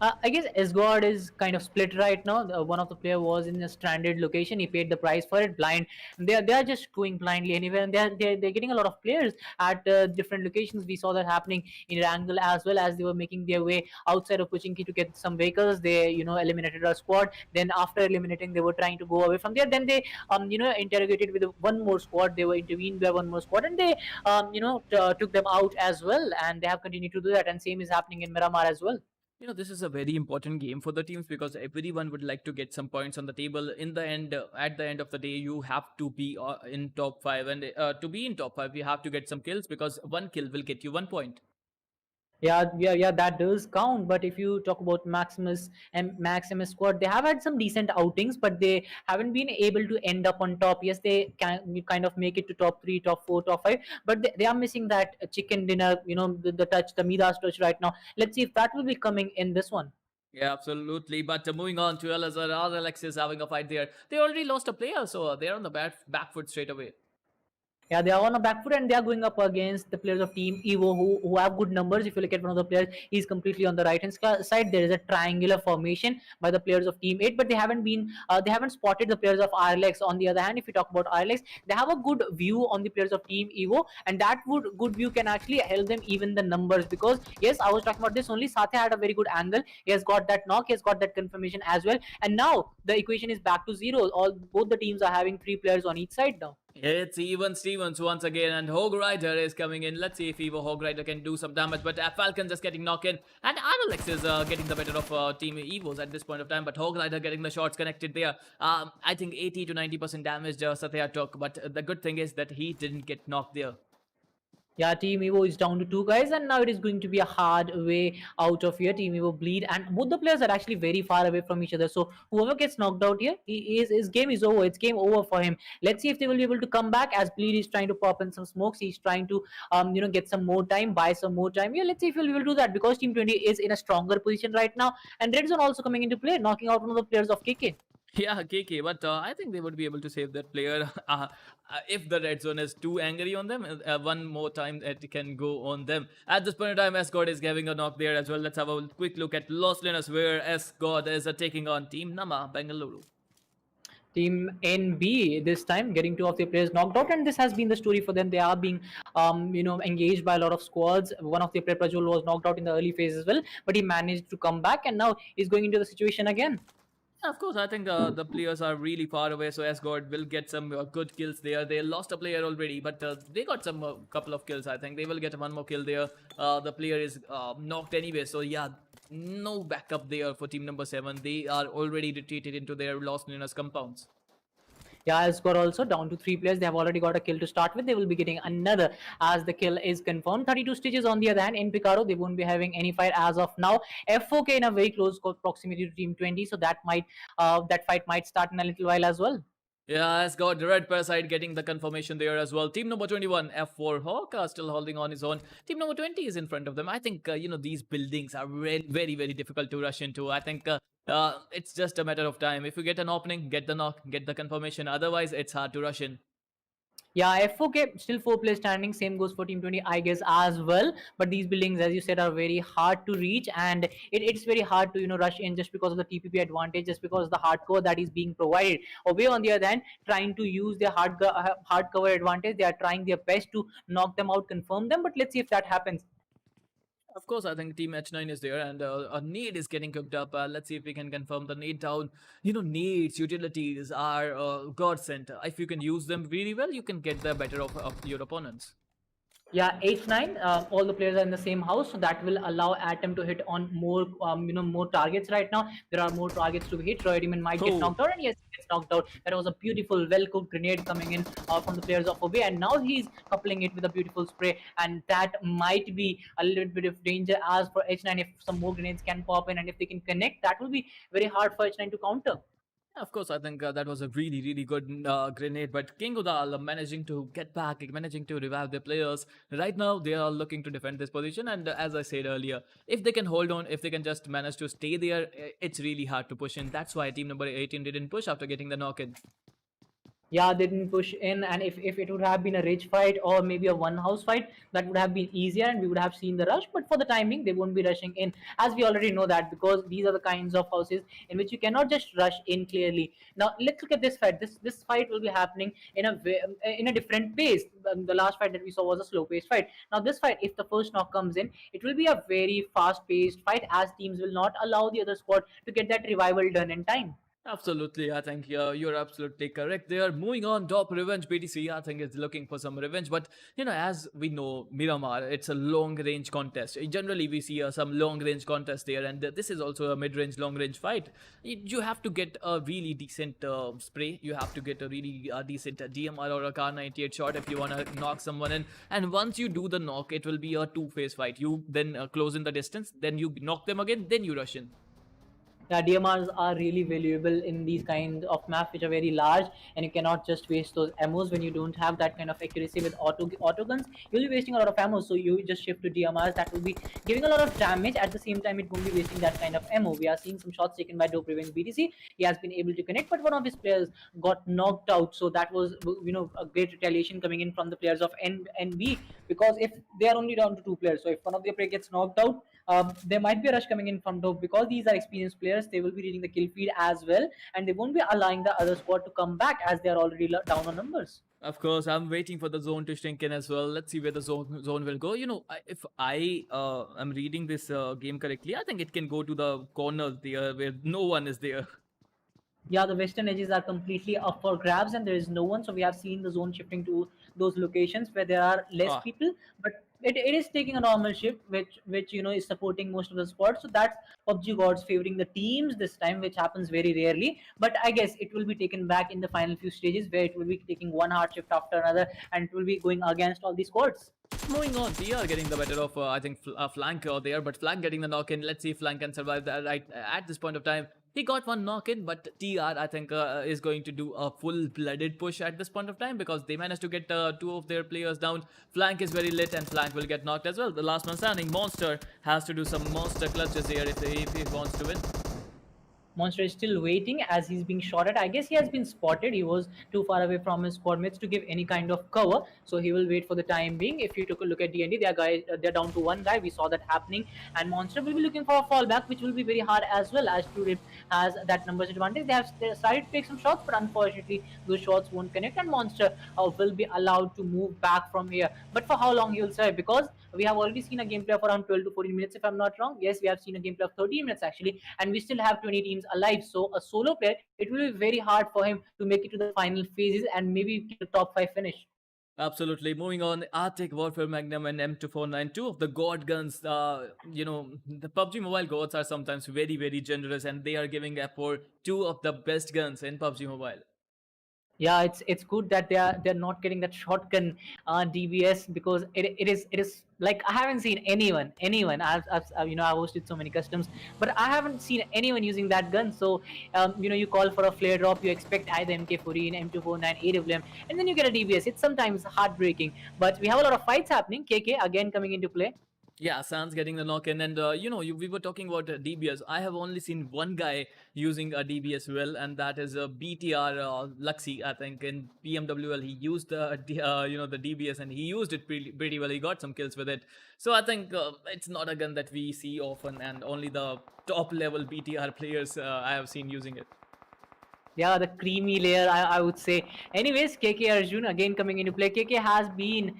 I guess Asgard is kind of split right now. One of the player was in a stranded location. He paid the price for it. Blind. They are just going blindly anywhere, and they're getting a lot of players at different locations. We saw that happening in Wrangle as well as they were making their way outside of Pochinki to get some vehicles. They eliminated a squad. Then after eliminating, they were trying to go away from there. Then they interrogated with one more squad. They were intervened by one more squad, and they took them out as well. And they have continued to do that. And same is happening in Miramar as well. This is a very important game for the teams because everyone would like to get some points on the table. In the end, at the end of the day, you have to be in top 5, and to be in top 5, you have to get some kills because one kill will get you 1 point. Yeah, that does count. But if you talk about Maximus and Maximus squad, they have had some decent outings, but they haven't been able to end up on top. Yes, they can kind of make it to top 3, top 4, top 5, but they are missing that chicken dinner, the touch, the Midas touch right now. Let's see if that will be coming in this one. Yeah, absolutely. But moving on to Elazar, Alex is having a fight there. They already lost a player, so they're on the back foot straight away. Yeah, they are on a back foot and they are going up against the players of Team Evo who have good numbers. If you look at one of the players, he's completely on the right hand side. There is a triangular formation by the players of Team 8, but they haven't spotted the players of RLX. On the other hand, if you talk about RLX, they have a good view on the players of Team Evo, and that good view can actually help them even the numbers. Because yes, I was talking about this only. Satya had a very good angle. He has got that knock. He has got that confirmation as well. And now the equation is back to 0. Both the teams are having 3 players on each side now. It's even Stevens once again, and Hog Rider is coming in. Let's see if Evo Hog Rider can do some damage, but Falcon just getting knocked in, and Alex is getting the better of Team Evos at this point of time, but Hog Rider getting the shots connected there. I think 80 to 90% damage Satya took, but the good thing is that he didn't get knocked there. Yeah, Team Evo is down to 2 guys, and now it is going to be a hard way out of here. Team Evo bleed, and both the players are actually very far away from each other. So whoever gets knocked out here, his game is over. It's game over for him. Let's see if they will be able to come back. As Bleed is trying to pop in some smokes, he's trying to get some more time, buy some more time. Yeah, let's see if he'll be able to do that because Team 20 is in a stronger position right now, and Red Zone also coming into play, knocking out one of the players of KK. Yeah, KK, but I think they would be able to save that player if the red zone is too angry on them. One more time it can go on them. At this point in time, S-God is having a knock there as well. Let's have a quick look at Los Linus where S-God is taking on Team Namma Bengaluru. Team NB this time getting 2 of their players knocked out, and this has been the story for them. They are being engaged by a lot of squads. One of their player Prajwal was knocked out in the early phase as well, but he managed to come back, and now he's going into the situation again. Of course, I think the players are really far away, so S-God will get some good kills there. They lost a player already, but they got some couple of kills. I think they will get one more kill there. The player is knocked anyway, so yeah, no backup there for team number 7. They are already retreated into their Los Lunas compounds. Yeah, Score also down to 3 players. They have already got a kill to start with. They will be getting another as the kill is confirmed. 32 stitches on the other hand in Picaro. They won't be having any fight as of now. F4K in a very close proximity to Team 20, so that fight might start in a little while as well. Yeah, has got Red Parasite getting the confirmation there as well. Team number 21, F4 Hawk, still holding on his own. Team number 20 is in front of them. I think, these buildings are very, very difficult to rush into. I think it's just a matter of time. If you get an opening, get the knock, get the confirmation. Otherwise, it's hard to rush in. Yeah, F4K still 4 players standing. Same goes for Team 20, I guess, as well. But these buildings, as you said, are very hard to reach, and it's very hard to rush in just because of the TPP advantage, just because of the hardcore that is being provided. Away on the other hand, trying to use their hard cover advantage, they are trying their best to knock them out, confirm them. But let's see if that happens. Of course, I think Team H9 is there, and a nade is getting cooked up. Let's see if we can confirm the nade down. Nades, utilities are godsend. If you can use them really well, you can get the better of your opponents. Yeah, H9. All the players are in the same house, so that will allow Atom to hit on more, more targets. Right now, there are more targets to be hit. Roy Demon might get knocked out, and yes, he gets knocked out. That was a beautiful, well-cooked grenade coming in from the players of OB, and now he's coupling it with a beautiful spray, and that might be a little bit of danger as for H9. If some more grenades can pop in, and if they can connect, that will be very hard for H9 to counter. Of course, I think that was a really, really good grenade. But King Udal managing to get back, managing to revive their players. Right now, they are looking to defend this position. And as I said earlier, if they can hold on, if they can just manage to stay there, it's really hard to push in. That's why team number 18 didn't push after getting the knock in. Yeah, they didn't push in, and if it would have been a rage fight or maybe a one house fight, that would have been easier and we would have seen the rush. But for the timing, they won't be rushing in, as we already know that, because these are the kinds of houses in which you cannot just rush in clearly. Now let's look at this fight. This fight will be happening in a different pace. The last fight that we saw was a slow paced fight. Now this fight, if the first knock comes in, it will be a very fast paced fight, as teams will not allow the other squad to get that revival done in time. Absolutely, I think you're absolutely correct there. Moving on, top revenge BTC, I think is looking for some revenge. But as we know, Miramar, it's a long range contest. Generally, we see some long range contest there, and this is also a mid range, long range fight. You have to get a really decent spray. You have to get a really decent DMR or a Kar 98 shot if you want to knock someone in. And once you do the knock, it will be a two-phase fight. You then close in the distance, then you knock them again, then you rush in. Yeah, DMRs are really valuable in these kinds of maps which are very large, and you cannot just waste those ammos when you don't have that kind of accuracy with auto guns. You'll be wasting a lot of ammo, so you just shift to DMRs. That will be giving a lot of damage. At the same time, it won't be wasting that kind of ammo. We are seeing some shots taken by Dope Revenge BTC. He has been able to connect, but one of his players got knocked out. So that was a great retaliation coming in from the players of NB, because if they are only down to 2 players, so if one of their players gets knocked out, there might be a rush coming in from Dope, because these are experienced players. They will be reading the kill feed as well, and they won't be allowing the other squad to come back, as they are already down on numbers. Of course, I'm waiting for the zone to shrink in as well. Let's see where the zone will go. If I am reading this game correctly, I think it can go to the corners there where no one is there. Yeah, the western edges are completely up for grabs, and there is no one. So we have seen the zone shifting to those locations where there are less people, but it is taking a normal shift, which is supporting most of the spots. So that's PUBG gods favoring the teams this time, which happens very rarely. But I guess it will be taken back in the final few stages, where it will be taking one hard shift after another, and it will be going against all these squads. Moving on, they are getting the better of, I think, Flank there, but Flank getting the knock in. Let's see if Flank can survive that right at this point of time. He got one knock in, but TR, I think, is going to do a full-blooded push at this point of time, because they managed to get 2 of their players down. Flank is very lit, and Flank will get knocked as well. The last man standing, Monster, has to do some monster clutches here if he wants to win. Monster is still waiting as he's being shot at. I guess he has been spotted. He was too far away from his squad mates to give any kind of cover, so he will wait for the time being. If you took a look at DND, they're down to 1 guy. We saw that happening, and Monster will be looking for a fallback, which will be very hard as well, as TrueRippers has that numbers advantage. They have started to take some shots, but unfortunately those shots won't connect, and Monster will be allowed to move back from here. But for how long he will survive? Because we have already seen a gameplay of around 12 to 14 minutes, if I'm not wrong. Yes, we have seen a gameplay of 13 minutes actually, and we still have 20 teams alive. So a solo player, it will be very hard for him to make it to the final phases and maybe get a top 5 finish. Absolutely. Moving on, Arctic Warfare Magnum and M2492 of the God guns. The PUBG Mobile gods are sometimes very, very generous, and they are giving up for 2 of the best guns in PUBG Mobile. Yeah, it's good that they're not getting that shotgun DBS, because it is like, I haven't seen anyone. I've hosted so many customs, but I haven't seen anyone using that gun. So you call for a flare drop, you expect either MK14, M249, AWM, and then you get a DBS. It's sometimes heartbreaking, but we have a lot of fights happening. KK again coming into play. Yeah, Sans getting the knock in, and we were talking about DBS. I have only seen one guy using a DBS well, and that is BTR Luxy. I think in PMWL he used the DBS, and he used it pretty well. He got some kills with it. So I think it's not a gun that we see often, and only the top level BTR players I have seen using it. Yeah, the creamy layer, I would say. Anyways, KK Arjun again coming into play. KK has been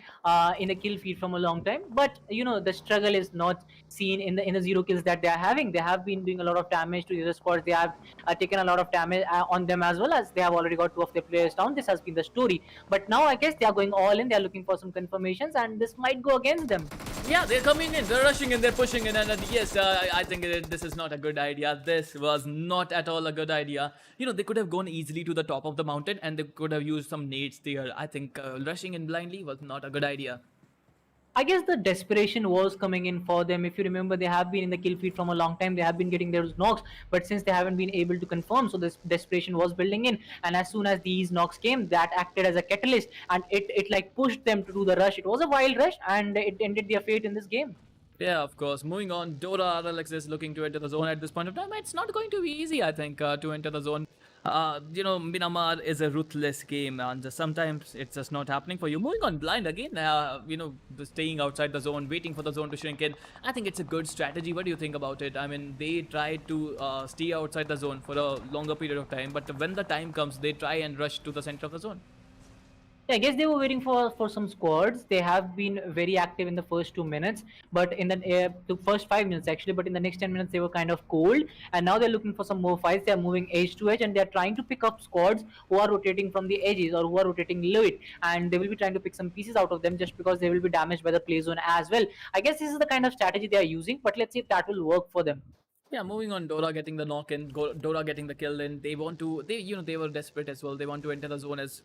in the kill feed from a long time, but the struggle is not seen in the zero kills that they are having. They have been doing a lot of damage to the other squads. They have taken a lot of damage on them, as well as they have already got 2 of their players down. This has been the story. But now I guess they are going all in. They are looking for some confirmations, and this might go against them. Yeah, they're coming in, they're rushing in, they're pushing in, and yes, I think this is not a good idea. This was not at all a good idea. They could have gone easily to the top of the mountain, and they could have used some nades there. I think rushing in blindly was not a good idea. I guess the desperation was coming in for them. If you remember, they have been in the kill feed from a long time. They have been getting those knocks, but since they haven't been able to confirm, so this desperation was building in. And as soon as these knocks came, that acted as a catalyst, and it like pushed them to do the rush. It was a wild rush, and it ended their fate in this game. Yeah, of course. Moving on, Dora RLX is looking to enter the zone at this point of time. It's not going to be easy, I think, to enter the zone. Myanmar is a ruthless game, and sometimes it's just not happening for you. Moving on, blind again, staying outside the zone, waiting for the zone to shrink in. I think it's a good strategy. What do you think about it? I mean, they try to stay outside the zone for a longer period of time, but when the time comes, they try and rush to the center of the zone. Yeah, I guess they were waiting for some squads. They have been very active in the first 2 minutes, but in the first 5 minutes actually. But in the next 10 minutes, they were kind of cold, and now they're looking for some more fights. They are moving edge to edge, and they are trying to pick up squads who are rotating from the edges or who are rotating late, and they will be trying to pick some pieces out of them just because they will be damaged by the play zone as well. I guess this is the kind of strategy they are using, but let's see if that will work for them. Yeah, moving on, Dora getting the knock in, Dora getting the kill in. They want to, they were desperate as well. They want to enter the zone as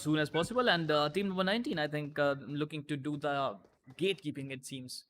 soon as possible. And team number 19, I think, looking to do the gatekeeping, it seems.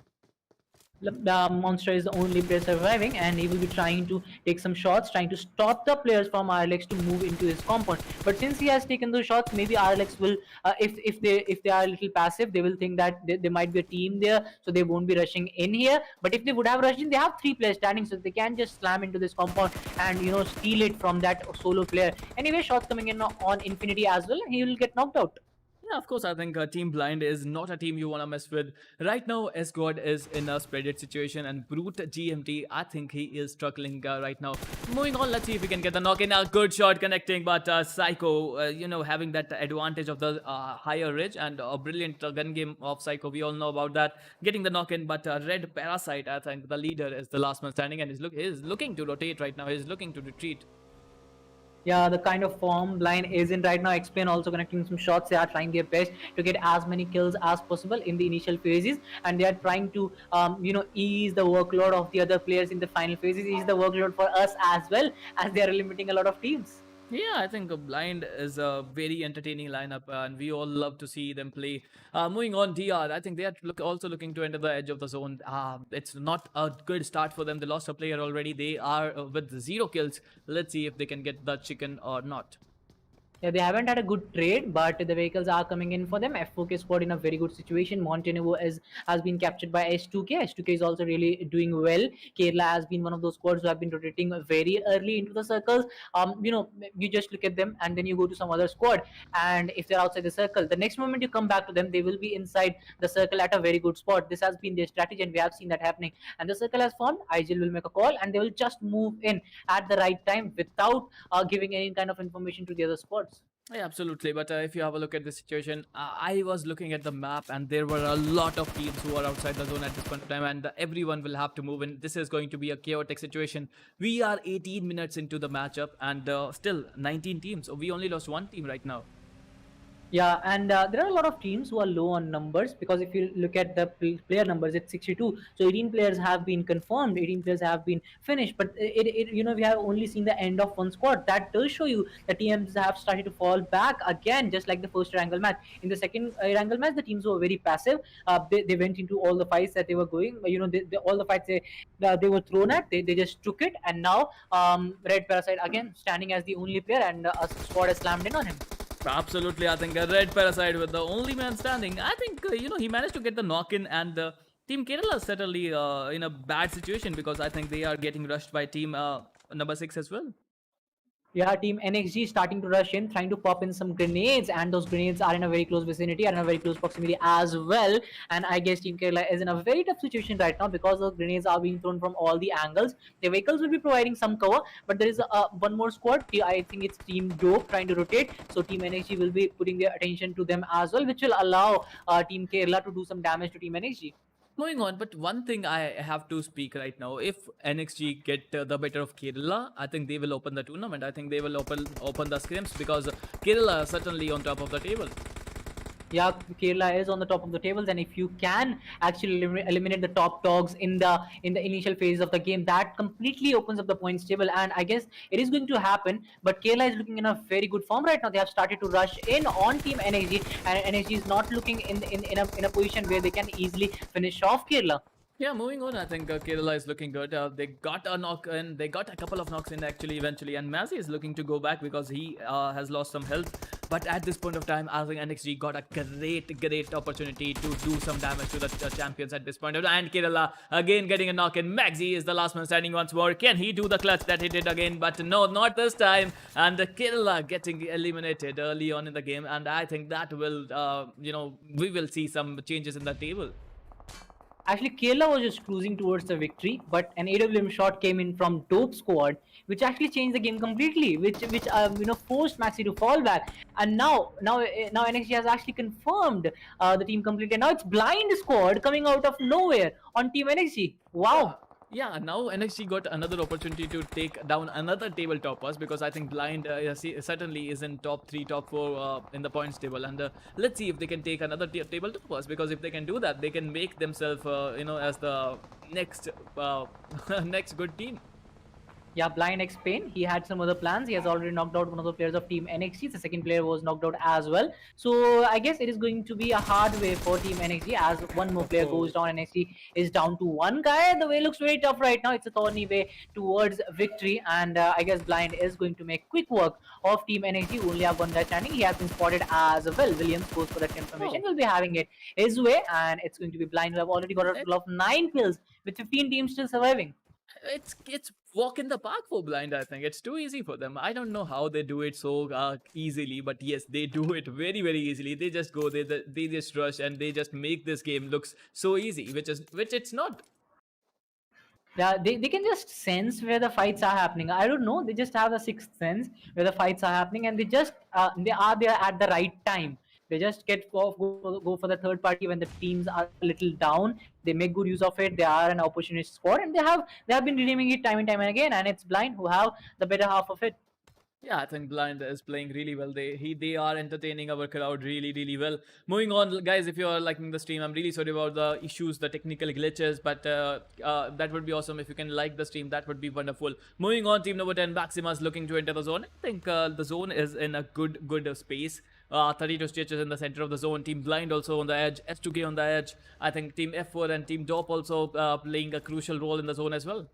The monster is the only player surviving, and he will be trying to take some shots, trying to stop the players from RLX to move into his compound. But since he has taken those shots, maybe RLX will, if they are a little passive, they will think that there might be a team there, so they won't be rushing in here. But if they would have rushed in, they have 3 players standing, so they can just slam into this compound and steal it from that solo player. Anyway, shots coming in on Infinity as well, and he will get knocked out. Yeah, of course, I think Team Blind is not a team you want to mess with. Right now, S-God is in a spreaded situation, and Brute GMT, I think he is struggling right now. Moving on, let's see if we can get the knock in. A good shot connecting, but Psycho, having that advantage of the higher ridge, and a brilliant gun game of Psycho. We all know about that. Getting the knock in, but Red Parasite, I think the leader is the last man standing, and he's looking to rotate right now. He's looking to retreat. Yeah, the kind of form Blind is in right now. Explain also connecting some shots. They are trying their best to get as many kills as possible in the initial phases, and they are trying to ease the workload of the other players in the final phases, ease the workload for us as well, as they are limiting a lot of teams. Yeah, I think Blind is a very entertaining lineup, and we all love to see them play. Moving on, DR, I think they are also looking to enter the edge of the zone. It's not a good start for them. They lost a player already. They are with 0 kills. Let's see if they can get the chicken or not. Yeah, they haven't had a good trade, but the vehicles are coming in for them. F4K squad in a very good situation. Montenegro has been captured by S2k. S2k is also really doing well. Kerala has been one of those squads who have been rotating very early into the circles. You just look at them and then you go to some other squad, and if they're outside the circle, the next moment you come back to them, they will be inside the circle at a very good spot. This has been their strategy, and we have seen that happening. And the circle has formed. IGL will make a call, and they will just move in at the right time without giving any kind of information to the other squads. Yeah, absolutely. But if you have a look at the situation, I was looking at the map, and there were a lot of teams who are outside the zone at this point of time, and everyone will have to move in. This is going to be a chaotic situation. We are 18 minutes into the matchup, and still 19 teams. So we only lost 1 team right now. Yeah, and there are a lot of teams who are low on numbers, because if you look at the player numbers, it's 62. So 18 players have been confirmed, 18 players have been finished, but we have only seen the end of 1 squad. That does show you the teams have started to fall back again, just like the first Wrangle match. In the second Wrangle match, the teams were very passive. They went into all the fights that they were going. All the fights they were thrown at, they just took it, and now Red Parasite again standing as the only player, and a squad has slammed in on him. Absolutely, I think a Red Parasite with the only man standing. I think, he managed to get the knock in, and Team Kerala is certainly in a bad situation because I think they are getting rushed by team number 6 as well. Yeah, Team NXG starting to rush in, trying to pop in some grenades, and those grenades are in a very close vicinity, are in a very close proximity as well. And I guess Team Kerala is in a very tough situation right now because the grenades are being thrown from all the angles. The vehicles will be providing some cover, but there is one more squad. I think it's Team Dope trying to rotate, so Team NXG will be putting their attention to them as well, which will allow Team Kerala to do some damage to Team NXG. Moving on, but one thing I have to speak right now: if NXG get the better of Kerala, I think they will open the tournament. I think they will open the scrims because Kerala are certainly on top of the table. Yeah, Kerala is on the top of the tables, and if you can actually eliminate the top dogs in the initial phase of the game, that completely opens up the points table. And I guess it is going to happen. But Kerala is looking in a very good form right now. They have started to rush in on Team NXG, and NXG is not looking in a position where they can easily finish off Kerala. Yeah, moving on, I think Kerala is looking good. They got a knock in, they got a couple of knocks in actually eventually, and Mazzy is looking to go back because he has lost some health. But at this point of time, I think NXG got a great opportunity to do some damage to the champions at this point of time. And Kerala again getting a knock in. Maxi is the last man standing once more. Can he do the clutch that he did again? But no, not this time. And Kerala getting eliminated early on in the game, and I think that will, we will see some changes in the table. Actually, Kerala was just cruising towards the victory, but an AWM shot came in from Dope squad, which actually changed the game completely, which forced Maxi to fall back. And now NXG has actually confirmed the team completely. Now it's Blind squad coming out of nowhere on Team NXG. Wow. Yeah, now NXG got another opportunity to take down another table toppers because I think Blind certainly is in top 3, top 4 in the points table, and let's see if they can take another table toppers, because if they can do that, they can make themselves as the next next good team. Yeah, Blind X Pain, he had some other plans. He has already knocked out one of the players of Team NXG. The second player was knocked out as well. So I guess it is going to be a hard way for Team NXG as one more player goes down. NXG is down to one guy. The way looks very tough right now. It's a thorny way towards victory, and I guess Blind is going to make quick work of Team NXG. Only have one guy standing. He has been spotted as well. Williams goes for that confirmation. Will be having it his way, and it's going to be Blind who have already got a total of 9 kills with 15 teams still surviving. It's walk in the park for Blind. I think it's too easy for them. I don't know how they do it so easily, but yes, they do it very easily. They just go, they just rush, and they just make this game looks so easy, which it's not. Yeah, they can just sense where the fights are happening. I don't know, they just have a sixth sense where the fights are happening, and they are there at the right time. They just go for the third party when the teams are a little down. They make good use of it. They are an opportunist squad, and they have been redeeming it time and time again. And it's Blind who have the better half of it. Yeah, I think Blind is playing really well. They are entertaining our crowd really well. Moving on, guys, if you are liking the stream, I'm really sorry about the issues, the technical glitches, but that would be awesome if you can like the stream. That would be wonderful. Moving on, team number 10, Maximus looking to enter the zone. I think the zone is in a good space. 32 stitches in the center of the zone. Team Blind also on the edge. S2k on the edge. I think Team F4 and Team Dope also playing a crucial role in the zone as well.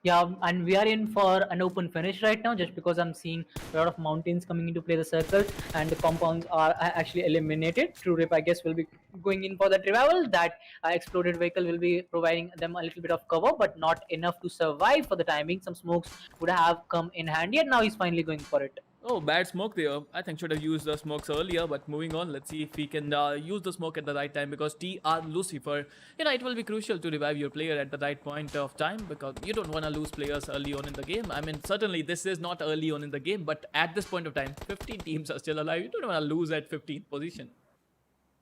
Yeah, and we are in for an open finish right now, just because I'm seeing a lot of mountains coming into play the circle, and the compounds are actually eliminated. TrueRippers, I guess, will be going in for that revival. That exploded vehicle will be providing them a little bit of cover, but not enough to survive for the time being. Some smokes would have come in handy, and now he's finally going for it. Oh, bad smoke there. I think should have used the smokes earlier, but moving on, let's see if we can use the smoke at the right time, because TR Lucifer, it will be crucial to revive your player at the right point of time, because you don't want to lose players early on in the game. I mean, certainly this is not early on in the game, but at this point of time, 15 teams are still alive. You don't want to lose at 15th position.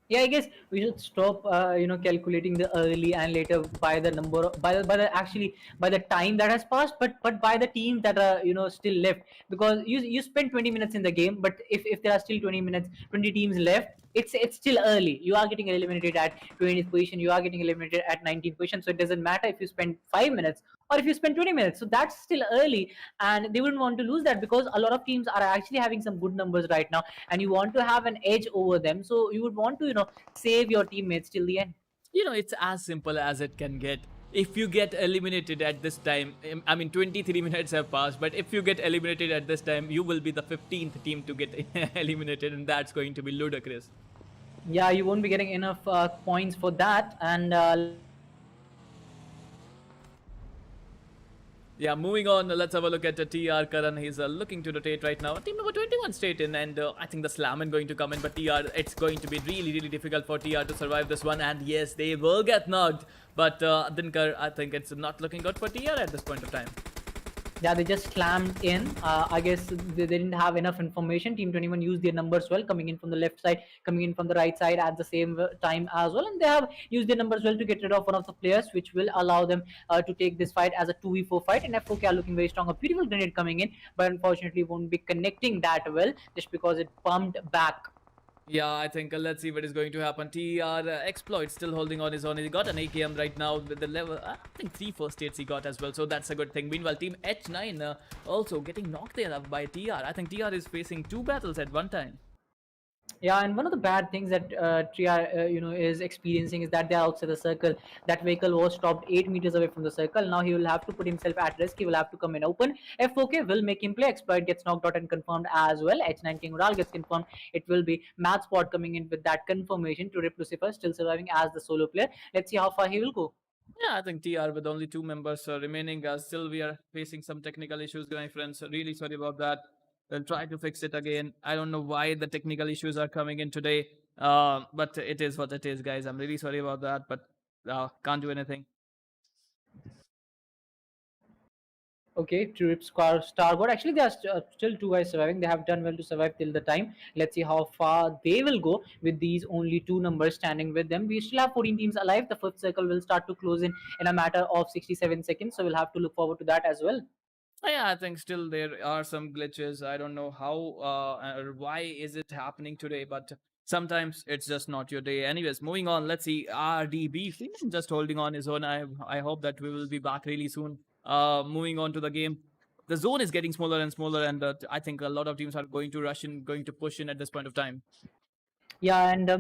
Yeah, I guess we should stop, calculating the early and later by the number by the time that has passed, but by the teams that are still left, because you spend 20 minutes in the game, but if there are still 20 teams left, it's still early. You are getting eliminated at 20th position. You are getting eliminated at 19th position. So it doesn't matter if you spend 5 minutes or if you spend 20 minutes. So that's still early, and they wouldn't want to lose that, because a lot of teams are actually having some good numbers right now, and you want to have an edge over them. So you would want to save your teammates till the end. It's as simple as it can get. If you get eliminated at this time, I mean 23 minutes have passed, but if you get eliminated at this time, you will be the 15th team to get eliminated, and that's going to be ludicrous. Yeah, you won't be getting enough points for that. And Yeah, moving on, let's have a look at TR Karan. He's looking to rotate right now. Team number 21 straight in, and I think the Slammin going to come in, but TR, it's going to be really, really difficult for TR to survive this one. And yes, they will get knocked, but Dinker, I think it's not looking good for TR at this point of time. yeah, they just slammed in. I guess they didn't have enough information. Team 21 used their numbers well, coming in from the left side, coming in from the right side at the same time as well. And they have used their numbers well to get rid of one of the players, which will allow them to take this fight as a 2v4 fight. And S2k are looking very strong. A beautiful grenade coming in, but unfortunately won't be connecting that well just because it pumped back. Yeah, I think let's see what is going to happen. TR Exploit still holding on his own. He got an AKM right now with the level, I think 3 first aids he got as well, so that's a good thing. Meanwhile, Team H9 also getting knocked there up by TR. I think TR is facing 2 battles at one time. Yeah, and one of the bad things that Triar, is experiencing is that they're outside the circle. That vehicle was stopped 8 meters away from the circle. Now he will have to put himself at risk. He will have to come in open. F4K will make him play. Exploit gets knocked out and confirmed as well. H9 King Ural gets confirmed. It will be Matt Spot coming in with that confirmation. TrueRippers Lucifer still surviving as the solo player. Let's see how far he will go. Yeah, I think TR with only 2 members remaining. Still, we are facing some technical issues, my friends. Really sorry about that. We'll try to fix it again. I don't know why the technical issues are coming in today, but it is what it is, guys. I'm really sorry about that, but can't do anything. Okay, TrueRippers Star God. Actually, there are still 2 guys surviving. They have done well to survive till the time. Let's see how far they will go with these only 2 numbers standing with them. We still have 14 teams alive. The 5th circle will start to close in a matter of 67 seconds. So we'll have to look forward to that as well. Yeah, I think still there are some glitches. I don't know how or why is it happening today, but sometimes it's just not your day. Anyways, moving on. Let's see. RDB Freeman just holding on his own. I hope that we will be back really soon. Moving on to the game. The zone is getting smaller and smaller, and I think a lot of teams are going to rush in, going to push in at this point of time. Yeah, and the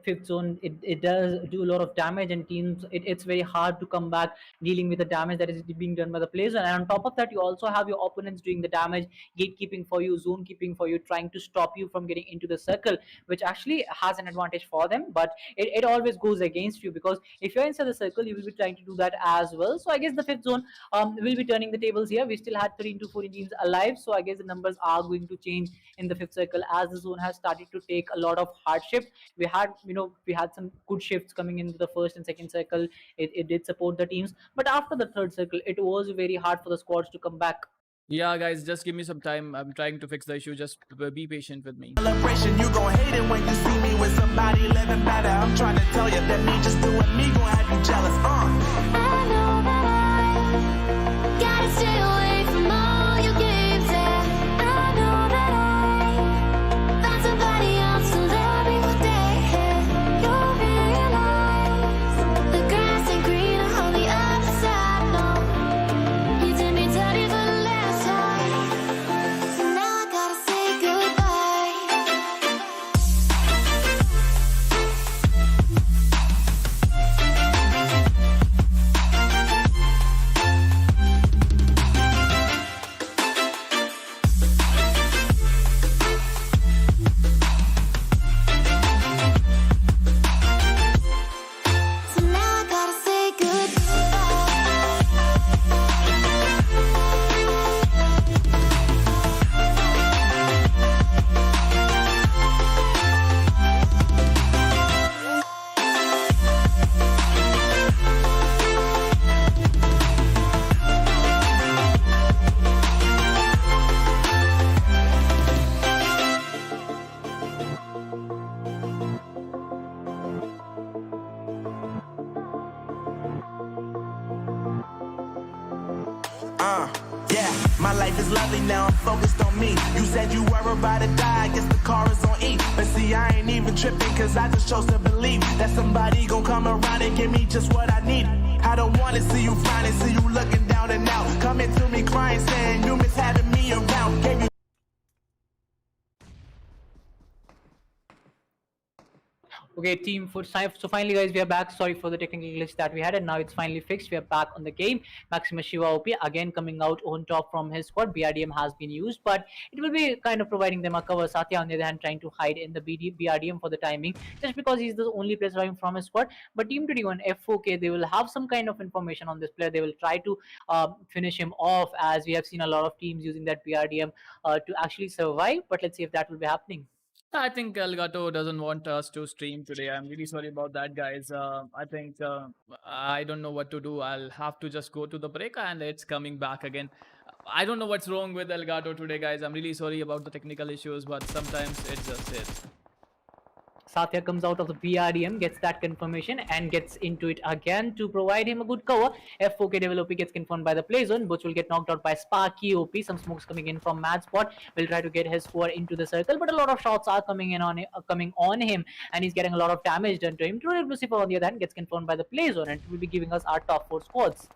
5th zone, it does do a lot of damage, and teams, it's very hard to come back dealing with the damage that is being done by the players. And on top of that, you also have your opponents doing the damage, gatekeeping for you, zone keeping for you, trying to stop you from getting into the circle, which actually has an advantage for them, but it always goes against you, because if you're inside the circle, you will be trying to do that as well. So I guess the 5th zone will be turning the tables here. We still had 13 to 14 teams alive, so I guess the numbers are going to change in the 5th circle as the zone has started to take a lot of hard shift. We had some good shifts coming into the 1st and 2nd circle. It did support the teams, but after the 3rd circle, it was very hard for the squads to come back. Yeah, guys, just give me some time. I'm trying to fix the issue. Just be patient with me. Celebration, you gon' hate it when you see me with somebody living better. I'm trying to tell you that me just doing me gon' have you jealous. I know that I gotta stay away from all your games. Yeah, I know that I found somebody else to love me one day. You'll realize the grass ain't greener on the other side. No, you did me dirty for the last time, so now I gotta say goodbye. So now I gotta say goodbye. Yeah, my life is lovely now, I'm focused on me. You said you were about to die, I guess the car is on E. But see, I ain't even tripping, cause I just chose to believe that somebody gon' come around and give me just what I need. I don't wanna see you finding, see you looking down and out. Coming to me crying, saying you miss having me around. Gave you Okay, team for so finally, guys, we are back. Sorry for the technical glitch that we had, and now it's finally fixed. We are back on the game. Maximus Shiva OP again coming out on top from his squad. BRDM has been used, but it will be kind of providing them a cover. Satya, on the other hand, trying to hide in the BRDM for the timing, just because he's the only player surviving from his squad. But Team 21 F4K, they will have some kind of information on this player. They will try to finish him off, as we have seen a lot of teams using that BRDM to actually survive. But let's see if that will be happening. I think Elgato doesn't want us to stream today. I'm really sorry about that, guys. I think I don't know what to do. I'll have to just go to the break and it's coming back again. I don't know what's wrong with Elgato today, guys. I'm really sorry about the technical issues, but sometimes it's just it. Satya comes out of the BRDM, gets that confirmation, and gets into it again to provide him a good cover. F4K developer gets confirmed by the play zone. Butch will get knocked out by Sparky OP. Some smokes coming in from Mad Spot. Will try to get his squad into the circle, but a lot of shots are coming on him, and he's getting a lot of damage done to him. TrueRippers, on the other hand, gets confirmed by the play zone, and will be giving us our top 4 squads.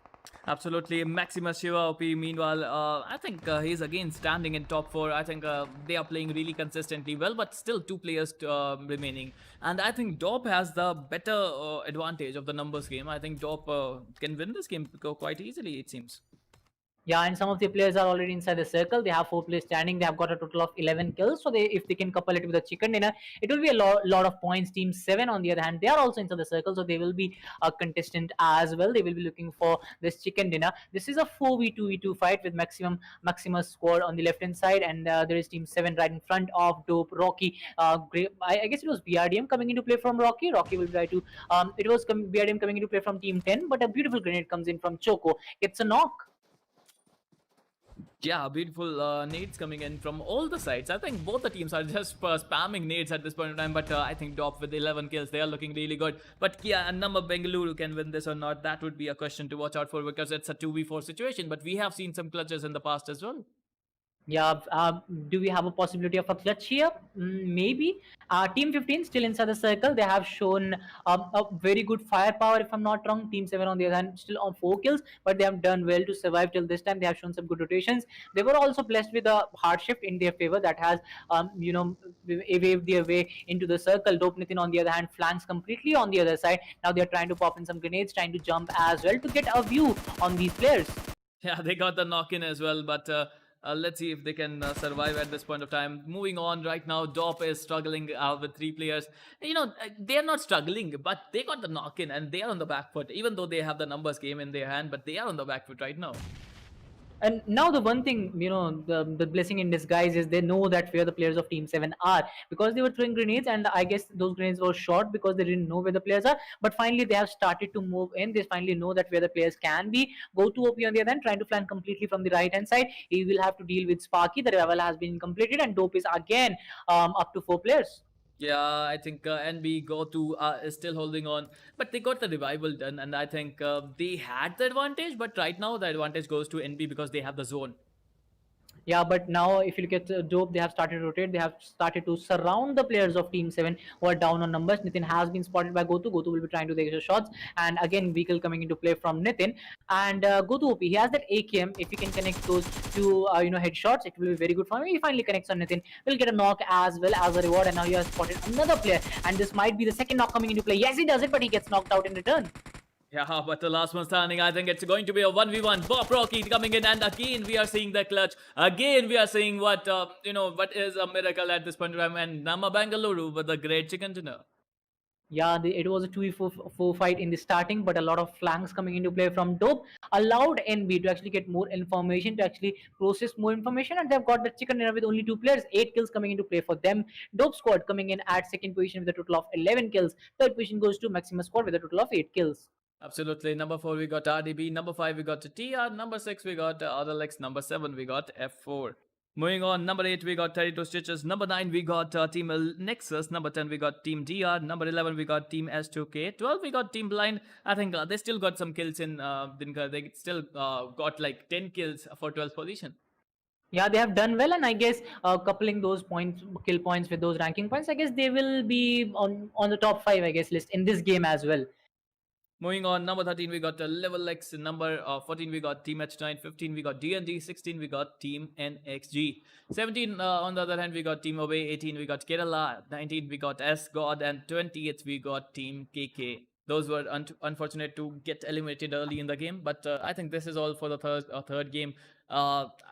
Absolutely. Maximus Shiva OP, meanwhile, I think he's again standing in top 4. I think they are playing really consistently well, but still 2 players remaining. And I think Dop has the better advantage of the numbers game. I think Dop can win this game quite easily, it seems. Yeah, and some of the players are already inside the circle. They have 4 players standing. They have got a total of 11 kills. So if they can couple it with a chicken dinner, it will be a lot of points. Team 7, on the other hand, they are also inside the circle. So they will be a contestant as well. They will be looking for this chicken dinner. This is a 4v2v2 fight with Maximus squad on the left hand side, and there is Team 7 right in front of Dope, Rocky. I guess it was BRDM coming into play from Rocky. Rocky will try to. It was BRDM coming into play from Team 10, but a beautiful grenade comes in from Choco. Gets a knock. Yeah, beautiful nades coming in from all the sides. I think both the teams are just spamming nades at this point in time, but I think Dop with 11 kills, they are looking really good. But yeah, Namma Bengaluru can win this or not, that would be a question to watch out for, because it's a 2v4 situation, but we have seen some clutches in the past as well. Yeah, do we have a possibility of a clutch here? Maybe. Team 15 still inside the circle. They have shown a very good firepower, if I'm not wrong. Team 7, on the other hand, still on 4 kills, but they have done well to survive till this time. They have shown some good rotations. They were also blessed with a hard shift in their favor that has, waved their way into the circle. Dope Nitin, on the other hand, flanks completely on the other side. Now they're trying to pop in some grenades, trying to jump as well to get a view on these players. Yeah, they got the knock in as well, but let's see if they can survive at this point of time. Moving on right now, Dop is struggling with 3 players. You know, they're not struggling, but they got the knock in and they are on the back foot, even though they have the numbers game in their hand, but they are on the back foot right now. And now the one thing, the blessing in disguise is they know that where the players of Team 7 are, because they were throwing grenades, and I guess those grenades were short because they didn't know where the players are. But finally, they have started to move in. They finally know that where the players can be. Go to OP on the other end, trying to flank completely from the right hand side. He will have to deal with Sparky. The revival has been completed, and Dope is again up to 4 players. Yeah, I think NB Gotu is still holding on, but they got the revival done, and I think they had the advantage, but right now the advantage goes to NB because they have the zone. Yeah, but now if you look at Dope, they have started to rotate. They have started to surround the players of Team 7 who are down on numbers. Nitin has been spotted by Gotu. Gotu will be trying to take his shots. And again, vehicle coming into play from Nitin. And Gotu OP, he has that AKM. If he can connect those 2 headshots, it will be very good for him. He finally connects on Nitin. Will get a knock as well as a reward. And now he has spotted another player. And this might be the second knock coming into play. Yes, he does it, but he gets knocked out in return. Yeah, but the last one standing, I think it's going to be a 1v1. Bob Rocky coming in, and again we are seeing the clutch. Again we are seeing what is a miracle at this point in time, and Namma Bengaluru with a great chicken dinner. Yeah, it was a 2v4 fight in the starting, but a lot of flanks coming into play from Dope allowed NB to actually get more information, to actually process more information, and they've got the chicken dinner with only 2 players. 8 kills coming into play for them. Dope squad coming in at 2nd position with a total of 11 kills. 3rd position goes to Maximus squad with a total of 8 kills. Absolutely. Number 4 we got RDB, number 5 we got TR, number 6 we got RLX, number 7 we got F4. Moving on, number 8 we got 32 Stitches, number 9 we got Team Nexus, number 10 we got Team DR, number 11 we got Team S2k, 12 we got Team Blind. I think they still got some kills in Dinker. They still got like 10 kills for 12th position. Yeah, they have done well, and I guess coupling those kill points with those ranking points, I guess they will be on the top 5, I guess, list in this game as well. Moving on, number 13 we got Level X, number 14 we got Team H9, 15 we got D&D, 16 we got Team NXG, 17 on the other hand we got Team Obey, 18 we got Kerala, 19 we got S God, and 20th we got Team KK. Those were unfortunate to get eliminated early in the game, but I think this is all for the third game.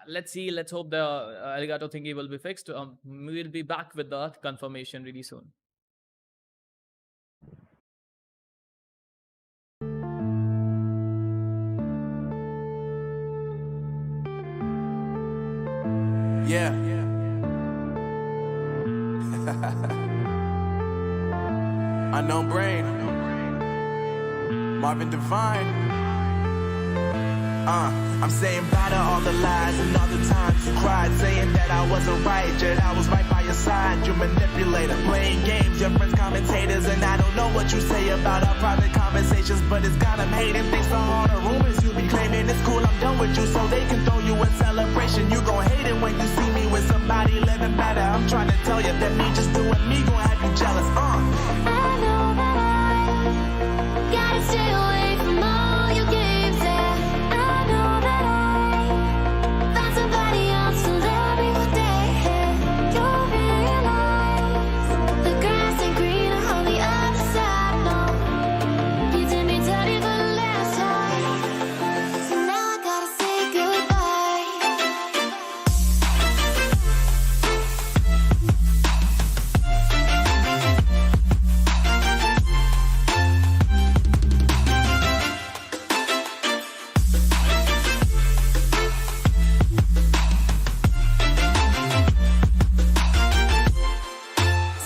Let's see, let's hope the Arigato thingy will be fixed. We'll be back with the confirmation really soon. Yeah. Unknown Brain, Marvin Devine. I'm saying bye to all the lies and all the times you cried, saying that I wasn't right, yet I was right by your side. You manipulator, playing games, your friends commentators, and I don't know what you say about our private conversations, but it's got them hating. Thanks for all the rumors you be claiming. It's cool, I'm done with you, so they can throw you a celebration. You gon' hate it when you see me with somebody living better. I'm trying to tell you that me just doing me gon' have you jealous. I know that I gotta stay away from all your games. Yeah, I know that I found somebody else to love me one day. You'll realize the grass ain't greener on the other side. No, you did me dirty for the last time, so now I gotta say goodbye.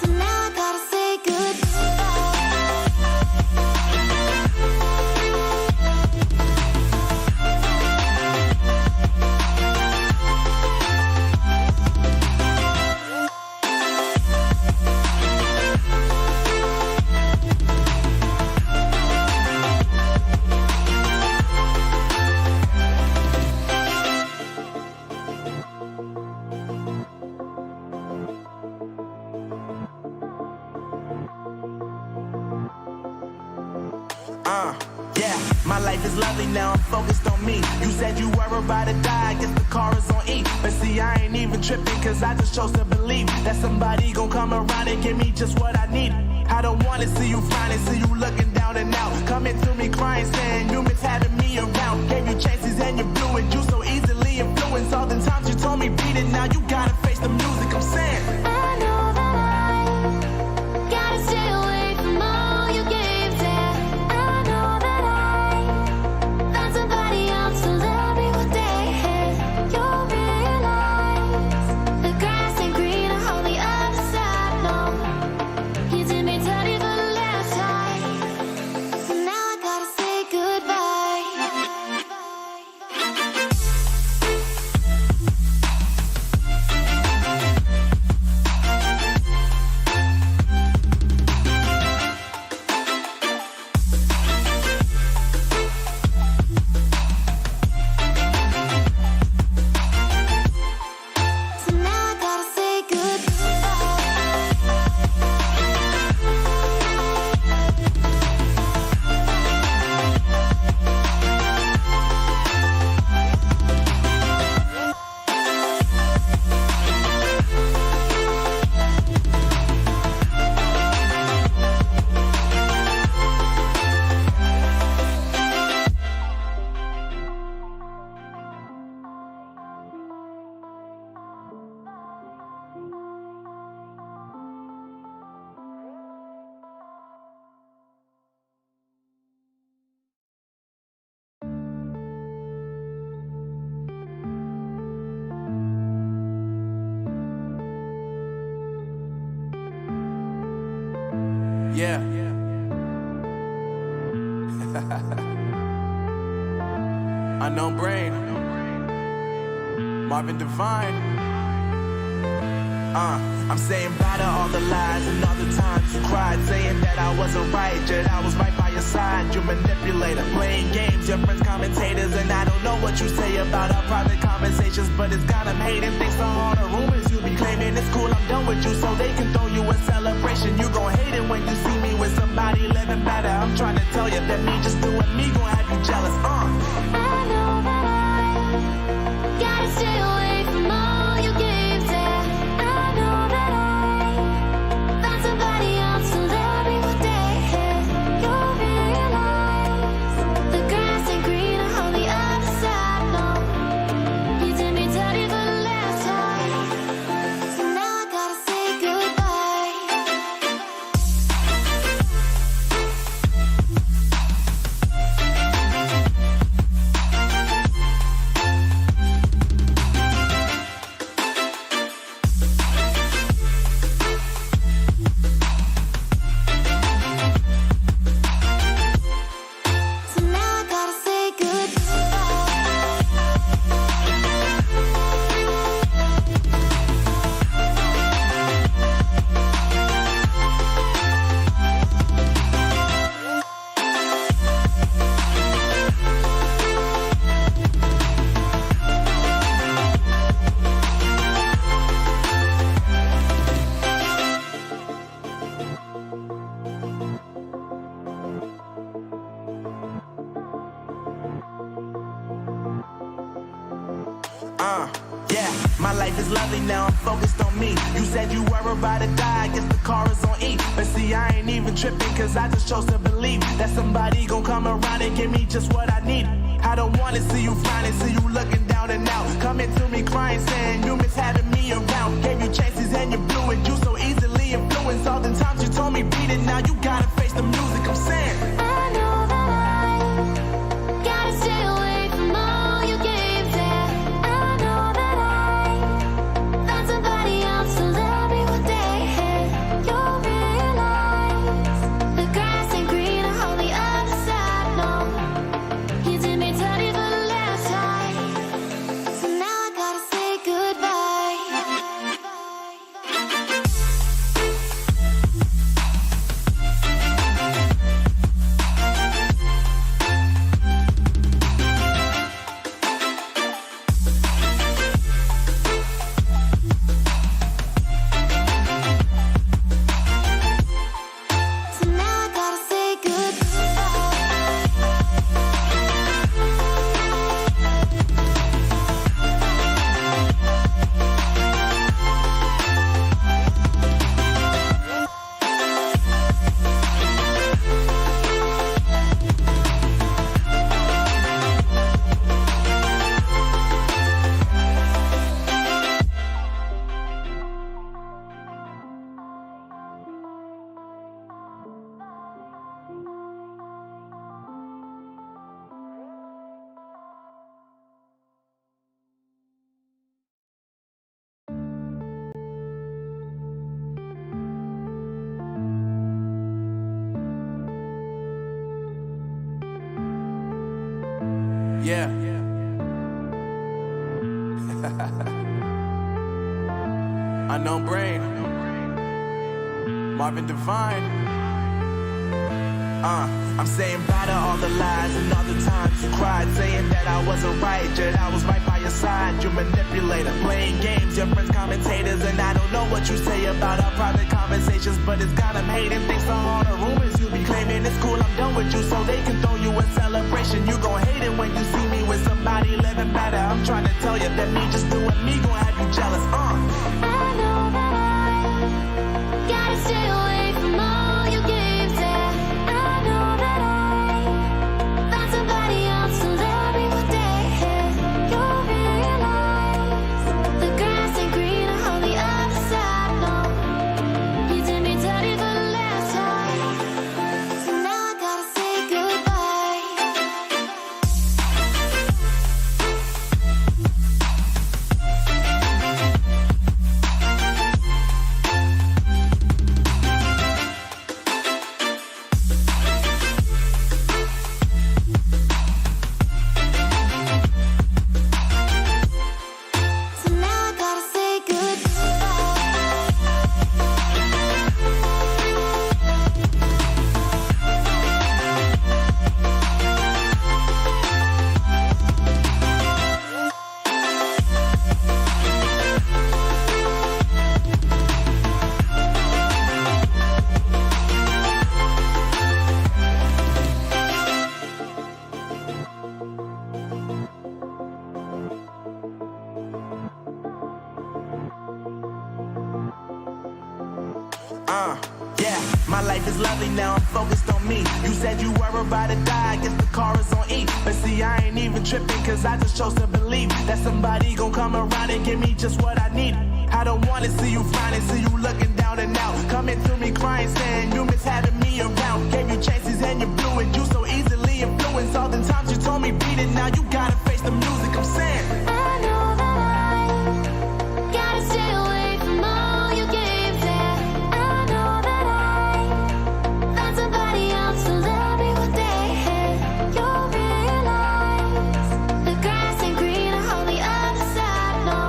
So now I gotta say goodbye. Yeah, my life is lovely now, I'm focused on me. You said you were about to die, I guess the car is on E. But see, I ain't even tripping, cause I just chose to believe that somebody gon' come around and give me just what I need. I don't wanna see you frowning, see you looking down and out, coming to me crying, saying you miss having me around. Gave you chances and you blew it, you so easily influenced. All the times you told me beat it, now you gotta face the music. I'm saying I know that I gotta stay away from all your games. Yeah, I know that I found somebody else to love me one day. You'll realize the grass ain't greener on the other side. No, you did me dirty for the last time, so now I gotta say goodbye. So now I gotta say goodbye. yeah. Unknown Brain, Marvin Devine. I'm saying bye to all the lies and all the times you cried, saying that I wasn't right, yet I was right by your side. You manipulator, playing games, your friends commentators, and I don't know what you say about our private conversations, but it's got them hating. Thanks to all the rumors you be claiming. It's cool, I'm done with you, so they can throw you a celebration. You gon' hate it when you see me with somebody living better. I'm trying to tell you that me just doing me gon' have you jealous. I know that I gotta stay away from all your games. Yeah, I know that I found somebody else to love me one day. You'll realize the grass ain't greener on the other side. No, you did me dirty for the last time, so now I gotta say goodbye. So now I gotta say Yeah, my life is lovely now, I'm focused on me. You said you were about to die, I guess the car is on E. But see, I ain't even tripping, cause I just chose to believe that somebody gon' come around and give me just what I need. I don't wanna see you frowning, see you looking down and out. Coming to me crying, saying you miss having me around. Gave you chances and you blew it, you so easily influenced. All the times you told me beat it, now you gotta face the music. I'm saying I know that I gotta stay away from all your games. Yeah, I know that I found somebody else to love me one day. You'll realize the grass ain't greener on the other side. No, you did me dirty for the last time, so now I gotta say goodbye. So now I gotta say goodbye. yeah. Unknown Brain, Marvin Devine. I'm saying bye to all the lies and all the times you cried, saying that I wasn't right, yet I was right by your side. You manipulator, playing games, your friends commentators, and I don't know what you say about our private conversations, but it's got them hating. Thanks to all the rumors you be claiming. It's cool, I'm done with you, so they can throw you a celebration. You gon' hate it when you see me with somebody living better. I'm trying to tell you that me just doing me gon' have you jealous. I know that I gotta stay away from all your games. Yeah, I know that I found somebody else to love me one day. You'll realize the grass ain't greener on the other side. No, you did me dirty for the last time, so now I gotta say goodbye. Yeah, my life is lovely now, I'm focused on me. You said you were about to die, I guess the car is on E. But see, I ain't even tripping, cause I just chose to believe that somebody gon' come around and give me just what I need. I don't wanna see you frowning, see you looking down and out. Coming to me crying, saying you miss having me around. Gave you chances and you blew it, you so easily influenced. All the times you told me beat it, now you gotta face the music, I'm saying. I know that I gotta stay away from all your games. Yeah, I know that I found somebody else to love me one day. You'll realize the grass ain't greener on the other side. No,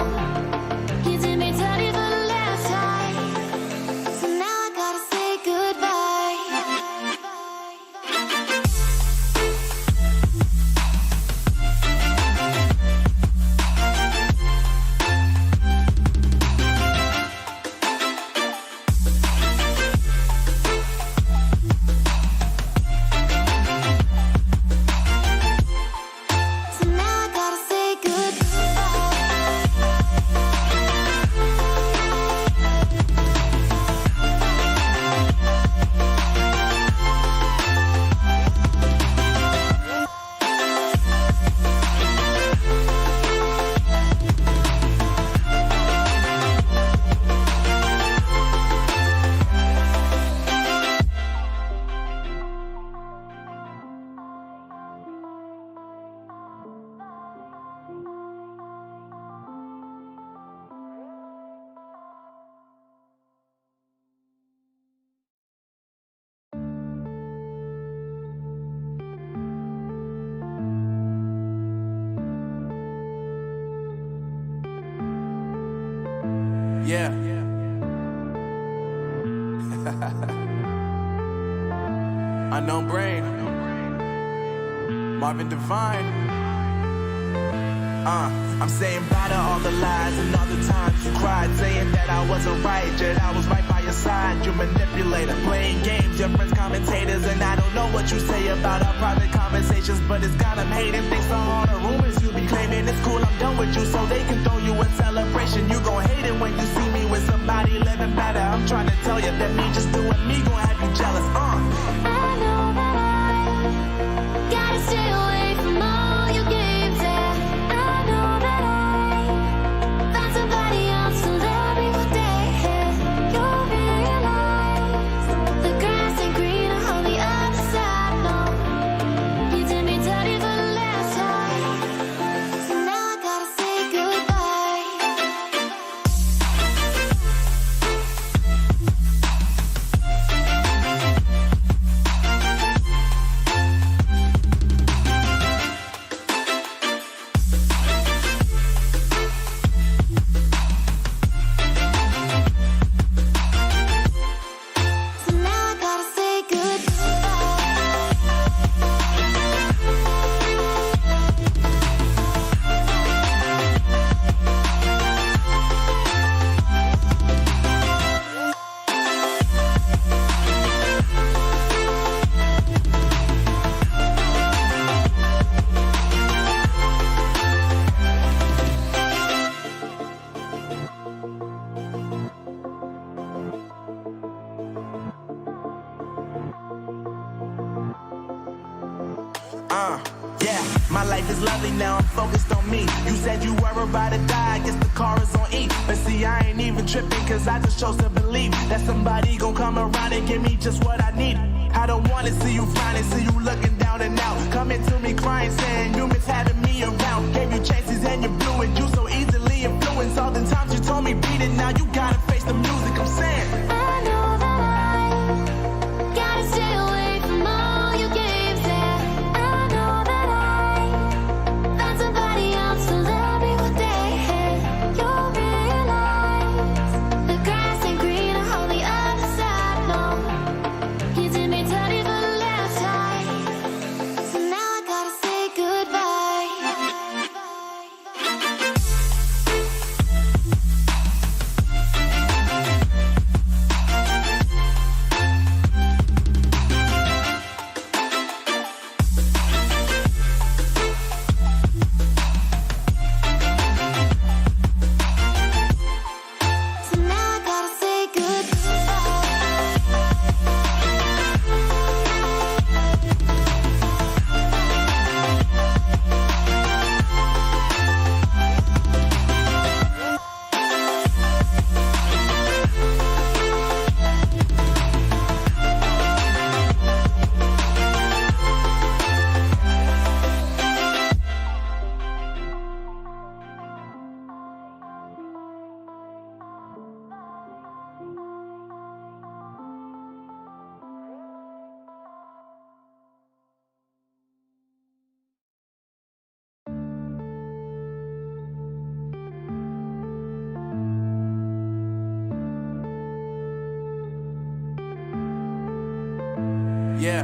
you did me dirty for the last time, so now I gotta say goodbye. So now I gotta say goodbye. Yeah. Unknown Brain, Marvin Devine. I'm saying bye to all the lies and all the times you cried, saying that I wasn't right, yet I was right by your side. You manipulator, playing games, your friends commentators, and I don't know what you say about our private conversations, but it's got them hating. Thanks to all the rumors you be claiming. It's cool, I'm done with you, so they can throw you a celebration. You gon' hate it when you see me with somebody living better. I'm trying to tell you that me just doing me gon' have you jealous. I know that I gotta stay away from all your games. Yeah, I know that I found somebody else to love me one day. You'll realize the grass ain't greener on the other side. No, you did me dirty for the last time, so now I gotta say goodbye. So now I gotta say goodbye. Yeah, my life is lovely now, I'm focused on me. You said you were about to die, I guess the car is on E. But see, I ain't even tripping, cause I just chose to believe that somebody gon' come around and give me just what I need. I don't wanna see you frowning, see you looking down and out. Coming to me crying, saying you miss having me around. Gave you chances and you blew it, you so easily influenced. All the times you told me beat it, now you gotta face the music, I'm saying. I know that I gotta stay away from all your games. Yeah, I know that I found somebody else to love me one day. You'll realize the grass ain't greener on the other side. No, you did me dirty for the last time, so now I gotta say goodbye. Yeah.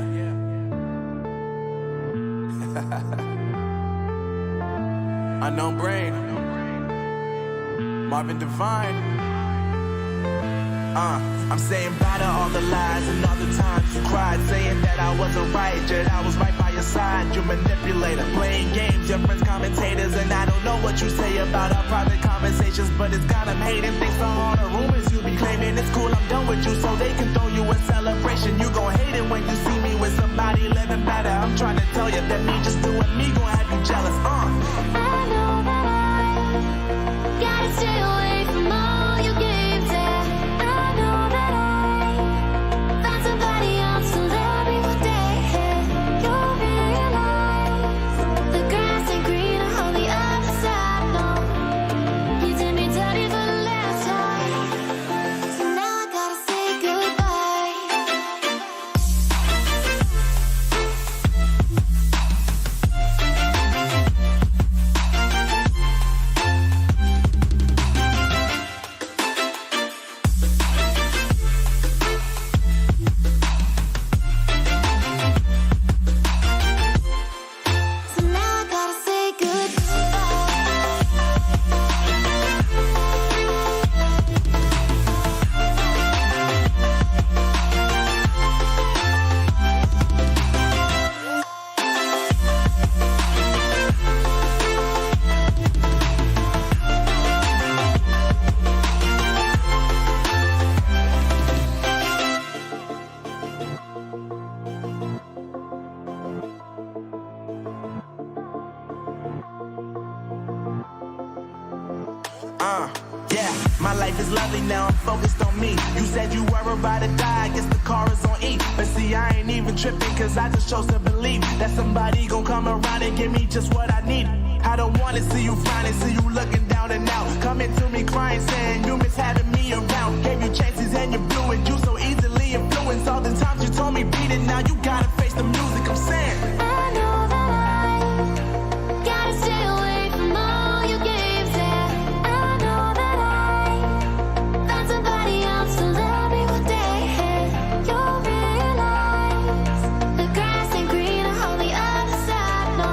Unknown Brain. Marvin Devine. I'm saying bye to all the lies and all the times you cried, saying that I wasn't right, yet I was right by your side. You manipulator, playing games, your friends commentators, and I don't know what you say about our private conversations, but it's got them hating. Thanks for all the rumors you be claiming. It's cool, I'm done with you, so they can throw you a celebration. You gon' hate it when you see me with somebody living better. I'm trying to tell you that me just doing me gon' have you jealous. I know that I gotta stay away from all your games. Yeah, I know that I found somebody else to love me one day. You'll realize the grass ain't greener on the other side. No, you did me dirty for the last time, so now I gotta say goodbye. So now I gotta say Yeah, my life is lovely now, I'm focused on me. You said you were about to die, I guess the car is on E. But see, I ain't even tripping, cause I just chose to believe that somebody gon' come around and give me just what I need. I don't wanna see you finally, see you looking down and out. Coming to me crying, saying you miss having me around. Gave you chances and you blew it, you so easily influenced. All the times you told me beat it, now you gotta face the music, I'm saying. I know that I gotta stay away from all your games. Yeah, I know that I found somebody else to love me one day. You'll realize the grass ain't greener on the other side. No,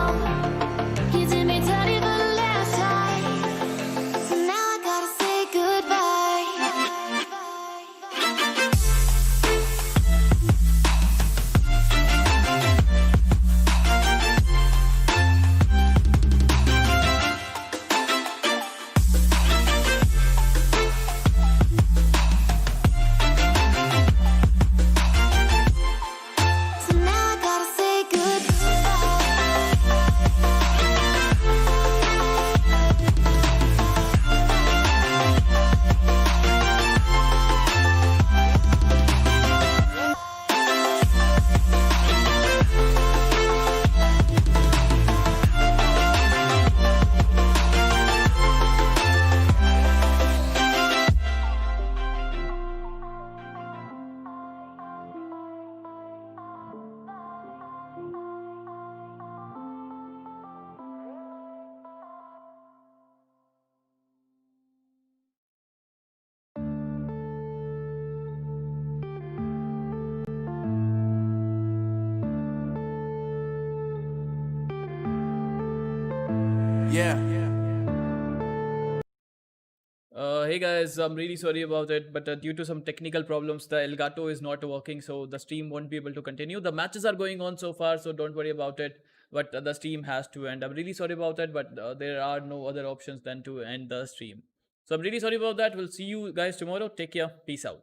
you did me dirty for the last time, so now I gotta say goodbye. So now I gotta say Yeah. Hey guys, I'm really sorry about it, but due to some technical problems, the Elgato is not working, so the stream won't be able to continue. The matches are going on so far, so don't worry about it. But the stream has to end. I'm really sorry about it, but there are no other options than to end the stream. So I'm really sorry about that. We'll see you guys tomorrow. Take care. Peace out.